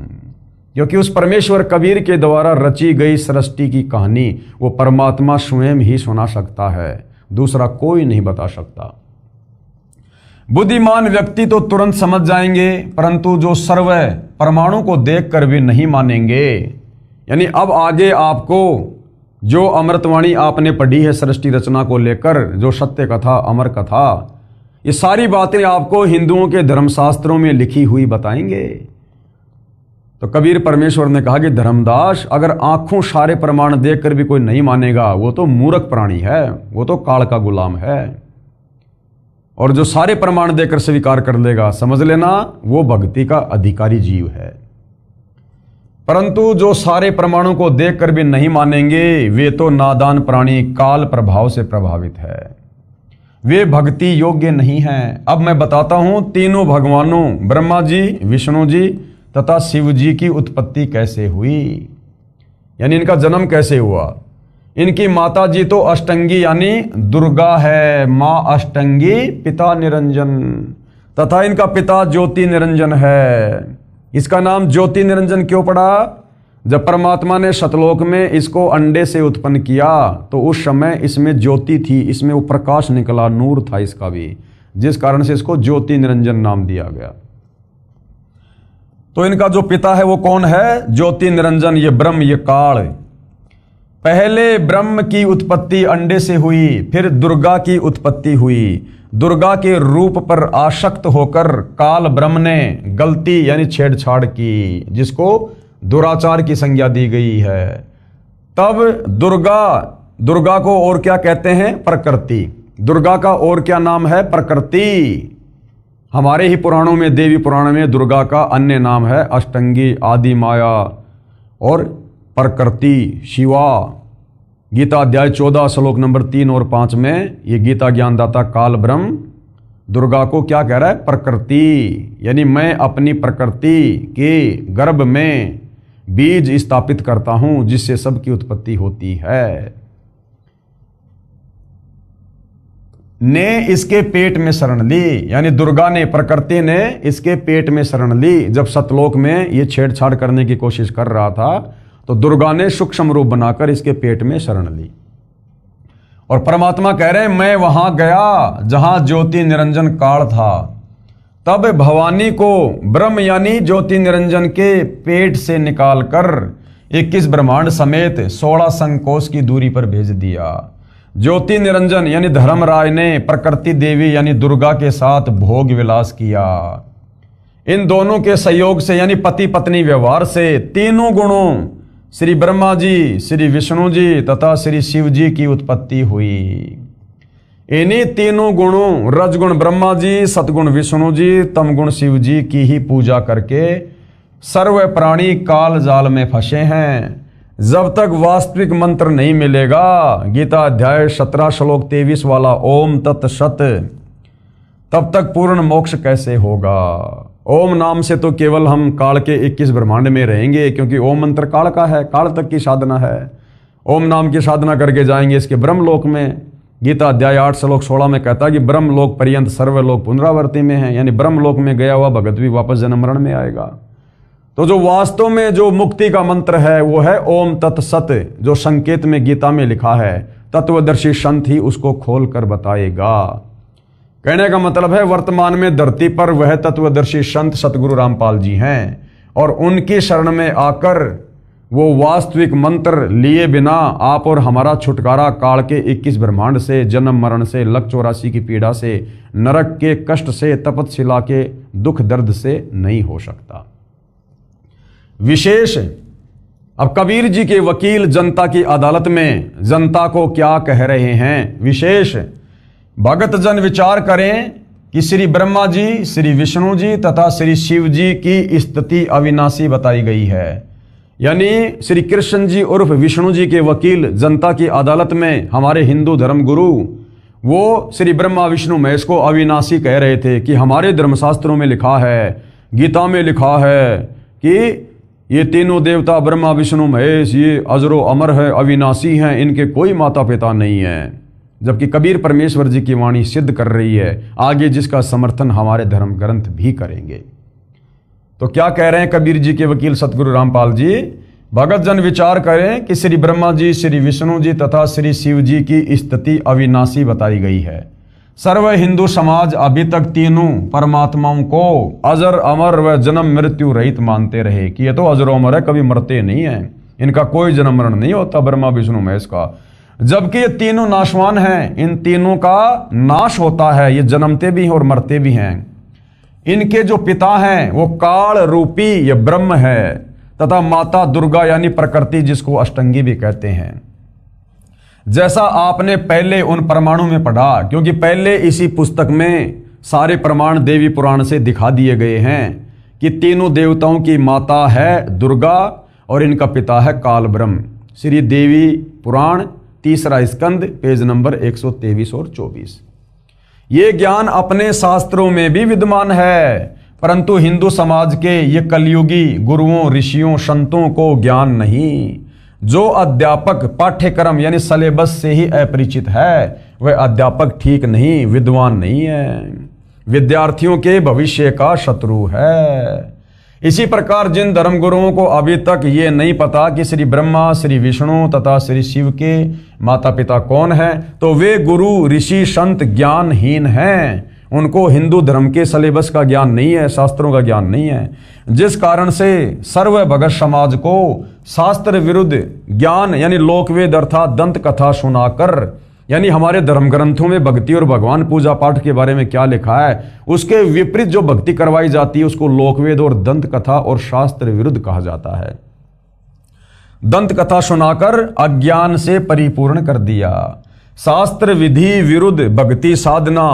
क्योंकि उस परमेश्वर कबीर के द्वारा रची गई सृष्टि की कहानी वो परमात्मा स्वयं ही सुना सकता है, दूसरा कोई नहीं बता सकता। बुद्धिमान व्यक्ति तो तुरंत समझ जाएंगे, परंतु जो सर्व परमाणु को देखकर भी नहीं मानेंगे। यानी अब आगे आपको जो अमृतवाणी आपने पढ़ी है सृष्टि रचना को लेकर, जो सत्य कथा, अमर कथा, ये सारी बातें आपको हिंदुओं के धर्मशास्त्रों में लिखी हुई बताएंगे। तो कबीर परमेश्वर ने कहा कि धर्मदास, अगर आंखों सारे प्रमाण देखकर भी कोई नहीं मानेगा, वो तो मूर्ख प्राणी है, वो तो काल का गुलाम है। और जो सारे प्रमाण देकर स्वीकार कर लेगा, समझ लेना वो भक्ति का अधिकारी जीव है। परंतु जो सारे प्रमाणों को देखकर भी नहीं मानेंगे, वे तो नादान प्राणी, काल प्रभाव से प्रभावित है, वे भक्ति योग्य नहीं हैं। अब मैं बताता हूं तीनों भगवानों ब्रह्मा जी, विष्णु जी तथा शिव जी की उत्पत्ति कैसे हुई, यानी इनका जन्म कैसे हुआ। इनकी माता जी तो अष्टंगी यानी दुर्गा है, माँ अष्टंगी, पिता निरंजन, तथा इनका पिता ज्योति निरंजन है। इसका नाम ज्योति निरंजन क्यों पड़ा? जब परमात्मा ने सतलोक में इसको अंडे से उत्पन्न किया तो उस समय इसमें ज्योति थी, इसमें वो प्रकाश निकला, नूर था इसका भी, जिस कारण से इसको ज्योति निरंजन नाम दिया गया। तो इनका जो पिता है वो कौन है? ज्योति निरंजन, ये ब्रह्म, ये काल। पहले ब्रह्म की उत्पत्ति अंडे से हुई, फिर दुर्गा की उत्पत्ति हुई। दुर्गा के रूप पर आसक्त होकर काल ब्रह्म ने गलती यानी छेड़छाड़ की, जिसको दुराचार की संज्ञा दी गई है। तब दुर्गा को और क्या कहते हैं? प्रकृति। दुर्गा का और क्या नाम है? प्रकृति। हमारे ही पुराणों में, देवी पुराण में दुर्गा का अन्य नाम है अष्टंगी, आदि माया और प्रकृति, शिवा। गीता अध्याय 14 श्लोक नंबर 3 और 5 में ये गीता ज्ञानदाता काल ब्रह्म दुर्गा को क्या कह रहा है? प्रकृति, यानी मैं अपनी प्रकृति के गर्भ में बीज स्थापित करता हूं जिससे सबकी उत्पत्ति होती है। ने इसके पेट में शरण ली, यानी दुर्गा ने, प्रकृति ने इसके पेट में शरण ली। जब सतलोक में ये छेड़छाड़ करने की कोशिश कर रहा था तो दुर्गा ने सूक्ष्म रूप बनाकर इसके पेट में शरण ली। और परमात्मा कह रहे हैं मैं वहां गया जहां ज्योति निरंजन काल था, तब भवानी को ब्रह्म यानी ज्योति निरंजन के पेट से निकालकर 21 ब्रह्मांड समेत 16 संकोश की दूरी पर भेज दिया। ज्योति निरंजन यानी धर्मराज ने प्रकृति देवी यानी दुर्गा के साथ भोग विलास किया। इन दोनों के सहयोग से यानी पति पत्नी व्यवहार से तीनों गुणों श्री ब्रह्मा जी, श्री विष्णु जी तथा श्री शिव जी की उत्पत्ति हुई। इन्हीं तीनों गुणों रजगुण ब्रह्मा जी, सतगुण विष्णु जी, तमगुण शिव जी की ही पूजा करके सर्व प्राणी काल जाल में फंसे हैं। जब तक वास्तविक मंत्र नहीं मिलेगा, गीता अध्याय 17 श्लोक 23 वाला ओम तत्सत, तब तक पूर्ण मोक्ष कैसे होगा। ओम नाम से तो केवल हम काल के 21 ब्रह्मांड में रहेंगे, क्योंकि ओम मंत्र काल का है, काल तक की साधना है। ओम नाम की साधना करके जाएंगे इसके ब्रह्मलोक में। गीता अध्याय 8 श्लोक 16 में कहता है कि ब्रह्मलोक पर्यंत सर्वलोक पुनरावर्ती में है, यानी ब्रह्मलोक में गया हुआ भगत भी वापस जन्म मरण में आएगा। तो जो वास्तव में जो मुक्ति का मंत्र है वो है ओम तत्सत, जो संकेत में गीता में लिखा है। तत्वदर्शी संत ही उसको खोल कर बताएगा। कहने का मतलब है वर्तमान में धरती पर वह तत्वदर्शी संत सतगुरु रामपाल जी हैं, और उनकी शरण में आकर वो वास्तविक मंत्र लिए बिना आप और हमारा छुटकारा काल के 21 ब्रह्मांड से, जन्म मरण से, लक 84 की पीड़ा से, नरक के कष्ट से, तपतशिला के दुख दर्द से नहीं हो सकता। विशेष अब कबीर जी के वकील जनता की अदालत में जनता को क्या कह रहे हैं। विशेष भगत जन विचार करें कि श्री ब्रह्मा जी, श्री विष्णु जी तथा श्री शिव जी की स्थिति अविनाशी बताई गई है। यानी श्री कृष्ण जी उर्फ विष्णु जी के वकील जनता की अदालत में हमारे हिंदू धर्म गुरु, वो श्री ब्रह्मा विष्णु महेश को अविनाशी कह रहे थे कि हमारे धर्मशास्त्रों में लिखा है, गीता में लिखा है कि ये तीनों देवता ब्रह्मा विष्णु महेश ये अजरो अमर है, अविनाशी हैं, इनके कोई माता पिता नहीं है। जबकि कबीर परमेश्वर जी की वाणी सिद्ध कर रही है, आगे जिसका समर्थन हमारे धर्म ग्रंथ भी करेंगे। तो क्या कह रहे हैं कबीर जी के वकील सतगुरु रामपाल जी। भगत जन विचार करें कि श्री ब्रह्मा जी, श्री विष्णु जी तथा श्री शिव जी की स्थिति अविनाशी बताई गई है। सर्व हिंदू समाज अभी तक तीनों परमात्माओं को अजर अमर व जन्म मृत्यु रहित मानते रहे कि ये तो अजर अमर है, कभी मरते नहीं है, इनका कोई जन्म मरण नहीं होता ब्रह्मा विष्णु महेश का। जबकि ये तीनों नाशवान हैं, इन तीनों का नाश होता है, ये जन्मते भी हैं और मरते भी हैं। इनके जो पिता हैं वो काल रूपी ये ब्रह्म है तथा माता दुर्गा यानी प्रकृति, जिसको अष्टंगी भी कहते हैं। जैसा आपने पहले उन परमाणु में पढ़ा, क्योंकि पहले इसी पुस्तक में सारे प्रमाण देवी पुराण से दिखा दिए गए हैं कि तीनों देवताओं की माता है दुर्गा और इनका पिता है काल ब्रह्म। श्री देवी पुराण 3रा स्कंद पेज नंबर 123 और 24। ये ज्ञान अपने शास्त्रों में भी विद्यमान है, परंतु हिंदू समाज के ये कलयुगी गुरुओं, ऋषियों, संतों को ज्ञान नहीं। जो अध्यापक पाठ्यक्रम यानी सिलेबस से ही अपरिचित है, वह अध्यापक ठीक नहीं, विद्वान नहीं है, विद्यार्थियों के भविष्य का शत्रु है। इसी प्रकार जिन धर्मगुरुओं को अभी तक ये नहीं पता कि श्री ब्रह्मा, श्री विष्णु तथा श्री शिव के माता पिता कौन हैं, तो वे गुरु, ऋषि, संत ज्ञानहीन हैं। उनको हिंदू धर्म के सिलेबस का ज्ञान नहीं है, शास्त्रों का ज्ञान नहीं है, जिस कारण से सर्व भगत समाज को शास्त्र विरुद्ध ज्ञान यानी लोकवेद अर्थात दंत कथा सुनाकर, यानी हमारे धर्म ग्रंथों में भक्ति और भगवान पूजा पाठ के बारे में क्या लिखा है उसके विपरीत जो भक्ति करवाई जाती है उसको लोकवेद और दंत कथा और शास्त्र विरुद्ध कहा जाता है। दंत कथा सुनाकर अज्ञान से परिपूर्ण कर दिया। शास्त्र विधि विरुद्ध भक्ति साधना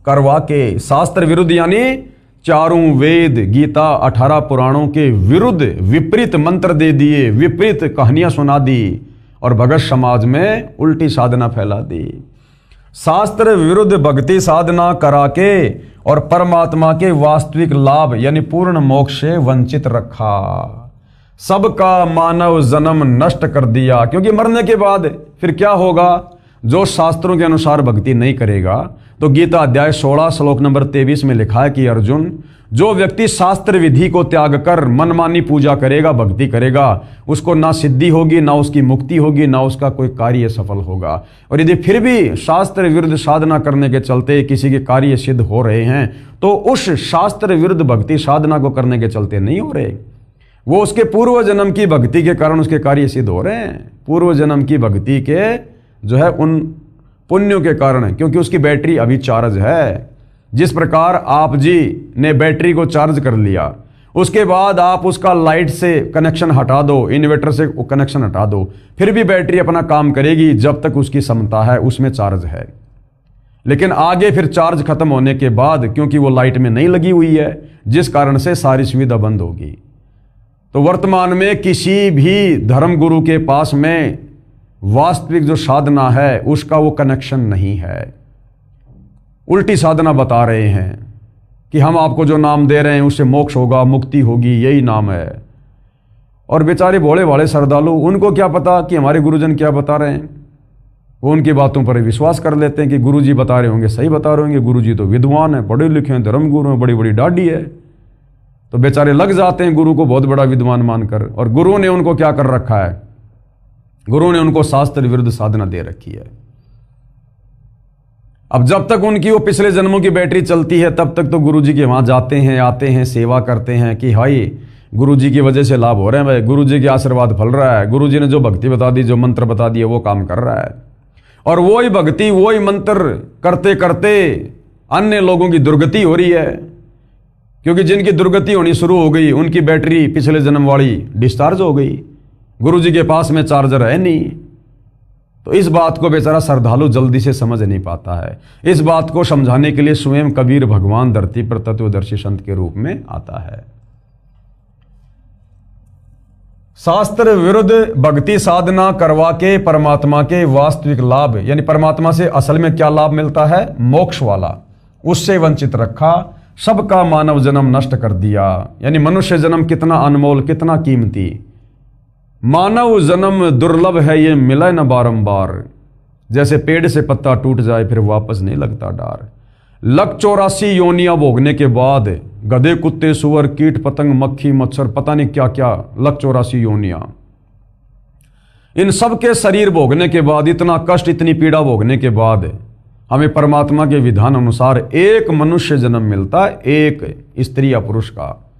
करवा के, शास्त्र विरुद्ध यानी चारों वेद, गीता, 18 पुराणों के विरुद्ध विपरीत मंत्र दे दिए, विपरीत कहानियां सुना दी और भगत समाज में उल्टी साधना फैला दी। शास्त्र विरुद्ध भक्ति साधना करा के और परमात्मा के वास्तविक लाभ यानी पूर्ण मोक्ष से वंचित रखा। सबका मानव जन्म नष्ट कर दिया। क्योंकि मरने के बाद फिर क्या होगा? जो शास्त्रों के अनुसार भक्ति नहीं करेगा, तो गीता अध्याय 16 श्लोक नंबर 23 में लिखा है कि अर्जुन, जो व्यक्ति शास्त्र विधि को त्याग कर मनमानी पूजा करेगा, भक्ति करेगा, उसको ना सिद्धि होगी, ना उसकी मुक्ति होगी, ना उसका कोई कार्य सफल होगा। और यदि फिर भी शास्त्र विरुद्ध साधना करने के चलते किसी के कार्य सिद्ध हो रहे हैं, तो उस शास्त्र विरुद्ध भक्ति साधना को करने के चलते नहीं हो रहे, वो उसके पूर्व जन्म की भक्ति के कारण उसके कार्य सिद्ध हो रहे हैं। पूर्व जन्म की भक्ति के जो है उन पुण्यों के कारण, क्योंकि उसकी बैटरी अभी चार्ज है। जिस प्रकार आप जी ने बैटरी को चार्ज कर लिया, उसके बाद आप उसका लाइट से कनेक्शन हटा दो, इन्वर्टर से कनेक्शन हटा दो, फिर भी बैटरी अपना काम करेगी जब तक उसकी क्षमता है, उसमें चार्ज है। लेकिन आगे फिर चार्ज खत्म होने के बाद, क्योंकि वो लाइट में नहीं लगी हुई है, जिस कारण से सारी सुविधा बंद होगी। तो वर्तमान में किसी भी धर्म गुरु के पास में वास्तविक जो साधना है उसका वो कनेक्शन नहीं है। उल्टी साधना बता रहे हैं कि हम आपको जो नाम दे रहे हैं उससे मोक्ष होगा, मुक्ति होगी, यही नाम है। और बेचारे भोले भाले श्रद्धालु, उनको क्या पता कि हमारे गुरुजन क्या बता रहे हैं। वो उनकी बातों पर विश्वास कर लेते हैं कि गुरुजी बता रहे होंगे, सही बता रहे होंगे, गुरुजी तो विद्वान है, पढ़े लिखे हैं, धर्मगुरु हैं, बड़ी बड़ी दाढ़ी है। तो बेचारे लग जाते हैं गुरु को बहुत बड़ा विद्वान मानकर। और गुरु ने उनको क्या कर रखा है? गुरु ने उनको शास्त्र विरुद्ध साधना दे रखी है। अब जब तक उनकी वो पिछले जन्मों की बैटरी चलती है, तब तक तो गुरुजी के वहां जाते हैं, आते हैं, सेवा करते हैं कि हाई गुरुजी की वजह से लाभ हो रहे हैं, भाई गुरुजी के आशीर्वाद फल रहा है, गुरुजी ने जो भक्ति बता दी, जो मंत्र बता दिए, वो काम कर रहा है। और वही भक्ति, वही मंत्र करते करते अन्य लोगों की दुर्गति हो रही है। क्योंकि जिनकी दुर्गति होनी शुरू हो गई, उनकी बैटरी पिछले जन्म वाली डिस्चार्ज हो गई, गुरुजी के पास में चार्जर है नहीं। तो इस बात को बेचारा श्रद्धालु जल्दी से समझ नहीं पाता है। इस बात को समझाने के लिए स्वयं कबीर भगवान धरती पर तत्वदर्शी संत के रूप में आता है। शास्त्र विरुद्ध भक्ति साधना करवा के परमात्मा के वास्तविक लाभ, यानी परमात्मा से असल में क्या लाभ मिलता है, मोक्ष वाला, उससे वंचित रखा। सबका मानव जन्म नष्ट कर दिया। यानी मनुष्य जन्म कितना अनमोल, कितना कीमती। मानव जन्म दुर्लभ है, ये मिला न बारंबार। जैसे पेड़ से पत्ता टूट जाए फिर वापस नहीं लगता डार। 184 योनियां भोगने के बाद गधे, कुत्ते, सुअर, कीट पतंग, मक्खी, मच्छर, पता नहीं क्या क्या 184 योनियां, इन सब के शरीर भोगने के बाद, इतना कष्ट, इतनी पीड़ा भोगने के बाद हमें परमात्मा के विधान अनुसार एक मनुष्य जन्म मिलता है, एक स्त्री या पुरुष का।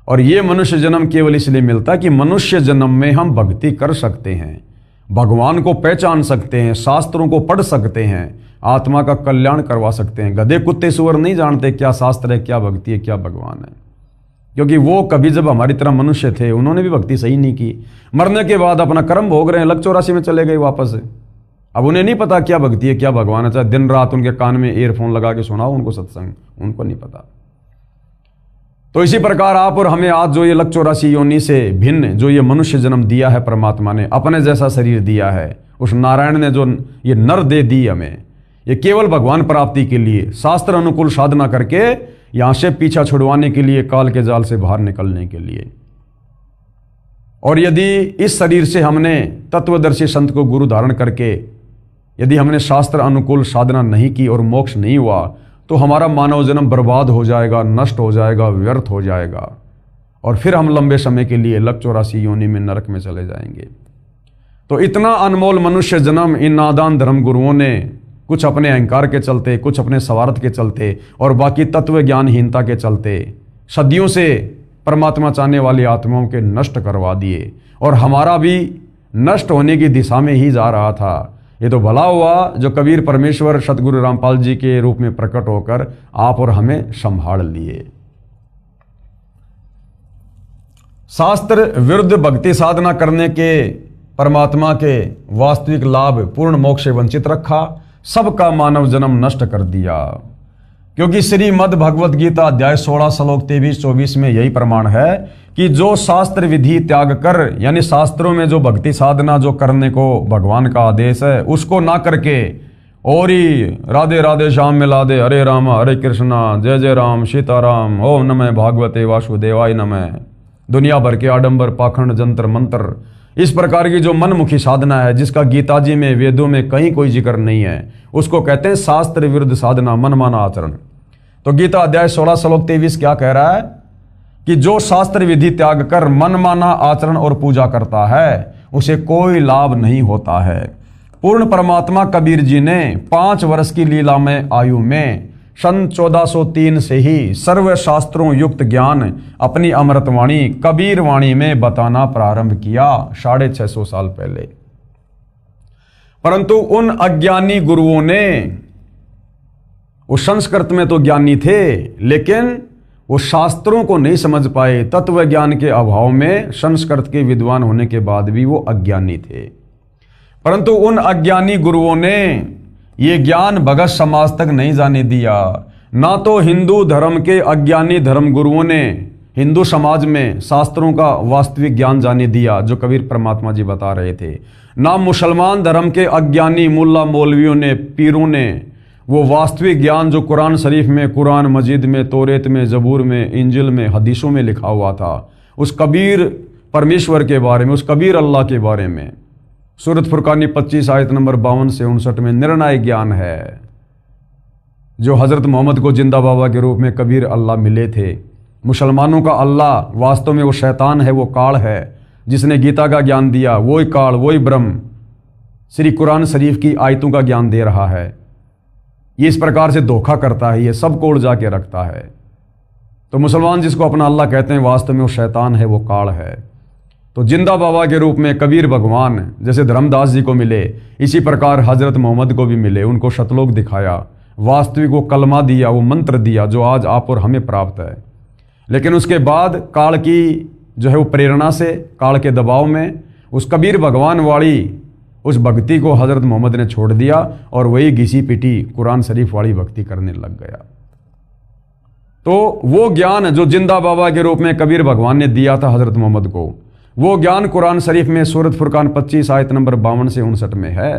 और ये मनुष्य जन्म केवल इसलिए मिलता है कि मनुष्य जन्म में हम भक्ति कर सकते हैं, भगवान को पहचान सकते हैं, शास्त्रों को पढ़ सकते हैं, आत्मा का कल्याण करवा सकते हैं। गधे, कुत्ते, सुअर नहीं जानते क्या शास्त्र है, क्या भक्ति है, क्या भगवान है। क्योंकि वो कभी जब हमारी तरह मनुष्य थे, उन्होंने भी भक्ति सही नहीं की। मरने के बाद अपना कर्म भोग रहे हैं, 184 में चले गए वापस। अब उन्हें नहीं पता क्या भक्ति है, क्या भगवान है। चाहे दिन रात उनके कान में ईयरफोन लगा के सुनाओ उनको सत्संग, उनको नहीं पता। तो इसी प्रकार आप और हमें आज जो ये 184 योनि से भिन्न जो ये मनुष्य जन्म दिया है, परमात्मा ने अपने जैसा शरीर दिया है, उस नारायण ने जो ये नर दे दी हमें, ये केवल भगवान प्राप्ति के लिए, शास्त्र अनुकूल साधना करके यहां से पीछा छुड़वाने के लिए, काल के जाल से बाहर निकलने के लिए। और यदि इस शरीर से हमने तत्वदर्शी संत को गुरु धारण करके यदि हमने शास्त्र अनुकूल साधना नहीं की और मोक्ष नहीं हुआ, तो हमारा मानव जन्म बर्बाद हो जाएगा, नष्ट हो जाएगा, व्यर्थ हो जाएगा। और फिर हम लंबे समय के लिए 184 योनि में नरक में चले जाएंगे। तो इतना अनमोल मनुष्य जन्म इन नादान धर्म गुरुओं ने कुछ अपने अहंकार के चलते, कुछ अपने स्वार्थ के चलते और बाकी तत्व ज्ञानहीनता के चलते सदियों से परमात्मा चाहने वाली आत्माओं के नष्ट करवा दिए। और हमारा भी नष्ट होने की दिशा में ही जा रहा था। ये तो भला हुआ जो कबीर परमेश्वर सतगुरु रामपाल जी के रूप में प्रकट होकर आप और हमें संभाल लिए। शास्त्र विरुद्ध भक्ति साधना करने के परमात्मा के वास्तविक लाभ पूर्ण मोक्ष से वंचित रखा, सबका मानव जन्म नष्ट कर दिया। क्योंकि श्रीमद् भगवत गीता अध्याय 16 श्लोक 23-24 में यही प्रमाण है कि जो शास्त्र विधि त्याग कर, यानी शास्त्रों में जो भक्ति साधना जो करने को भगवान का आदेश है, उसको ना करके और ही राधे राधे श्याम मिला दे, हरे राम हरे कृष्णा, जय जय राम सीताराम, ओम नमः भागवते वासुदेवाय नमः, दुनिया भर के आडंबर, पाखंड, जंतर मंत्र, इस प्रकार की जो मनमुखी साधना है, जिसका गीता जी में, वेदों में कहीं कोई जिक्र नहीं है, उसको कहते हैं शास्त्र विरुद्ध साधना, मनमाना आचरण। तो गीता अध्याय 16 श्लोक 23 क्या कह रहा है कि जो शास्त्र विधि त्याग कर मनमाना आचरण और पूजा करता है उसे कोई लाभ नहीं होता है। पूर्ण परमात्मा कबीर जी ने 5 वर्ष की लीलामय आयु में सन 1403 से ही सर्व शास्त्रों युक्त ज्ञान अपनी अमृतवाणी कबीर वाणी में बताना प्रारंभ किया, 650 साल पहले। परंतु उन अज्ञानी गुरुओं ने, वो संस्कृत में तो ज्ञानी थे लेकिन वो शास्त्रों को नहीं समझ पाए। तत्व ज्ञान के अभाव में संस्कृत के विद्वान होने के बाद भी वो अज्ञानी थे। परंतु उन अज्ञानी गुरुओं ने ये ज्ञान भगत समाज तक नहीं जाने दिया। ना तो हिंदू धर्म के अज्ञानी धर्म गुरुओं ने हिंदू समाज में शास्त्रों का वास्तविक ज्ञान जाने दिया जो कबीर परमात्मा जी बता रहे थे, ना मुसलमान धर्म के अज्ञानी मुल्ला मौलवियों ने, पीरों ने वो वास्तविक ज्ञान जो कुरान शरीफ में, कुरान मजीद में, तौरेत में, जबूर में, इंजिल में, हदीसों में लिखा हुआ था, उस कबीर परमेश्वर के बारे में, उस कबीर अल्लाह के बारे में। सूरत फुरकानी 25 आयत नंबर 52 से 59 में निर्णायक ज्ञान है जो हजरत मोहम्मद को जिंदा बाबा के रूप में कबीर अल्लाह मिले थे। मुसलमानों का अल्लाह वास्तव में वो शैतान है, वो काल है जिसने गीता का ज्ञान दिया, वही काल, वही ब्रह्म श्री कुरान शरीफ की आयतों का ज्ञान दे रहा है। ये इस प्रकार से धोखा करता है, ये सबको उलझा के रखता है। तो मुसलमान जिसको अपना अल्लाह कहते हैं वास्तव में वो शैतान है, वो काल है। तो जिंदा बाबा के रूप में कबीर भगवान जैसे धर्मदास जी को मिले, इसी प्रकार हजरत मोहम्मद को भी मिले, उनको शतलोक दिखाया, वास्तविक वो कलमा दिया, वो मंत्र दिया जो आज आप और हमें प्राप्त है। लेकिन उसके बाद काल की जो है वो प्रेरणा से, काल के दबाव में उस कबीर भगवान वाली उस भक्ति को हजरत मोहम्मद ने छोड़ दिया और वही घिसी पिटी कुरान शरीफ वाली भक्ति करने लग गया। तो वो ज्ञान जो जिंदा बाबा के रूप में कबीर भगवान ने दिया था हजरत मोहम्मद को, वो ज्ञान कुरान शरीफ में सूरत फुरकान 25 आयत नंबर 52 से 59 में है।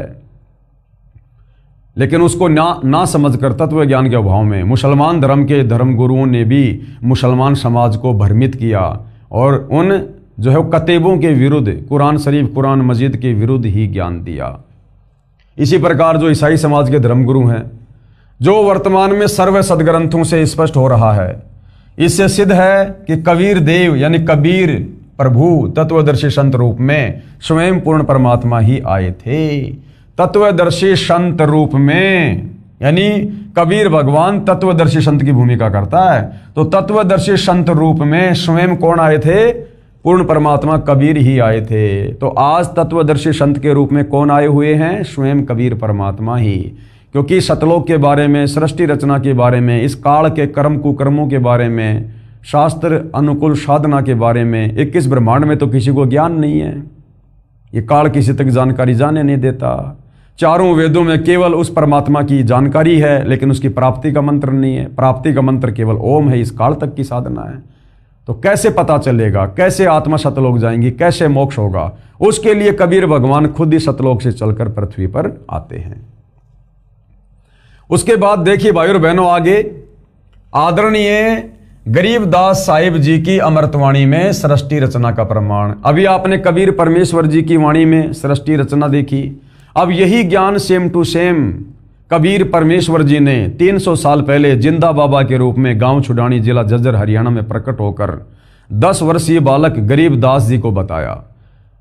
लेकिन उसको ना समझकर तत्व ज्ञान के अभाव में मुसलमान धर्म के धर्म गुरुओं ने भी मुसलमान समाज को भ्रमित किया और उन जो है वो कतेबों के विरुद्ध, कुरान शरीफ, कुरान मजीद के विरुद्ध ही ज्ञान दिया। इसी प्रकार जो ईसाई समाज के धर्मगुरु हैं, जो वर्तमान में सर्व सदग्रंथों से स्पष्ट हो रहा है, इससे सिद्ध है कि कबीर देव यानी कबीर प्रभु तत्वदर्शी संत रूप में स्वयं पूर्ण परमात्मा ही आए थे। तत्वदर्शी संत रूप में यानी कबीर भगवान तत्वदर्शी संत की भूमिका करता है। तो तत्वदर्शी संत रूप में स्वयं कौन आए थे? पूर्ण परमात्मा कबीर ही आए थे। तो आज तत्वदर्शी संत के रूप में कौन आए हुए हैं? स्वयं कबीर परमात्मा ही। क्योंकि सतलोक के बारे में, सृष्टि रचना के बारे में, इस काल के कर्म कुकर्मों के बारे में, शास्त्र अनुकूल साधना के बारे में 21 ब्रह्मांड में तो किसी को ज्ञान नहीं है। ये काल किसी तक जानकारी जाने नहीं देता। चारों वेदों में केवल उस परमात्मा की जानकारी है लेकिन उसकी प्राप्ति का मंत्र नहीं है। प्राप्ति का मंत्र केवल ओम है, इस काल तक की साधना है। तो कैसे पता चलेगा? कैसे आत्मा सतलोक जाएंगी? कैसे मोक्ष होगा? उसके लिए कबीर भगवान खुद ही सतलोक से चलकर पृथ्वी पर आते हैं। उसके बाद देखिए भाइयों और बहनों, आगे आदरणीय गरीबदास साहिब जी की अमृतवाणी में सृष्टि रचना का प्रमाण। अभी आपने कबीर परमेश्वर जी की वाणी में सृष्टि रचना देखी। अब यही ज्ञान सेम टू सेम कबीर परमेश्वर जी ने 300 साल पहले जिंदा बाबा के रूप में गांव छुडानी, जिला झज्जर, हरियाणा में प्रकट होकर 10 वर्षीय बालक गरीबदास जी को बताया।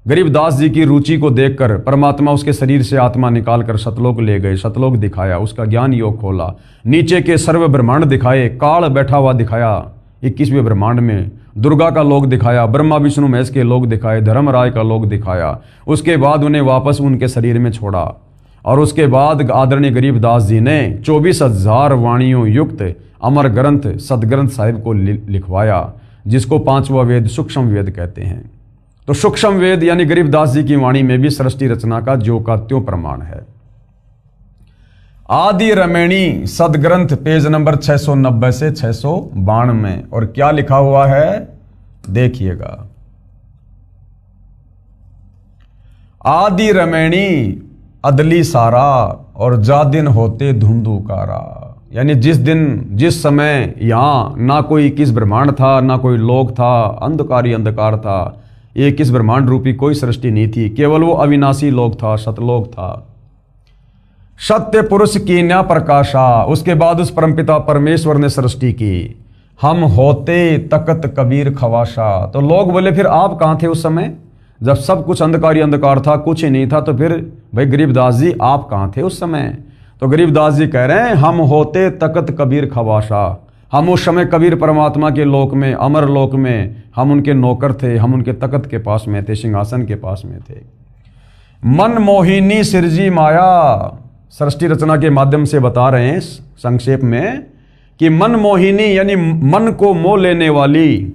गरीबदास जी की रुचि को देखकर परमात्मा उसके शरीर से आत्मा निकालकर सतलोक ले गए, सतलोक दिखाया, उसका ज्ञान योग खोला, नीचे के सर्व ब्रह्मांड दिखाए, काल बैठा हुआ दिखाया 21वें ब्रह्मांड में, दुर्गा का लोक दिखाया, ब्रह्मा विष्णु महेश के लोक दिखाए, धर्मराय का लोक दिखाया। उसके बाद उन्हें वापस उनके शरीर में छोड़ा और उसके बाद आदरणीय गरीबदास जी ने 24,000 वाणियों युक्त अमर ग्रंथ सदग्रंथ साहिब को लिखवाया, जिसको 5वां वेद सूक्ष्म वेद कहते हैं। तो सूक्ष्म वेद यानी गरीबदास जी की वाणी में भी सृष्टि रचना का ज्यों का त्यों प्रमाण है। आदि रमणी सदग्रंथ पेज नंबर 690 से 692 में, और क्या लिखा हुआ है देखिएगा। आदि रमणी अदली सारा और जादिन होते धुंधुकारा। यानी जिस समय यहाँ ना कोई 21 ब्रह्मांड था, ना कोई लोक था, अंधकार ही अंधकार था, 21 ब्रह्मांड रूपी कोई सृष्टि नहीं थी, केवल वो अविनाशी लोक था, सतलोक था। सत्य पुरुष की न्या प्रकाशा, उसके बाद उस परमपिता परमेश्वर ने सृष्टि की। हम होते तकत कबीर खवाशा, तो लोग बोले फिर आप कहाँ थे उस समय जब सब कुछ अंधकार ही अंधकार था, कुछ ही नहीं था, तो फिर भाई गरीबदास जी आप कहाँ थे उस समय? तो गरीबदास जी कह रहे हैं हम होते तकत कबीर खवाशा, हम उस समय कबीर परमात्मा के लोक में, अमर लोक में हम उनके नौकर थे, हम उनके तकत के पास में थे, सिंहासन के पास में थे। मन मोहिनी सिरजी माया, सृष्टि रचना के माध्यम से बता रहे हैं संक्षेप में कि मन मोहिनी यानी मन को मोह लेने वाली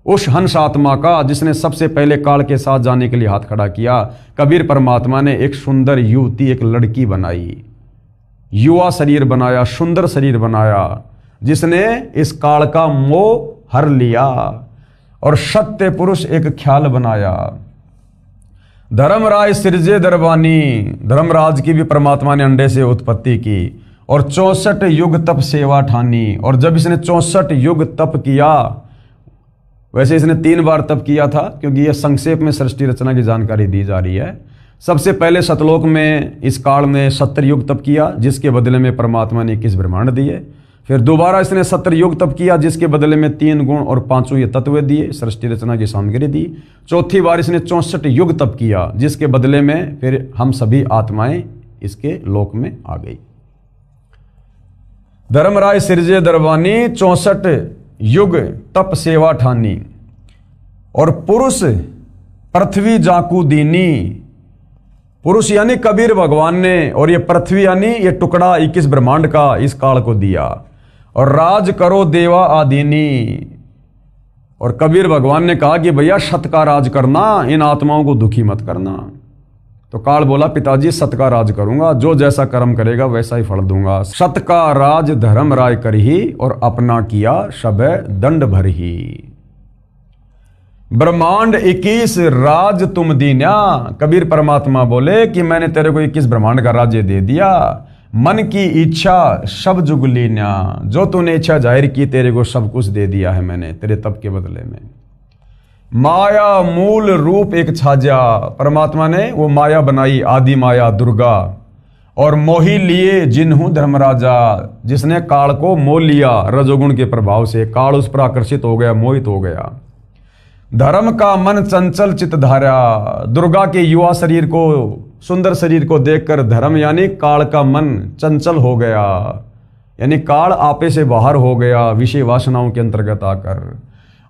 उस हंस आत्मा का जिसने सबसे पहले काल के साथ जाने के लिए हाथ खड़ा किया, कबीर परमात्मा ने एक सुंदर युवती, एक लड़की बनाई, युवा शरीर बनाया, सुंदर शरीर बनाया, जिसने इस काल का मोह हर लिया और सत्य पुरुष एक ख्याल बनाया। धर्मराज सिरजे दरबानी, धर्मराज की भी परमात्मा ने अंडे से उत्पत्ति की और 64 युग तप सेवा ठानी। और जब इसने 64 युग तप किया, वैसे इसने 3 बार तप किया था क्योंकि यह संक्षेप में सृष्टि रचना की जानकारी दी जा रही है। सबसे पहले सतलोक में इस काल ने 70 युग तप किया, जिसके बदले में परमात्मा ने 21 ब्रह्मांड दिए। फिर दोबारा इसने 70 युग तप किया, जिसके बदले में 3 गुण और 5 ये तत्व दिए, सृष्टि रचना की सामग्री दी। चौथी बार इसने 64 युग तप किया, जिसके बदले में फिर हम सभी आत्माएं इसके लोक में आ गई। धर्मराज सिरजे दरबानी 64 युग तप सेवा ठानी और पुरुष पृथ्वी जाकू दीनी, पुरुष यानी कबीर भगवान ने, और ये पृथ्वी यानी ये टुकड़ा 21 ब्रह्मांड का इस काल को दिया। और राज करो देवा आदीनी, और कबीर भगवान ने कहा कि भैया सत का राज करना, इन आत्माओं को दुखी मत करना। तो काल बोला पिताजी सत का राज करूंगा, जो जैसा कर्म करेगा वैसा ही फल दूंगा। सत का राज धर्म राय करही और अपना किया सबे दंड भरही। ब्रह्मांड 21 राज तुम दीन्या, कबीर परमात्मा बोले कि मैंने तेरे को 21 ब्रह्मांड का राज्य दे दिया। मन की इच्छा सब जुग लीन्या, जो तूने इच्छा जाहिर की तेरे को सब कुछ दे दिया है मैंने तेरे तप के बदले में। माया मूल रूप एक छाजा, परमात्मा ने वो माया बनाई, आदि माया दुर्गा, और मोही लिए जिन्हू धर्मराजा, जिसने काल को मोह लिया रजोगुण के प्रभाव से, काल उस पर आकर्षित हो गया, मोहित हो गया। धर्म का मन चंचल चित धारा, दुर्गा के युवा शरीर को, सुंदर शरीर को देखकर धर्म यानी काल का मन चंचल हो गया, यानी काल आपे से बाहर हो गया विषय वासनाओं के अंतर्गत आकर,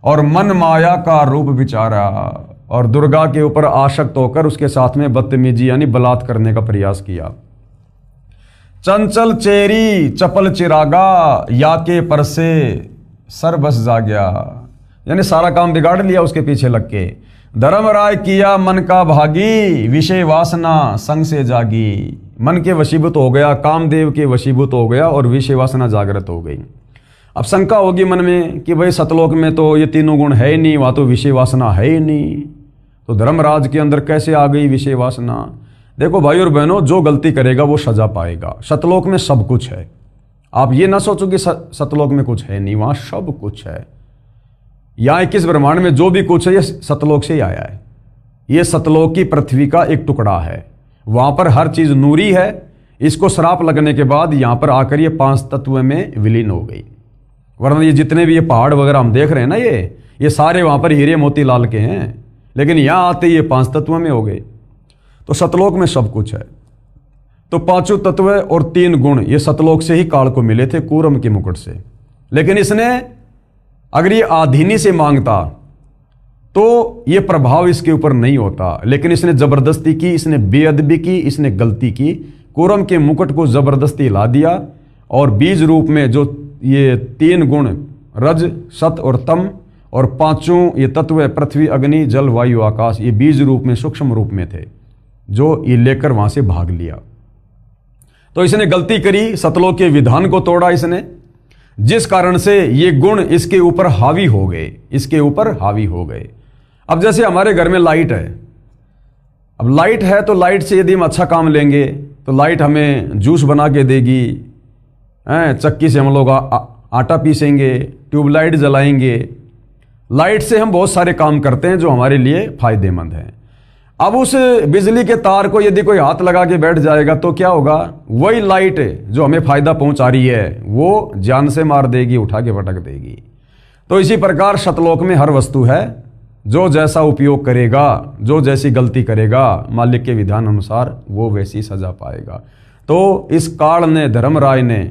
और मन माया का रूप विचारा, और दुर्गा के ऊपर आसक्त होकर उसके साथ में बदतमीजी यानी बलात् करने का प्रयास किया। चंचल चेरी चपल चिरागा, या के पर से सर बस जा गया, यानी सारा काम बिगाड़ लिया उसके पीछे लग के। धर्मराय किया मन का भागी, विषय वासना संग से जागी, मन के वशीभूत हो गया, कामदेव के वशीभूत हो गया और विषय वासना जागृत हो गई। अब शंका होगी मन में कि भाई सतलोक में तो ये तीनों गुण है ही नहीं, वहां तो विषय वासना है ही नहीं, तो धर्मराज के अंदर कैसे आ गई विषय वासना? देखो भाई और बहनों, जो गलती करेगा वो सजा पाएगा। सतलोक में सब कुछ है, आप ये ना सोचो कि सतलोक में कुछ है नहीं, वहां सब कुछ है। यहाँ 21 ब्रह्मांड में जो भी कुछ है ये सतलोक से ही आया है। ये सतलोक की पृथ्वी का एक टुकड़ा है, वहां पर हर चीज नूरी है। इसको श्राप लगने के बाद यहाँ पर आकर ये 5 तत्व में विलीन हो गई, वरना ये जितने भी ये पहाड़ वगैरह हम देख रहे हैं ना, ये सारे वहां पर हीरे मोती लाल के हैं, लेकिन यहाँ आते ये 5 तत्व में हो गए। तो सतलोक में सब कुछ है। तो 5 तत्व और 3 गुण ये सतलोक से ही काल को मिले थे, कूरम के मुकुट से। लेकिन इसने अगर ये आधीनी से मांगता तो ये प्रभाव इसके ऊपर नहीं होता, लेकिन इसने जबरदस्ती की, इसने बेअदबी की, इसने गलती की, कूरम के मुकुट को जबरदस्ती हिला दिया। और बीज रूप में जो ये 3 गुण रज सत और तम और 5 ये तत्व पृथ्वी अग्नि जल वायु आकाश, ये बीज रूप में सूक्ष्म रूप में थे, जो ये लेकर वहां से भाग लिया। तो इसने गलती करी, सतलोक के विधान को तोड़ा इसने, जिस कारण से ये गुण इसके ऊपर हावी हो गए, इसके ऊपर हावी हो गए। अब जैसे हमारे घर में लाइट है, अब लाइट है तो लाइट से यदि हम अच्छा काम लेंगे तो लाइट हमें जूस बना के देगी, चक्की से हम लोग आटा पीसेंगे, ट्यूबलाइट जलाएंगे। लाइट से हम बहुत सारे काम करते हैं जो हमारे लिए फायदेमंद हैं। अब उस बिजली के तार को यदि कोई हाथ लगा के बैठ जाएगा तो क्या होगा? वही लाइट जो हमें फायदा पहुंचा रही है वो जान से मार देगी, उठा के पटक देगी। तो इसी प्रकार सतलोक में हर वस्तु है, जो जैसा उपयोग करेगा, जो जैसी गलती करेगा, मालिक के विधान अनुसार वो वैसी सजा पाएगा। तो इस काल ने, धर्मराय ने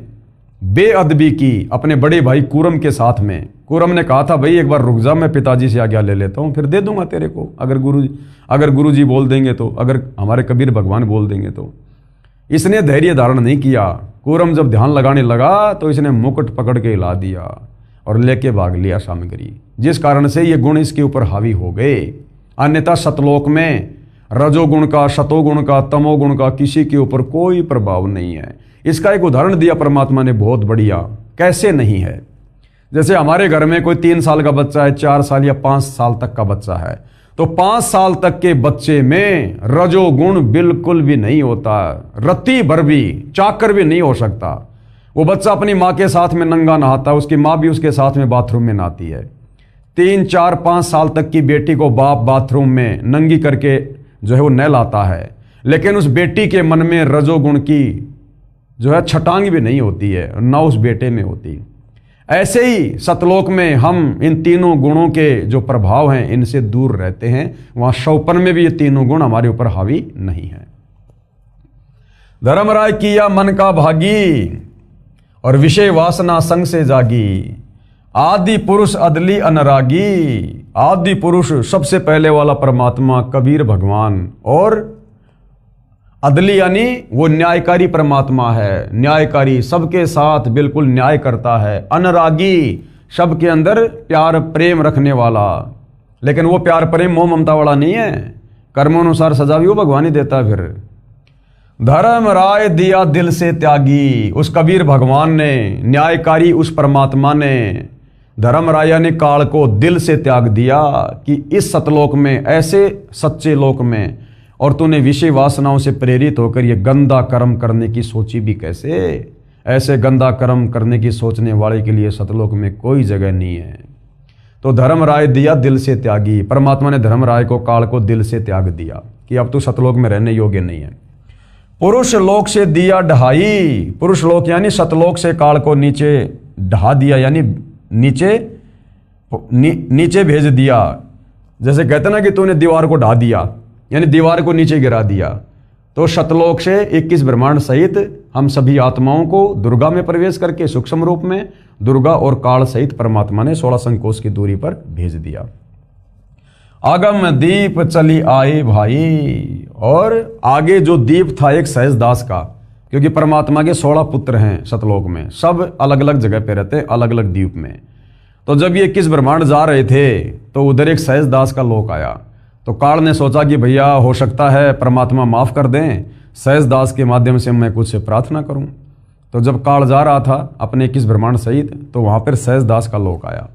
बेअदबी की अपने बड़े भाई कूरम के साथ में। कूरम ने कहा था भाई एक बार रुक जा, मैं पिताजी से आज्ञा ले लेता हूँ, फिर दे दूंगा तेरे को, अगर गुरुजी बोल देंगे तो, अगर हमारे कबीर भगवान बोल देंगे तो। इसने धैर्य धारण नहीं किया। कूरम जब ध्यान लगाने लगा तो इसने मुकुट पकड़ के हिला दिया और लेके भाग लिया सामग्री, जिस कारण से ये गुण इसके ऊपर हावी हो गए। अन्यथा सतलोक में रजोगुण का, सतोगुण का, तमोगुण का किसी के ऊपर कोई प्रभाव नहीं है। इसका एक उदाहरण दिया परमात्मा ने बहुत बढ़िया, कैसे नहीं है। जैसे हमारे घर में कोई 3 साल का बच्चा है, 4 साल या 5 साल तक का बच्चा है, तो 5 साल तक के बच्चे में रजोगुण बिल्कुल भी नहीं होता, रत्ती भर भी, चाकर भी नहीं हो सकता। वो बच्चा अपनी माँ के साथ में नंगा नहाता है, उसकी माँ भी उसके साथ में बाथरूम में नहाती है। 3, 4, 5 साल तक की बेटी को बाप बाथरूम में नंगी करके जो है वो नहलाता है, लेकिन उस बेटी के मन में रजोगुण की जो है छटांग भी नहीं होती है, ना उस बेटे में होती। ऐसे ही सतलोक में हम इन तीनों गुणों के जो प्रभाव हैं इनसे दूर रहते हैं। वहां शौपन में भी ये तीनों गुण हमारे ऊपर हावी नहीं है। धर्मराय किया मन का भागी और विषय वासना संग से जागी। आदि पुरुष अदली अनरागी। आदि पुरुष सबसे पहले वाला परमात्मा कबीर भगवान, और अदली यानी वो न्यायकारी परमात्मा है। न्यायकारी, सबके साथ बिल्कुल न्याय करता है। अनुरागी, सबके अंदर प्यार प्रेम रखने वाला, लेकिन वो प्यार प्रेम मोह ममता वाला नहीं है। कर्मानुसार सजा भी वो भगवान ही देता है। फिर धर्मराय दिया दिल से त्यागी। उस कबीर भगवान ने, न्यायकारी उस परमात्मा ने धर्मराया ने काल को दिल से त्याग दिया कि इस सतलोक में, ऐसे सच्चे लोक में, और तूने विषय वासनाओं से प्रेरित होकर ये गंदा कर्म करने की सोची भी कैसे? ऐसे गंदा कर्म करने की सोचने वाले के लिए सतलोक में कोई जगह नहीं है। तो धर्मराय दिया दिल से त्यागी। परमात्मा ने धर्मराय को, काल को दिल से त्याग दिया कि अब तू सतलोक में रहने योग्य नहीं है। पुरुष लोक से दिया ढहाई। पुरुष लोक यानी सतलोक से काल को नीचे ढहा दिया, यानी नीचे भेज दिया। जैसे कहते ना कि तूने दीवार को ढा दिया, यानी दीवार को नीचे गिरा दिया। तो सतलोक से 21 ब्रह्मांड सहित हम सभी आत्माओं को दुर्गा में प्रवेश करके सूक्ष्म रूप में दुर्गा और काल सहित परमात्मा ने 16 संकोच की दूरी पर भेज दिया। आगम दीप चली आए भाई। और आगे जो दीप था एक सहजदास का, क्योंकि परमात्मा के 16 पुत्र हैं सतलोक में, सब अलग अलग जगह पे रहते हैं, अलग अलग द्वीप में। तो जब ये 21 ब्रह्मांड जा रहे थे तो उधर एक सहजदास का लोक आया। तो काल ने सोचा कि भैया हो सकता है परमात्मा माफ कर दें, सहजदास के माध्यम से मैं कुछ प्रार्थना करूं। तो जब काल जा रहा था अपने 21 ब्रह्मांड सहित, तो वहां पर सहजदास का लोक आया।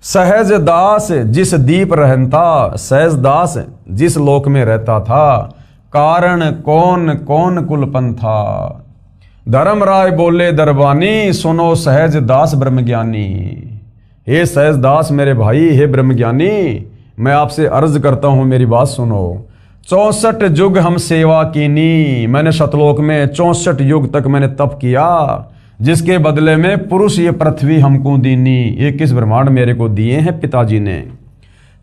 सहजदास जिस दीप रहता, सहजदास जिस लोक में रहता था, कारण कौन कौन कुलपन था। धर्मराय बोले दरबानी, सुनो सहजदास ब्रह्मज्ञानी। हे सहजदास मेरे भाई, हे ब्रह्मज्ञानी, मैं आपसे अर्ज करता हूं, मेरी बात सुनो। 64 युग हम सेवा कीनी। मैंने सतलोक में 64 युग तक मैंने तप किया, जिसके बदले में पुरुष ये पृथ्वी हमको दीनी। 21 ब्रह्मांड मेरे को दिए हैं पिताजी ने।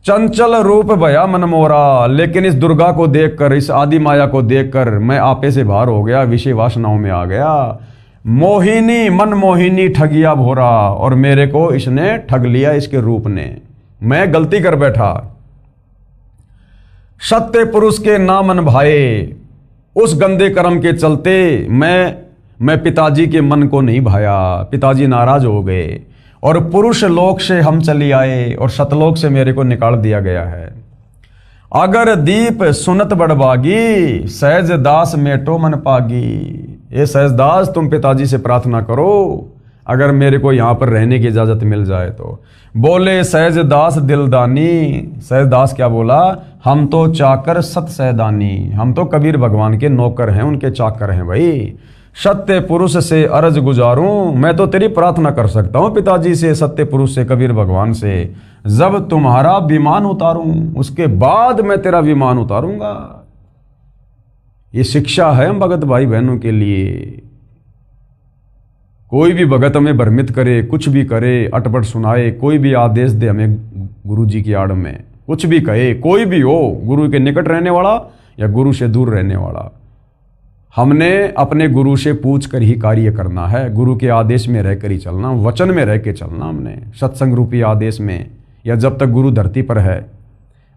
चंचल रूप भया मन मोरा। लेकिन इस दुर्गा को देखकर, इस आदि माया को देखकर मैं आपे से बाहर हो गया, विषय वासनाओं में आ गया। मोहिनी मन मोहिनी ठगिया भोरा। और मेरे को इसने ठग लिया, इसके रूप ने। मैं गलती कर बैठा। सत्य पुरुष के ना मन भाए। उस गंदे कर्म के चलते मैं पिताजी के मन को नहीं भाया, पिताजी नाराज हो गए और पुरुष लोक से हम चली आए और सतलोक से मेरे को निकाल दिया गया है। अगर दीप सुनत बड़बागी, सहजदास मेटो मन पागी। ये सहजदास तुम पिताजी से प्रार्थना करो, अगर मेरे को यहाँ पर रहने की इजाजत मिल जाए तो। बोले सहजदास दिलदानी। सहजदास क्या बोला? हम तो चाकर सत सहदानी। हम तो कबीर भगवान के नौकर हैं, उनके चाकर हैं भाई। सत्य पुरुष से अर्ज गुजारूं, मैं तो तेरी प्रार्थना कर सकता हूं पिताजी से, सत्य पुरुष से, कबीर भगवान से, जब तुम्हारा विमान उतारूं उसके बाद मैं तेरा विमान उतारूंगा। ये शिक्षा है हम भगत भाई बहनों के लिए। कोई भी भगत हमें भ्रमित करे, कुछ भी करे, अटपट सुनाए, कोई भी आदेश दे हमें गुरु जी की आड़ में, कुछ भी कहे, कोई भी हो, गुरु के निकट रहने वाला या गुरु से दूर रहने वाला, हमने अपने गुरु से पूछ कर ही कार्य करना है। गुरु के आदेश में रहकर ही चलना, वचन में रह के चलना हमने, सत्संग रूपी आदेश में, या जब तक गुरु धरती पर है।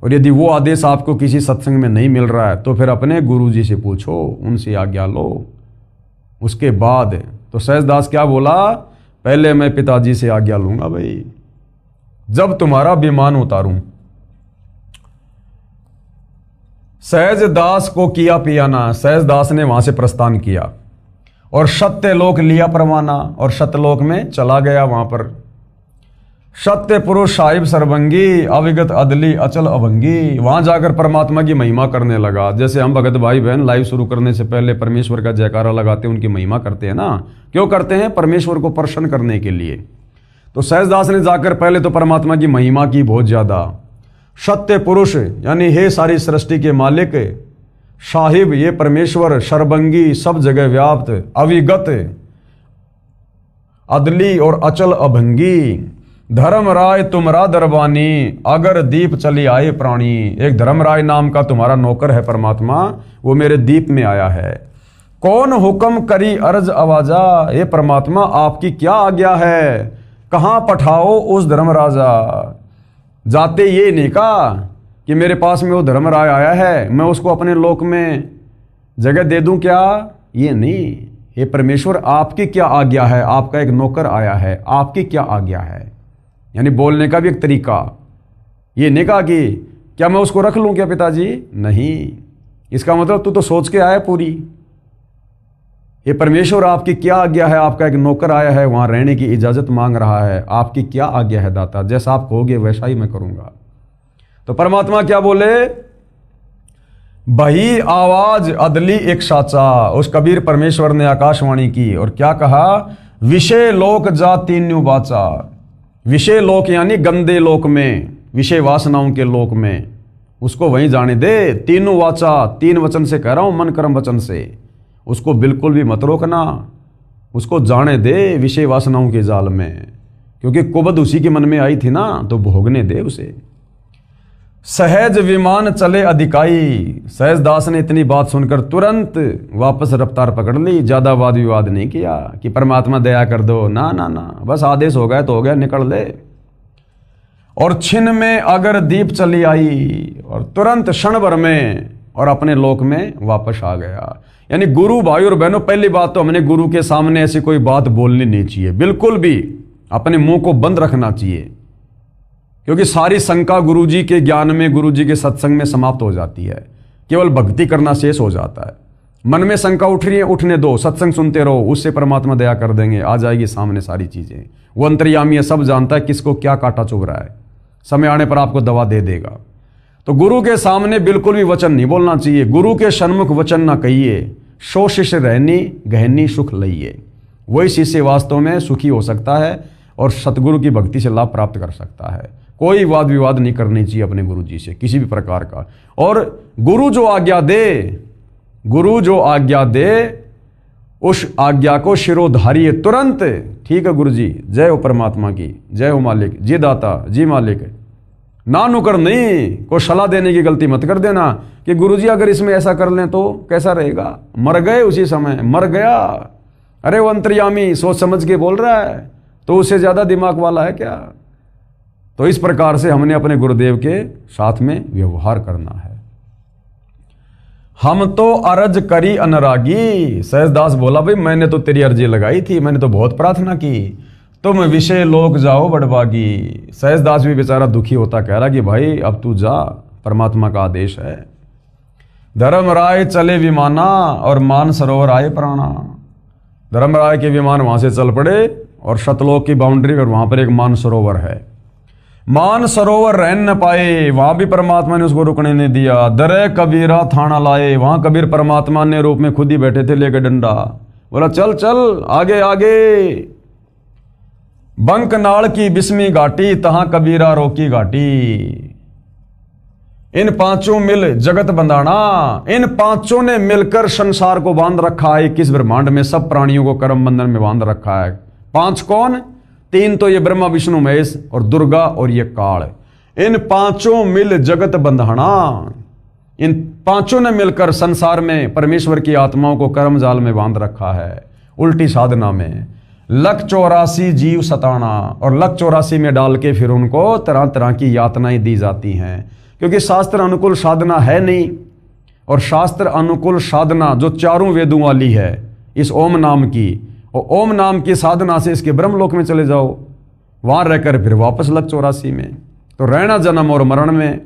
और यदि वो आदेश आपको किसी सत्संग में नहीं मिल रहा है तो फिर अपने गुरु जी से पूछो, उनसे आज्ञा लो। उसके बाद तो सहजदास क्या बोला, पहले मैं पिताजी से आज्ञा लूंगा भाई, जब तुम्हारा विमान उतारूं। सहजदास को किया पियाना, सहजदास ने वहां से प्रस्थान किया और सत्यलोक लिया परवाना और सत्यलोक में चला गया। वहां पर सत्य पुरुष साहिब सर्वंगी, अविगत अदली अचल अभंगी, वहां जाकर परमात्मा की महिमा करने लगा। जैसे हम भगत भाई बहन लाइव शुरू करने से पहले परमेश्वर का जयकारा लगाते हैं, उनकी महिमा करते हैं ना। क्यों करते हैं? परमेश्वर को प्रसन्न करने के लिए। तो सहजदास ने जाकर पहले तो परमात्मा की महिमा की बहुत ज्यादा। सत्य पुरुष यानी हे सारी सृष्टि के मालिक, साहिब ये परमेश्वर, सर्वंगी सब जगह व्याप्त, अविगत अदली और अचल अभंगी, धर्मराय तुम्हारा दरबानी, अगर दीप चली आए प्राणी। एक धर्मराय नाम का तुम्हारा नौकर है परमात्मा, वो मेरे दीप में आया है। कौन हुक्म करी अर्ज आवाजा, ये परमात्मा आपकी क्या आज्ञा है, कहां पठाओ उस धर्मराजा। जाते ये नहीं कहा कि मेरे पास में वो धर्मराय आया है, मैं उसको अपने लोक में जगह दे दूं क्या, ये नहीं। ये परमेश्वर आपकी क्या आज्ञा है, आपका एक नौकर आया है, आपकी क्या आज्ञा है। यानी बोलने का भी एक तरीका। ये नहीं कहा कि क्या मैं उसको रख लूं क्या पिताजी, नहीं। इसका मतलब तू तो सोच के आया पूरी। ये परमेश्वर आपकी क्या आज्ञा है, आपका एक नौकर आया है, वहां रहने की इजाजत मांग रहा है, आपकी क्या आज्ञा है दाता, जैसा आप कहोगे वैसा ही मैं करूंगा। तो परमात्मा क्या बोले, बही आवाज अदली एक साचा। उस कबीर परमेश्वर ने आकाशवाणी की और क्या कहा, विषय लोक जा तीन्यू बाचा। विषय लोक यानी गंदे लोक में, विषय वासनाओं के लोक में, उसको वहीं जाने दे। तीनों वाचा, तीन वचन से कह रहा हूं, मन कर्म वचन से। उसको बिल्कुल भी मत रोकना, उसको जाने दे विषय वासनाओं के जाल में, क्योंकि कुबद उसी के मन में आई थी ना, तो भोगने दे उसे। सहज विमान चले अधिकाई। सहजदास ने इतनी बात सुनकर तुरंत वापस रफ्तार पकड़ ली, ज्यादा वाद विवाद नहीं किया कि परमात्मा दया कर दो, ना ना ना, बस आदेश हो गया तो हो गया, निकल ले। और छिन में अगर दीप चली आई, और तुरंत क्षण भर में और अपने लोक में वापस आ गया। यानी गुरु भाई और बहनों, पहली बात तो हमने गुरु के सामने ऐसी कोई बात बोलनी नहीं चाहिए, बिल्कुल भी अपने मुंह को बंद रखना चाहिए, क्योंकि सारी शंका गुरु जी के ज्ञान में, गुरु जी के सत्संग में समाप्त हो जाती है। केवल भक्ति करना शेष हो जाता है। मन में शंका उठ रही है, उठने दो, सत्संग सुनते रहो, उससे परमात्मा दया कर देंगे, आ जाएगी सामने सारी चीजें। वो अंतर्यामी है, सब जानता है किसको क्या कांटा चुभ रहा है, समय आने पर आपको दवा दे देगा। तो गुरु के सामने बिल्कुल भी वचन नहीं बोलना चाहिए। गुरु के सन्मुख वचन ना कहिए, सो शिष्य रहनी गहनी सुख लइए। वही शिष्य वास्तव में सुखी हो सकता है और सतगुरु की भक्ति से लाभ प्राप्त कर सकता है। कोई वाद विवाद नहीं करनी चाहिए अपने गुरु जी से किसी भी प्रकार का। और गुरु जो आज्ञा दे, गुरु जो आज्ञा दे, उस आज्ञा को शिरोधारिये तुरंत। ठीक है गुरु जी, जय हो परमात्मा की, जय हो मालिक जी, दाता जी मालिक। ना नुकर नहीं, को सलाह देने की गलती मत कर देना कि गुरु जी अगर इसमें ऐसा कर लें तो कैसा रहेगा। मर गए उसी समय, मर गया। अरे वो अंतर्यामी सोच समझ के बोल रहा है, तो उससे ज्यादा दिमाग वाला है क्या। तो इस प्रकार से हमने अपने गुरुदेव के साथ में व्यवहार करना है। हम तो अर्ज करी अनुरागी। सहजदास बोला, भाई मैंने तो तेरी अर्जी लगाई थी, मैंने तो बहुत प्रार्थना की, तुम विषय लोक जाओ बड़भागी। सहजदास भी बेचारा दुखी होता कह रहा कि भाई अब तू जा, परमात्मा का आदेश है। धर्मराय चले विमाना और मान सरोवर आए प्राणा। धर्मराय के विमान वहां से चल पड़े और सतलोक की बाउंड्री पर वहां पर एक मान सरोवर है। मान सरोवर रह न पाए, वहां भी परमात्मा ने उसको रुकने नहीं दिया। दरे कबीरा थाना लाए, वहां कबीर परमात्मा ने रूप में खुद ही बैठे थे लेकर डंडा। बोला चल चल आगे आगे। बंक नाल की बिस्मी घाटी, तहां कबीरा रोकी घाटी। इन पांचों मिल जगत बंधाना, इन पांचों ने मिलकर संसार को बांध रखा है। 21 ब्रह्मांड में सब प्राणियों को कर्म बंधन में बांध रखा है। पांच कौन? तीन तो ये ब्रह्मा विष्णु महेश और दुर्गा और ये काल। इन पांचों मिल जगत बंधाना, इन पांचों ने मिलकर संसार में परमेश्वर की आत्माओं को कर्म जाल में बांध रखा है। उल्टी साधना में 184 जीव सताना, और 184 में डाल के फिर उनको तरह तरह की यातनाएं दी जाती हैं, क्योंकि शास्त्र अनुकूल साधना है नहीं। और शास्त्र अनुकूल साधना जो चारों वेदों वाली है, इस ओम नाम की, और ओम नाम की साधना से इसके ब्रह्मलोक में चले जाओ, वहां रहकर फिर वापस 184 में। तो रहना जन्म और मरण में,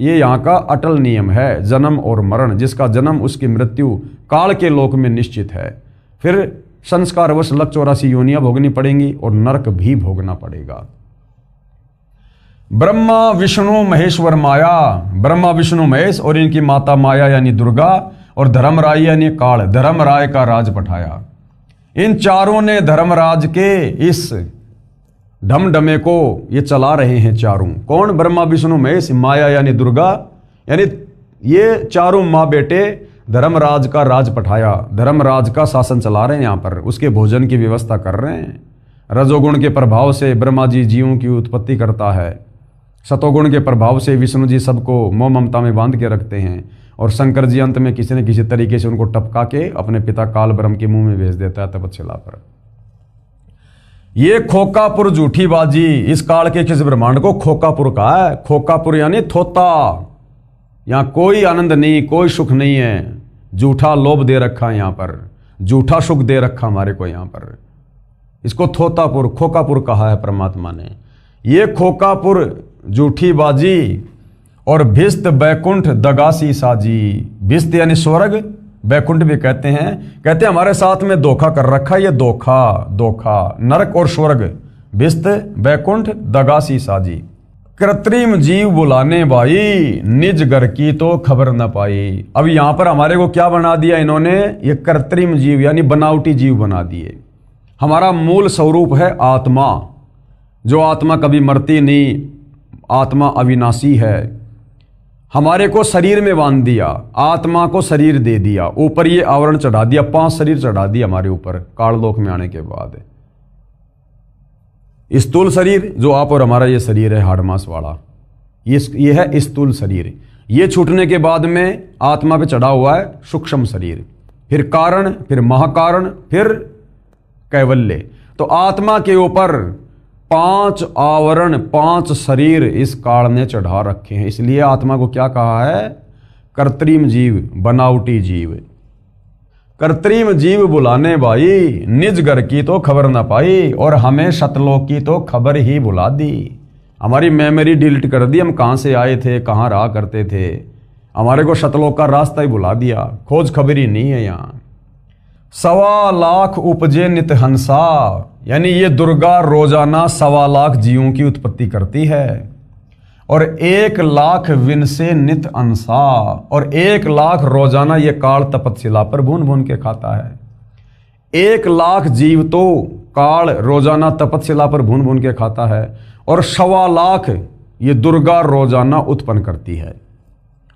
ये यहाँ का अटल नियम है, जन्म और मरण। जिसका जन्म उसकी मृत्यु काल के लोक में निश्चित है। फिर संस्कारवश 184 योनियां भोगनी पड़ेंगी और नरक भी भोगना पड़ेगा। ब्रह्मा विष्णु महेश्वर माया, ब्रह्मा विष्णु महेश और इनकी माता माया यानी दुर्गा, और धर्मराय यानी काल, धर्मराय का राज पठाया। इन चारों ने धर्मराज के इस ढमढमे को ये चला रहे हैं चारों। कौन? ब्रह्मा विष्णु महेश, माया यानी दुर्गा, यानी ये चारों माँ बेटे धर्मराज का राज पठाया, धर्मराज का शासन चला रहे हैं यहाँ पर, उसके भोजन की व्यवस्था कर रहे हैं। रजोगुण के प्रभाव से ब्रह्मा जी जीवों की उत्पत्ति करता है, सतोगुण के प्रभाव से विष्णु जी सबको मोह ममता में बांध के रखते हैं, और शंकर जी अंत में किसी न किसी तरीके से उनको टपका के अपने पिता काल ब्रह्म के मुंह में भेज देता है तपस्या पर। ये खोकापुर झूठी बाजी, इस काल के किस ब्रह्मांड को खोकापुर कहा है। खोकापुर यानी थोता, यहां कोई आनंद नहीं, कोई सुख नहीं है, झूठा लोभ दे रखा है यहां पर, झूठा सुख दे रखा हमारे को यहां पर। इसको थोतापुर, खोकापुर कहा है परमात्मा ने। ये खोकापुर झूठी बाजी, और भिस्त बैकुंठ दगासी साजी। भिस्त यानी स्वर्ग, बैकुंठ भी कहते हैं हमारे साथ में धोखा कर रखा है। ये धोखा नरक और स्वर्ग, भिस्त बैकुंठ दगासी साजी। कृत्रिम जीव बुलाने भाई, निज घर की तो खबर न पाई। अब यहां पर हमारे को क्या बना दिया इन्होंने? ये कृत्रिम जीव यानी बनावटी जीव बना दिए। हमारा मूल स्वरूप है आत्मा, जो आत्मा कभी मरती नहीं, आत्मा अविनाशी है। हमारे को शरीर में बांध दिया, आत्मा को शरीर दे दिया, ऊपर ये आवरण चढ़ा दिया, 5 शरीर चढ़ा दिया हमारे ऊपर काललोक में आने के बाद। स्थूल शरीर जो आप और हमारा ये शरीर है हाड़ मांस वाला, ये है स्थूल शरीर। ये छूटने के बाद में आत्मा पे चढ़ा हुआ है सूक्ष्म शरीर, फिर कारण, फिर महाकारण, फिर कैवल्य। तो आत्मा के ऊपर 5 आवरण, 5 शरीर इस काल ने चढ़ा रखे हैं। इसलिए आत्मा को क्या कहा है? कृत्रिम जीव, बनावटी जीव। कृत्रिम जीव बुलाने भाई, निज घर की तो खबर ना पाई, और हमें सतलोक की तो खबर ही बुला दी। हमारी मेमोरी डिलीट कर दी, हम कहाँ से आए थे, कहाँ रहा करते थे, हमारे को सतलोक का रास्ता ही बुला दिया, खोज खबरी नहीं है यहाँ। 1.25 लाख उपजे नित हंसा, यानी ये दुर्गा रोजाना 1.25 लाख जीवों की उत्पत्ति करती है, और 1 लाख विन से नित अंसा, और 1 लाख रोजाना ये काल तपस्या पर भून भून के खाता है। 1 लाख जीव तो काल रोजाना तपस्या पर भून भून के खाता है, और 1.25 लाख ये दुर्गा रोजाना उत्पन्न करती है।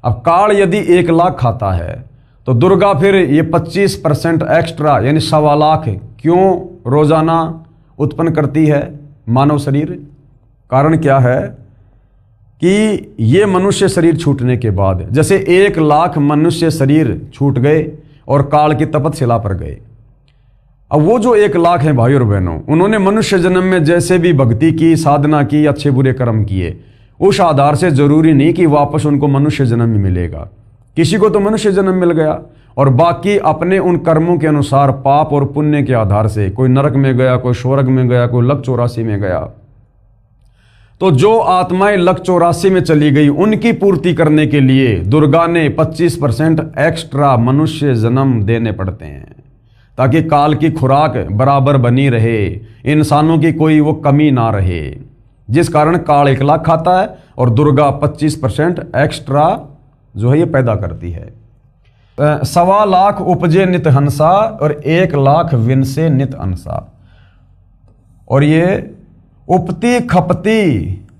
अब काल यदि 1 लाख खाता है तो दुर्गा फिर ये 25% एक्स्ट्रा यानी 1.25 लाख क्यों रोजाना उत्पन्न करती है मानव शरीर? कारण क्या है कि ये मनुष्य शरीर छूटने के बाद, जैसे 1 लाख मनुष्य शरीर छूट गए और काल की तपस्या पर गए, अब वो जो 1 लाख हैं भाई और बहनों, उन्होंने मनुष्य जन्म में जैसे भी भक्ति की, साधना की, अच्छे बुरे कर्म किए, उस आधार से जरूरी नहीं कि वापस उनको मनुष्य जन्म में मिलेगा। किसी को तो मनुष्य जन्म मिल गया, और बाकी अपने उन कर्मों के अनुसार पाप और पुण्य के आधार से कोई नरक में गया, कोई स्वर्ग में गया, कोई 184 में गया। तो जो आत्माएं 184 में चली गई, उनकी पूर्ति करने के लिए दुर्गा ने 25% एक्स्ट्रा मनुष्य जन्म देने पड़ते हैं, ताकि काल की खुराक बराबर बनी रहे, इंसानों की कोई वो कमी ना रहे। जिस कारण काल 1 लाख खाता है और दुर्गा 25% एक्स्ट्रा जो है ये पैदा करती है। सवा लाख उपजे नित हंसा और 1 लाख विनसे नित अंसा। और ये उपती खपती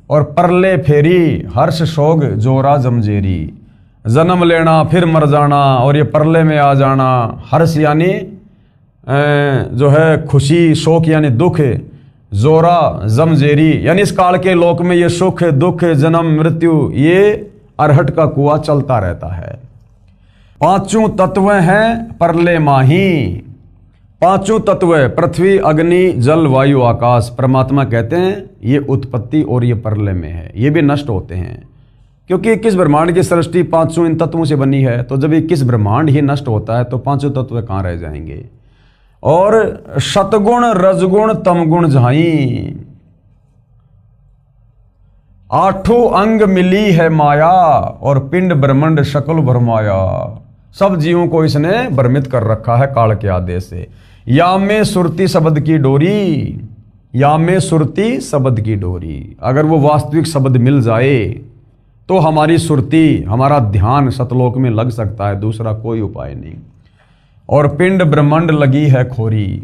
और परले फेरी हर्ष शोग जोरा जमजेरी। जन्म लेना फिर मर जाना और ये परले में आ जाना। हर्ष यानी जो है खुशी, शोक यानी दुख, जोरा जमजेरी यानी इस काल के लोक में ये सुख दुख जन्म मृत्यु ये अरहट का कुआं चलता रहता है। पांचों तत्व हैं परले माही। पांचों तत्व पृथ्वी अग्नि जल वायु आकाश, परमात्मा कहते हैं ये उत्पत्ति और ये परलय में है, ये भी नष्ट होते हैं क्योंकि 21 ब्रह्मांड की सृष्टि पांचों इन तत्वों से बनी है। तो जब 21 ब्रह्मांड ही नष्ट होता है तो पांचों तत्व कहां रह जाएंगे। और शतगुण रजगुण तमगुण झाई, 8 अंग मिली है माया और पिंड ब्रह्मांड शकल भरमाया। सब जीवों को इसने भ्रमित कर रखा है काल के आदेश से। या में सुरती शब्द की डोरी, या में सुरती शब्द की डोरी, अगर वो वास्तविक शब्द मिल जाए तो हमारी सुरती हमारा ध्यान सतलोक में लग सकता है, दूसरा कोई उपाय नहीं। और पिंड ब्रह्मांड लगी है खोरी,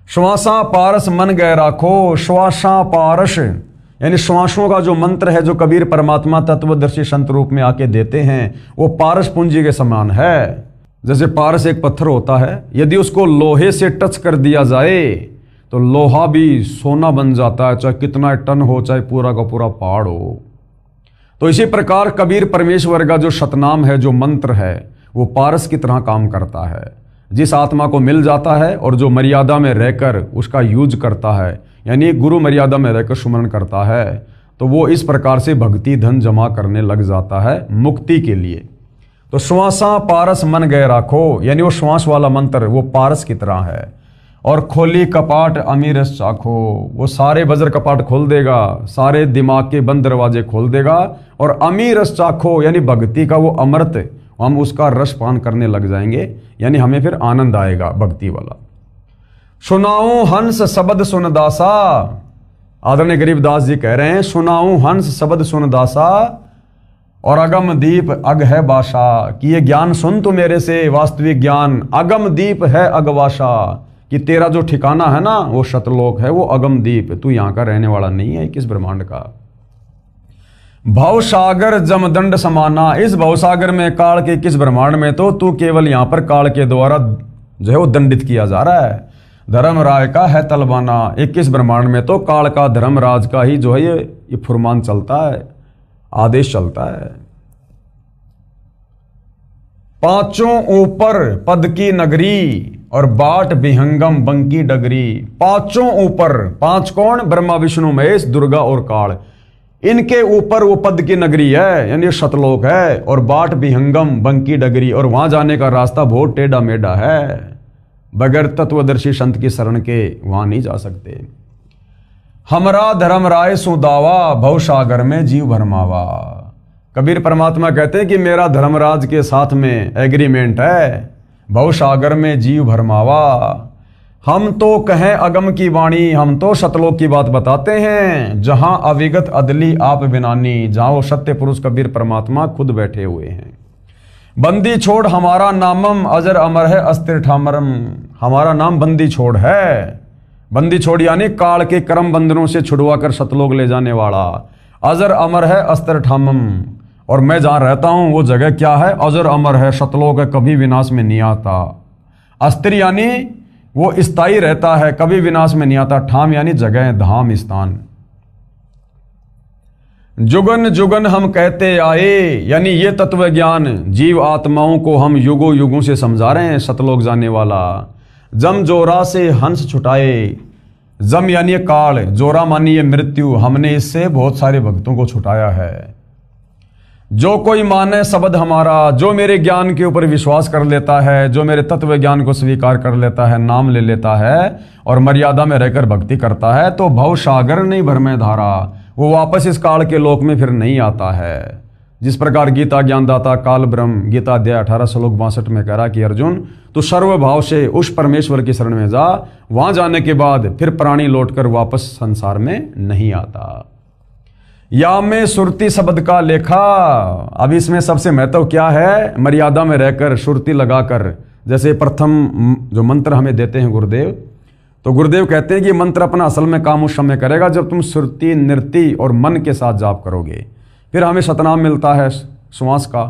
श्वासा पारस मन गए राखो। श्वासा पारस यानी श्वासों का जो मंत्र है जो कबीर परमात्मा तत्वदर्शी संत रूप में आके देते हैं वो पारस पूंजी के समान है। जैसे पारस एक पत्थर होता है, यदि उसको लोहे से टच कर दिया जाए तो लोहा भी सोना बन जाता है, चाहे कितना टन हो, चाहे पूरा का पूरा पहाड़ हो। तो इसी प्रकार कबीर परमेश्वर का जो शतनाम है, जो मंत्र है, वो पारस की तरह काम करता है। जिस आत्मा को मिल जाता है और जो मर्यादा में रहकर उसका यूज करता है, यानी गुरु मर्यादा में रहकर सुमरण करता है, तो वो इस प्रकार से भक्ति धन जमा करने लग जाता है मुक्ति के लिए। तो श्वासा पारस मन गए राखो, यानी वो श्वास वाला मंत्र वो पारस की तरह है। और खोली कपाट अमीरस चाखो, वो सारे वज्र कपाट खोल देगा, सारे दिमाग के बंद दरवाजे खोल देगा। और अमीरस चाखो यानी भक्ति का वो अमृत, हम उसका रस पान करने लग जाएंगे, यानी हमें फिर आनंद आएगा भक्ति वाला। सुनाऊं हंस शब्द सुन दासा, आदरणीय गरीबदास जी कह रहे हैं सुनाऊं हंस शब्द सुन दासा और अगम दीप अग है बाशा, कि ये ज्ञान सुन तू मेरे से, वास्तविक ज्ञान अगम दीप है अगवाशा, कि तेरा जो ठिकाना है ना वो शतलोक है, वो अगम दीप, तू यहां का रहने वाला नहीं है किस ब्रह्मांड का। भवसागर जमदंड समाना, इस भवसागर में काल के किस ब्रह्मांड में तो तू केवल यहां पर काल के द्वारा जो है वो दंडित किया जा रहा है। धर्मराज का है तलबाना, 21 ब्रह्मांड में तो काल का धर्मराज का ही जो है ये फुरमान चलता है, आदेश चलता है। पांचों ऊपर पद की नगरी और बाट विहंगम बंकी डगरी। पांचों ऊपर, पांच कौन? ब्रह्मा विष्णु महेश दुर्गा और काल, इनके ऊपर वो पद की नगरी है, यानी शतलोक है। और बाट विहंगम बंकी डगरी, और वहां जाने का रास्ता बहुत टेढ़ा मेढ़ा है, बगैर तत्वदर्शी संत की शरण के वहां नहीं जा सकते। हमरा धर्म राय सुदावा भवसागर में जीव भरमावा। कबीर परमात्मा कहते हैं कि मेरा धर्मराज के साथ में एग्रीमेंट है, भवसागर में जीव भरमावा। हम तो कहें अगम की वाणी, हम तो सतलोक की बात बताते हैं, जहां अविगत अदली आप बिनानी, जहां वो सत्य पुरुष कबीर परमात्मा खुद बैठे हुए हैं। बंदी छोड़ हमारा नामम अजर अमर है अस्थिर ठामरम, हमारा नाम बंदी छोड़ है। बंदी छोड़ यानी काल के कर्म बंधनों से छुड़वा कर सतलोक ले जाने वाला। अजर अमर है अस्थिर ठामम, और मैं जहां रहता हूं वो जगह क्या है? अजर अमर है, सतलोक है, कभी विनाश में नहीं आता। अस्थिर यानी वो स्थायी रहता है, कभी विनाश में नहीं आता। ठाम यानी जगह, धाम, स्थान। जुगन जुगन हम कहते आए, यानी ये तत्व ज्ञान जीव आत्माओं को हम युगों युगों से समझा रहे हैं सतलोक जाने वाला। जम जोरा से हंस छुटाए, जम यानी काल, जोरा मानी ये मृत्यु, हमने इससे बहुत सारे भक्तों को छुटाया है। जो कोई माने शब्द हमारा, जो मेरे ज्ञान के ऊपर विश्वास कर लेता है, जो मेरे तत्व ज्ञान को स्वीकार कर लेता है, नाम ले लेता है और मर्यादा में रहकर भक्ति करता है, तो भव सागर नहीं भर में धारा, वो वापस इस काल के लोक में फिर नहीं आता है। जिस प्रकार गीता ज्ञानदाता काल ब्रह्म गीता अध्याय 18 श्लोक 62 में कह रहा कि अर्जुन तू सर्वभाव से उस परमेश्वर की शरण में जा, वहां जाने के बाद फिर प्राणी लौटकर वापस संसार में नहीं आता। या में सुरती शब्द का लेखा। अब इसमें सबसे महत्व क्या है, मर्यादा में रहकर सुरती लगाकर। जैसे प्रथम जो मंत्र हमें देते हैं गुरुदेव, तो गुरुदेव कहते हैं कि मंत्र अपना असल में काम उस समय करेगा जब तुम सुरती, नृति और मन के साथ जाप करोगे। फिर हमें सतनाम मिलता है श्वास का,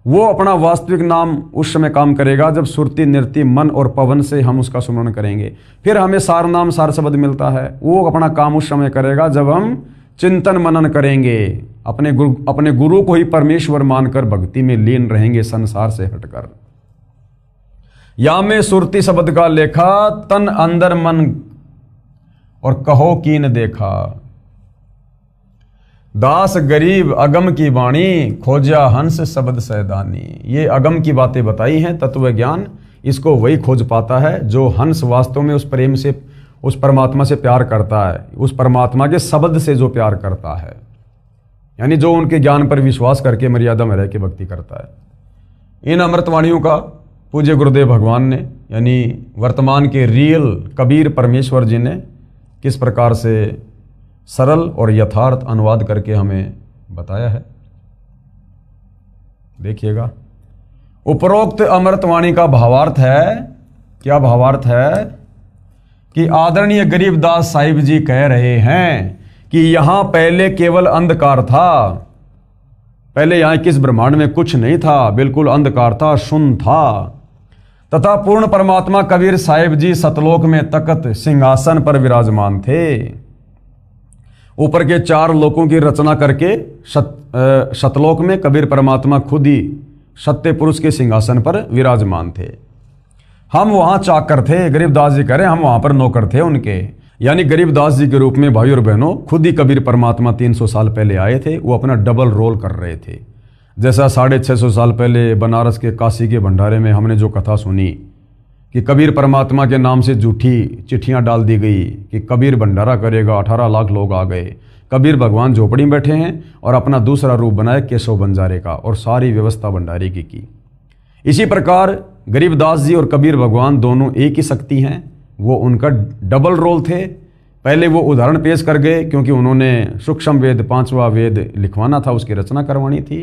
वो अपना वास्तविक नाम उस समय काम करेगा जब सुरती, नृति, मन और पवन से हम उसका सुमरण करेंगे। फिर हमें सार नाम, सार शब्द मिलता है, वो अपना काम उस समय करेगा जब हम चिंतन मनन करेंगे, अपने गुरु को ही परमेश्वर मानकर भक्ति में लीन रहेंगे संसार से हटकर। या में सुरती शब्द का लेखा, तन अंदर मन और कहो कीन देखा। दास गरीब अगम की वाणी, खोजा हंस शब्द सैदानी। ये अगम की बातें बताई हैं, तत्व ज्ञान इसको वही खोज पाता है जो हंस वास्तव में उस प्रेम से, उस परमात्मा से प्यार करता है, उस परमात्मा के शब्द से जो प्यार करता है, यानी जो उनके ज्ञान पर विश्वास करके मर्यादा में रह के भक्ति करता है। इन अमृतवाणियों का पूज्य गुरुदेव भगवान ने, यानी वर्तमान के रियल कबीर परमेश्वर जी ने किस प्रकार से सरल और यथार्थ अनुवाद करके हमें बताया है, देखिएगा। उपरोक्त अमृतवाणी का भावार्थ है, क्या भावार्थ है कि आदरणीय गरीबदास साहिब जी कह रहे हैं कि यहां पहले केवल अंधकार था, पहले यहां किस ब्रह्मांड में कुछ नहीं था, बिल्कुल अंधकार था, शून्य था, तथा पूर्ण परमात्मा कबीर साहिब जी सतलोक में तख्त सिंहासन पर विराजमान थे। ऊपर के 4 लोकों की रचना करके सतलोक में कबीर परमात्मा खुद ही सत्य पुरुष के सिंहासन पर विराजमान थे। हम वहां चाकर थे, गरीबदास जी कह रहे हैं हम वहां पर नौकर थे उनके, यानी गरीबदास जी के रूप में भाई और बहनों खुद ही कबीर परमात्मा 300 साल पहले आए थे। वो अपना डबल रोल कर रहे थे। जैसा 650 साल पहले बनारस के काशी के भंडारे में हमने जो कथा सुनी कि कबीर परमात्मा के नाम से झूठी चिट्ठियां डाल दी गई कि कबीर भंडारा करेगा, 18 लाख लोग आ गए। कबीर भगवान झोपड़ी में बैठे हैं और अपना दूसरा रूप बनाए केशव बंजारे का, और सारी व्यवस्था भंडारे की। इसी प्रकार गरीबदास जी और कबीर भगवान दोनों एक ही शक्ति हैं, वो उनका डबल रोल थे। पहले वो उदाहरण पेश कर गए क्योंकि उन्होंने सूक्ष्म वेद 5वां वेद लिखवाना था, उसकी रचना करवानी थी,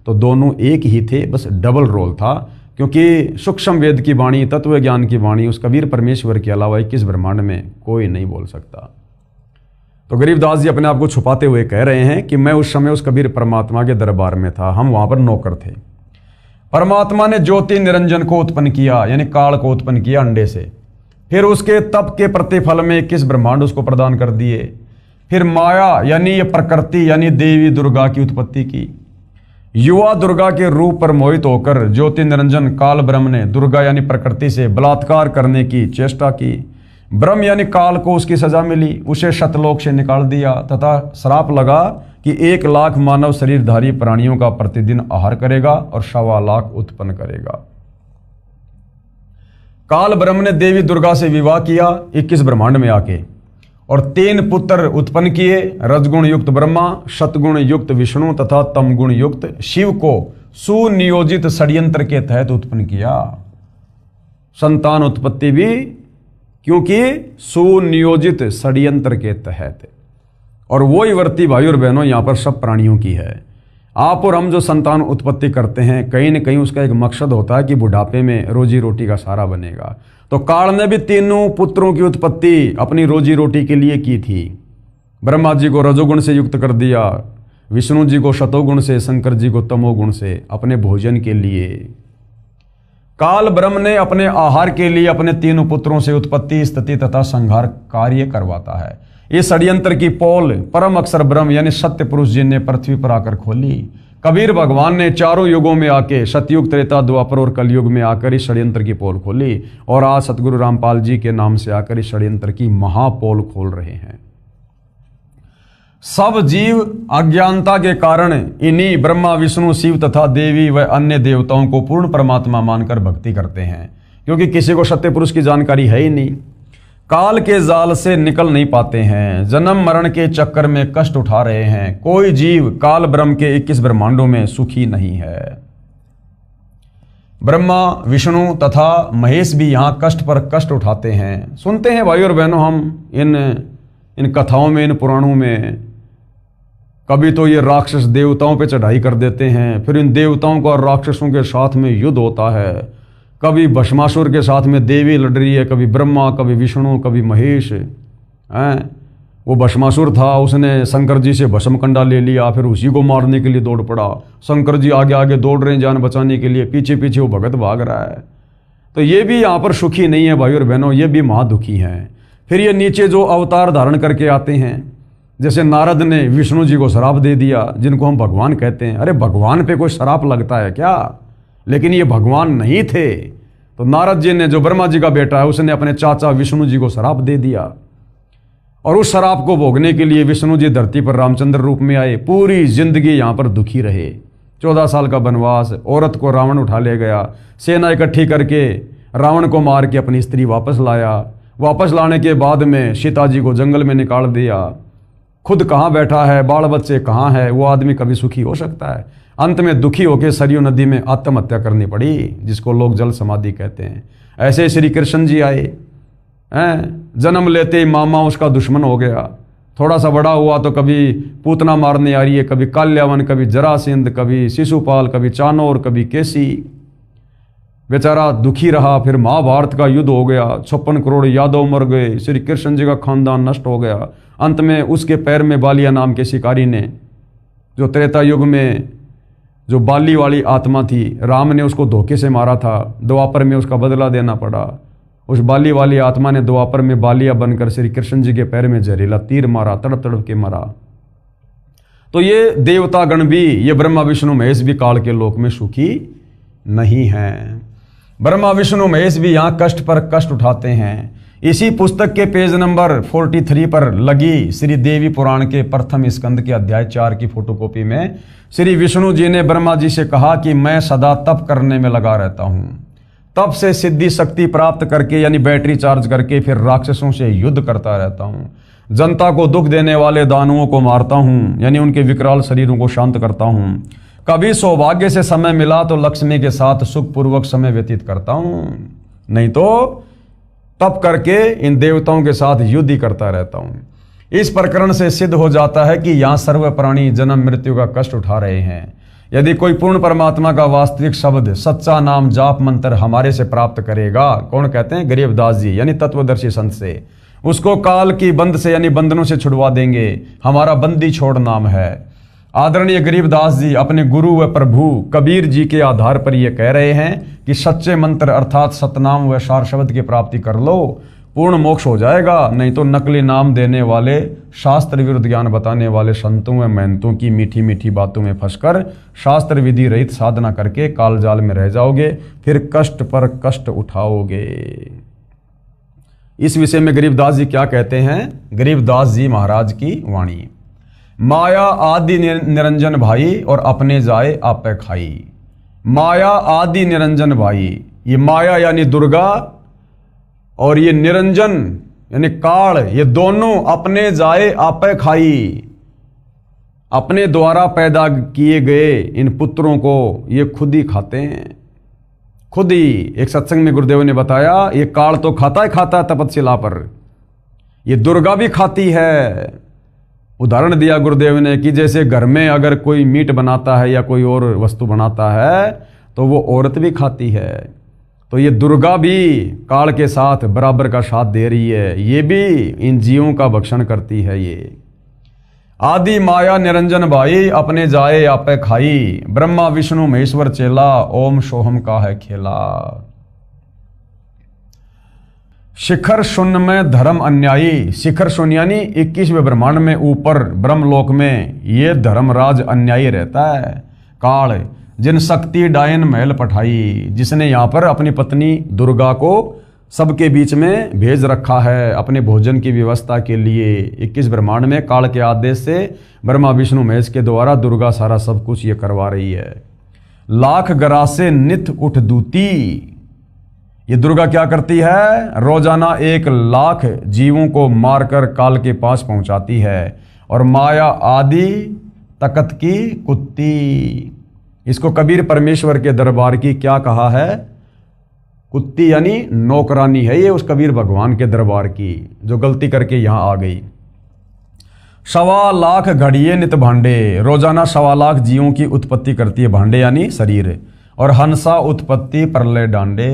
तो दोनों एक ही थे, बस डबल रोल था। क्योंकि सूक्ष्म वेद की वाणी, तत्व ज्ञान की वाणी उस कबीर परमेश्वर के अलावा 21 ब्रह्मांड में कोई नहीं बोल सकता। तो गरीबदास जी अपने आप को छुपाते हुए कह रहे हैं कि मैं उस समय उस कबीर परमात्मा के दरबार में था, हम वहां पर नौकर थे। परमात्मा ने ज्योति निरंजन को उत्पन्न किया, यानी काल को उत्पन्न किया अंडे से। फिर उसके तप के प्रतिफल में 21 ब्रह्मांड उसको प्रदान कर दिए। फिर माया यानी ये प्रकृति यानी देवी दुर्गा की उत्पत्ति की। युवा दुर्गा के रूप पर मोहित होकर ज्योति निरंजन काल ब्रह्म ने दुर्गा यानी प्रकृति से बलात्कार करने की चेष्टा की। ब्रह्म यानी काल को उसकी सजा मिली, उसे शतलोक से निकाल दिया तथा श्राप लगा कि 1 लाख मानव शरीरधारी प्राणियों का प्रतिदिन आहार करेगा और 1.25 लाख उत्पन्न करेगा। काल ब्रह्म ने देवी दुर्गा से विवाह किया 21 ब्रह्मांड में आके, और 3 पुत्र उत्पन्न किए, रजगुण युक्त ब्रह्मा, सतगुण युक्त विष्णु तथा तमगुण युक्त शिव को सुनियोजित षड्यंत्र के तहत उत्पन्न किया। संतान उत्पत्ति भी क्योंकि सुनियोजित षड्यंत्र के तहत, और वो ही वर्ती भाई और बहनों यहां पर सब प्राणियों की है। आप और हम जो संतान उत्पत्ति करते हैं, कहीं न कहीं उसका एक मकसद होता है कि बुढ़ापे में रोजी रोटी का सहारा बनेगा। तो काल ने भी 3 पुत्रों की उत्पत्ति अपनी रोजी रोटी के लिए की थी। ब्रह्मा जी को रजोगुण से युक्त कर दिया, विष्णु जी को शतोगुण से, शंकर जी को तमोगुण से, अपने भोजन के लिए। काल ब्रह्म ने अपने आहार के लिए अपने 3 पुत्रों से उत्पत्ति, स्थिति तथा संहार कार्य करवाता है। इस षड्यंत्र की पोल परम अक्षर ब्रह्म यानी सत्य पुरुष जी ने पृथ्वी पर आकर खोली। कबीर भगवान ने चारों युगों में आके, सतयुग, त्रेता, द्वापर और कलयुग में आकर इस षड्यंत्र की पोल खोली, और आज सतगुरु रामपाल जी के नाम से आकर इस षड्यंत्र की महापोल खोल रहे हैं। सब जीव अज्ञानता के कारण इन्हीं ब्रह्मा, विष्णु, शिव तथा देवी व अन्य देवताओं को पूर्ण परमात्मा मानकर भक्ति करते हैं, क्योंकि किसी को सत्य पुरुष की जानकारी है ही नहीं। काल के जाल से निकल नहीं पाते हैं, जन्म मरण के चक्कर में कष्ट उठा रहे हैं। कोई जीव काल ब्रह्म के 21 ब्रह्मांडों में सुखी नहीं है। ब्रह्मा, विष्णु तथा महेश भी यहां कष्ट पर कष्ट उठाते हैं। सुनते हैं भाई और बहनों हम इन कथाओं में, इन पुराणों में कभी तो ये राक्षस देवताओं पे चढ़ाई कर देते हैं, फिर इन देवताओं का और राक्षसों के साथ में युद्ध होता है। कभी भस्मासुर के साथ में देवी लड़ रही है, कभी ब्रह्मा, कभी विष्णु, कभी महेश हैं। वो भस्मासुर था, उसने शंकर जी से भस्म कंडा ले लिया, फिर उसी को मारने के लिए दौड़ पड़ा। शंकर जी आगे आगे दौड़ रहे हैं जान बचाने के लिए, पीछे पीछे वो भगत भाग रहा है। तो ये भी यहाँ पर सुखी नहीं है भाई और बहनों, ये भी महादुखी हैं। फिर ये नीचे जो अवतार धारण करके आते हैं, जैसे नारद ने विष्णु जी को श्राप दे दिया, जिनको हम भगवान कहते हैं। अरे भगवान पे कोई श्राप लगता है क्या? लेकिन ये भगवान नहीं थे। तो नारद जी ने, जो ब्रह्मा जी का बेटा है, उसने अपने चाचा विष्णु जी को श्राप दे दिया, और उस श्राप को भोगने के लिए विष्णु जी धरती पर रामचंद्र रूप में आए। पूरी जिंदगी यहाँ पर दुखी रहे। 14 साल का वनवास, औरत को रावण उठा ले गया, सेना इकट्ठी करके रावण को मार के अपनी स्त्री वापस लाया। वापस लाने के बाद में सीता जी को जंगल में निकाल दिया। खुद कहाँ बैठा है, बाल बच्चे कहाँ है, वो आदमी कभी सुखी हो सकता है? अंत में दुखी होकर सरयू नदी में आत्महत्या करनी पड़ी, जिसको लोग जल समाधि कहते हैं। ऐसे श्री कृष्ण जी आए हैं, जन्म लेते ही मामा उसका दुश्मन हो गया। थोड़ा सा बड़ा हुआ तो कभी पूतना मारने आ रही है, कभी काल्यावन, कभी जरासिंध, कभी शिशुपाल, कभी चाणोर, कभी केसी। बेचारा दुखी रहा। फिर महाभारत का युद्ध हो गया, 56 करोड़ यादव मर गए, श्री कृष्ण जी का खानदान नष्ट हो गया। अंत में उसके पैर में बालिया नाम के शिकारी ने, जो त्रेता युग में जो बाली वाली आत्मा थी, राम ने उसको धोखे से मारा था, द्वापर में उसका बदला देना पड़ा। उस बाली वाली आत्मा ने द्वापर में बालिया बनकर श्री कृष्ण जी के पैर में जहरीला तीर मारा, तड़प तड़प के मरा। तो ये देवता गण भी, ये ब्रह्मा विष्णु महेश भी काल के लोक में सुखी नहीं हैं। ब्रह्मा विष्णु महेश भी यहाँ कष्ट पर कष्ट उठाते हैं। इसी पुस्तक के पेज नंबर 43 पर लगी श्री देवी पुराण के प्रथम स्कंद के अध्याय 4 की फोटोकॉपी में श्री विष्णु जी ने ब्रह्मा जी से कहा कि मैं सदा तप करने में लगा रहता हूँ। तप से सिद्धि शक्ति प्राप्त करके, यानी बैटरी चार्ज करके, फिर राक्षसों से युद्ध करता रहता हूँ। जनता को दुख देने वाले दानवों को मारता हूँ, यानी उनके विकराल शरीरों को शांत करता हूँ। कभी सौभाग्य से समय मिला तो लक्ष्मी के साथ सुखपूर्वक समय व्यतीत करता हूँ, नहीं तो तप करके इन देवताओं के साथ युद्ध ही करता रहता हूँ। इस प्रकरण से सिद्ध हो जाता है कि यहाँ सर्व प्राणी जन्म मृत्यु का कष्ट उठा रहे हैं। यदि कोई पूर्ण परमात्मा का वास्तविक शब्द, सच्चा नाम, जाप मंत्र हमारे से प्राप्त करेगा, कौन कहते हैं? गरीबदास जी, यानी तत्वदर्शी संत से, उसको काल की बंद से, यानी बंधनों से छुड़वा देंगे। हमारा बंदी छोड़ नाम है। आदरणीय गरीबदास जी अपने गुरु व प्रभु कबीर जी के आधार पर यह कह रहे हैं कि सच्चे मंत्र अर्थात सतनाम व सार शब्द की प्राप्ति कर लो, पूर्ण मोक्ष हो जाएगा। नहीं तो नकली नाम देने वाले, शास्त्र विरुद्ध ज्ञान बताने वाले संतों व महंतों की मीठी मीठी बातों में फंसकर शास्त्र विधि रहित साधना करके काल जाल में रह जाओगे, फिर कष्ट पर कष्ट उठाओगे। इस विषय में गरीबदास जी क्या कहते हैं? गरीबदास जी महाराज की वाणी, माया आदि निरंजन भाई और अपने जाए आपे खाई। माया आदि निरंजन भाई, ये माया यानी दुर्गा और ये निरंजन यानी काल, ये दोनों अपने जाए आपे खाई। अपने द्वारा पैदा किए गए इन पुत्रों को ये खुद ही खाते हैं, खुद ही। एक सत्संग में गुरुदेव ने बताया, ये काल तो खाता है तपस्या पर, ये दुर्गा भी खाती है। उदाहरण दिया गुरुदेव ने कि जैसे घर में अगर कोई मीट बनाता है या कोई और वस्तु बनाता है तो वो औरत भी खाती है। तो ये दुर्गा भी काल के साथ बराबर का साथ दे रही है, ये भी इन जीवों का भक्षण करती है। ये आदि माया निरंजन भाई अपने जाए आपे खाई। ब्रह्मा विष्णु महेश्वर चेला, ओम सोहम का है खेला। शिखर शून्य में धर्म अन्यायी। शिखर शून्य यानी 21वें ब्रह्मांड में ऊपर ब्रह्मलोक में ये धर्मराज अन्यायी रहता है। काल जिन शक्ति डायन महल पठाई, जिसने यहाँ पर अपनी पत्नी दुर्गा को सबके बीच में भेज रखा है अपने भोजन की व्यवस्था के लिए। 21 ब्रह्मांड में काल के आदेश से ब्रह्मा विष्णु महेश के द्वारा दुर्गा सारा सब कुछ ये करवा रही है। लाख गरासे नित उठ दूती। ये दुर्गा क्या करती है? रोजाना 1 लाख जीवों को मारकर काल के पास पहुंचाती है। और माया आदि तकत की कुत्ती, इसको कबीर परमेश्वर के दरबार की क्या कहा है? कुत्ती यानी नौकरानी है ये उस कबीर भगवान के दरबार की, जो गलती करके यहां आ गई। सवा लाख घड़िए नित भांडे, रोजाना 1.25 लाख जीवों की उत्पत्ति करती है भांडे यानी शरीर। और हंसा उत्पत्ति प्रलय डांडे।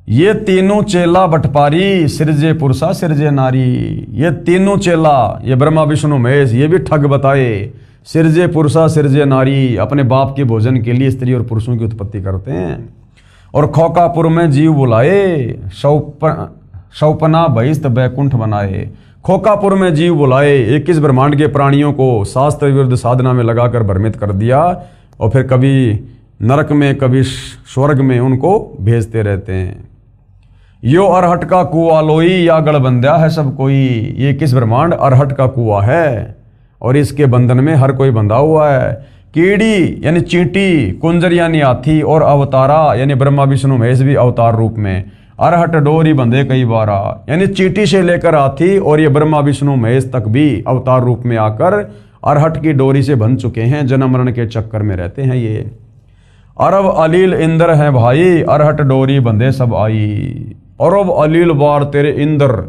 ये तीनों चेला बटपारी, सिरजे पुरुषा सिरजे नारी। ये तीनों चेला, ये ब्रह्मा विष्णु महेश, ये भी ठग बताए। सिरजे पुरुषा सिरजे नारी, अपने बाप के भोजन के लिए स्त्री और पुरुषों की उत्पत्ति करते हैं। और खोकापुर में जीव बुलाए, शौपना बहिस्त बैकुंठ बनाए। खोकापुर में जीव बुलाए, 21 ब्रह्मांड के प्राणियों को शास्त्र विरुद्ध साधना में लगाकर भ्रमित कर दिया, और फिर कभी नरक में कभी स्वर्ग में उनको भेजते रहते हैं। यो अरहट का कुआ लोई, या गढ़बंध्या है सब कोई। ये 21 ब्रह्मांड अरहट का कुआ है, और इसके बंधन में हर कोई बंधा हुआ है। कीड़ी यानी चींटी, कुंजर यानी हाथी, और अवतारा यानी ब्रह्मा विष्णु महेश भी अवतार रूप में। अरहट डोरी बंधे कई बारा, यानी चींटी से लेकर हाथी और ये ब्रह्मा विष्णु महेश तक भी अवतार रूप में आकर अरहट की डोरी से बंध चुके हैं। जन्म मरण के चक्कर में रहते हैं ये। अरब अलील इंद्र हैं भाई, अरहट डोरी बंधे सब आई। अरब अलील बार तेरे इंद्र,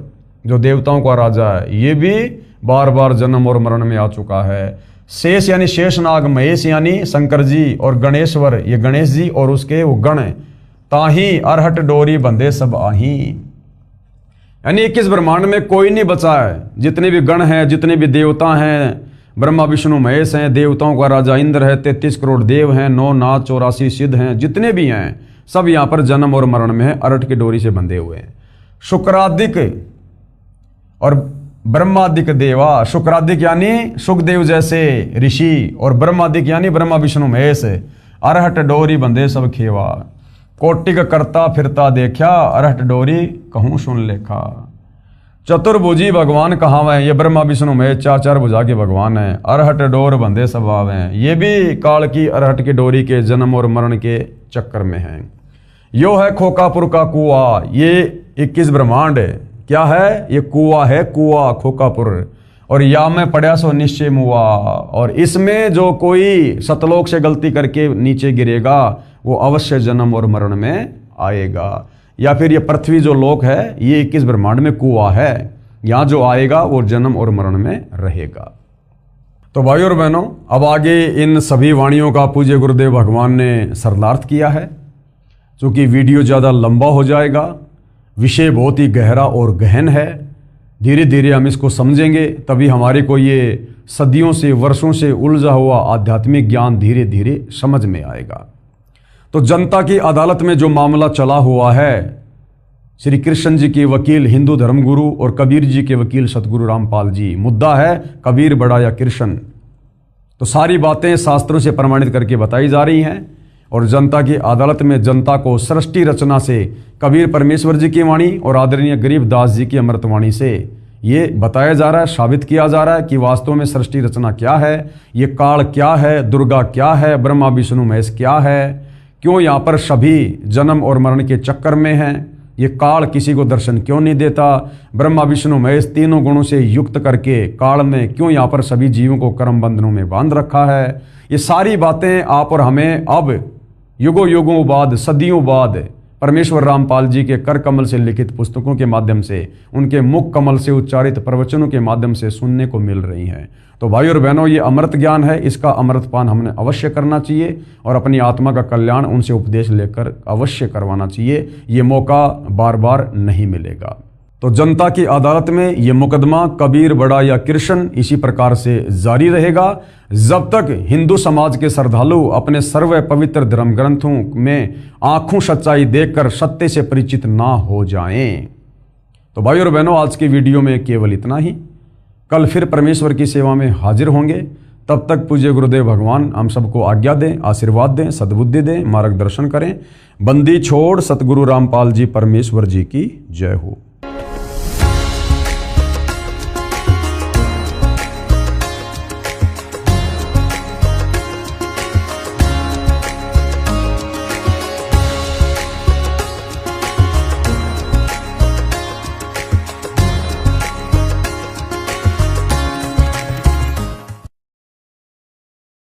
जो देवताओं का राजा है, ये भी बार बार जन्म और मरण में आ चुका है। शेष यानी शेषनाग, महेश यानी शंकर जी, और गणेश्वर ये गणेश जी और उसके वो गण। ताही अरहट डोरी बंधे सब आही, यानी 21 ब्रह्मांड में कोई नहीं बचा है। जितने भी गण हैं, जितने भी देवता हैं, ब्रह्मा विष्णु महेश हैं, देवताओं का राजा इंद्र है, 33 करोड़ देव हैं, 9 नाथ 84 सिद्ध हैं, जितने भी हैं सब यहाँ पर जन्म और मरण में है, अरहट की डोरी से बंधे हुए हैं। शुक्रादिक और ब्रह्मादिक देवा, शुक्रादिक यानी सुखदेव जैसे ऋषि, और ब्रह्मादिक यानी ब्रह्मा विष्णु महेश। अरहट डोरी बंधे सब खेवा, कोटिक करता फिरता देखा, अरहट डोरी कहूँ सुन लेखा। चतुर्भुजी भगवान कहावे, ये ब्रह्मा विष्णु महेश 4 भुजा के भगवान हैं। अरहट डोर बंधे सब आवे, ये भी काल की अरहट की डोरी के जन्म और मरण के चक्कर में हैं। यो है खोकापुर का कुआ, ये 21 ब्रह्मांड क्या है? ये कुआ है, कुआ खोकापुर। और या में पड़ा सो निश्चय मुआ, और इसमें जो कोई सतलोक से गलती करके नीचे गिरेगा वो अवश्य जन्म और मरण में आएगा। या फिर ये पृथ्वी जो लोक है ये 21 ब्रह्मांड में कुआ है, यहाँ जो आएगा वो जन्म और मरण में रहेगा। तो भाइयों और बहनों, अब आगे इन सभी वाणियों का पूज्य गुरुदेव भगवान ने सरलार्थ किया है। चूँकि वीडियो ज़्यादा लंबा हो जाएगा, विषय बहुत ही गहरा और गहन है, धीरे धीरे हम इसको समझेंगे तभी हमारे को ये सदियों से वर्षों से उलझा हुआ आध्यात्मिक ज्ञान धीरे धीरे समझ में आएगा। तो जनता की अदालत में जो मामला चला हुआ है, श्री कृष्ण जी के वकील हिंदू धर्मगुरु और कबीर जी के वकील सतगुरु रामपाल जी, मुद्दा है कबीर बड़ा या कृष्ण। तो सारी बातें शास्त्रों से प्रमाणित करके बताई जा रही हैं, और जनता की अदालत में जनता को सृष्टि रचना से कबीर परमेश्वर जी की वाणी और आदरणीय गरीबदास जी की अमृतवाणी से ये बताया जा रहा है, साबित किया जा रहा है कि वास्तव में सृष्टि रचना क्या है, ये काल क्या है, दुर्गा क्या है, ब्रह्मा विष्णु महेश क्या है, क्यों यहाँ पर सभी जन्म और मरण के चक्कर में हैं, ये काल किसी को दर्शन क्यों नहीं देता, ब्रह्मा विष्णु महेश तीनों गुणों से युक्त करके काल ने क्यों यहाँ पर सभी जीवों को कर्म बंधनों में बांध रखा है। ये सारी बातें आप और हमें अब युगों युगों बाद, सदियों बाद परमेश्वर रामपाल जी के कर कमल से लिखित पुस्तकों के माध्यम से, उनके मुख कमल से उच्चारित प्रवचनों के माध्यम से सुनने को मिल रही हैं। तो भाई और बहनों, ये अमृत ज्ञान है, इसका अमृतपान हमने अवश्य करना चाहिए और अपनी आत्मा का कल्याण उनसे उपदेश लेकर अवश्य करवाना चाहिए। ये मौका बार बार नहीं मिलेगा। तो जनता की अदालत में ये मुकदमा कबीर बड़ा या कृष्ण इसी प्रकार से जारी रहेगा जब तक हिंदू समाज के श्रद्धालु अपने सर्व पवित्र धर्म ग्रंथों में आंखों सच्चाई देखकर सत्य से परिचित ना हो जाएं। तो भाई और बहनों, आज की वीडियो में केवल इतना ही। कल फिर परमेश्वर की सेवा में हाजिर होंगे। तब तक पूज्य गुरुदेव भगवान हम सबको आज्ञा दें, आशीर्वाद दें, सद्बुद्धि दें, मार्गदर्शन करें। बंदी छोड़ सतगुरु रामपाल जी परमेश्वर जी की जय हो।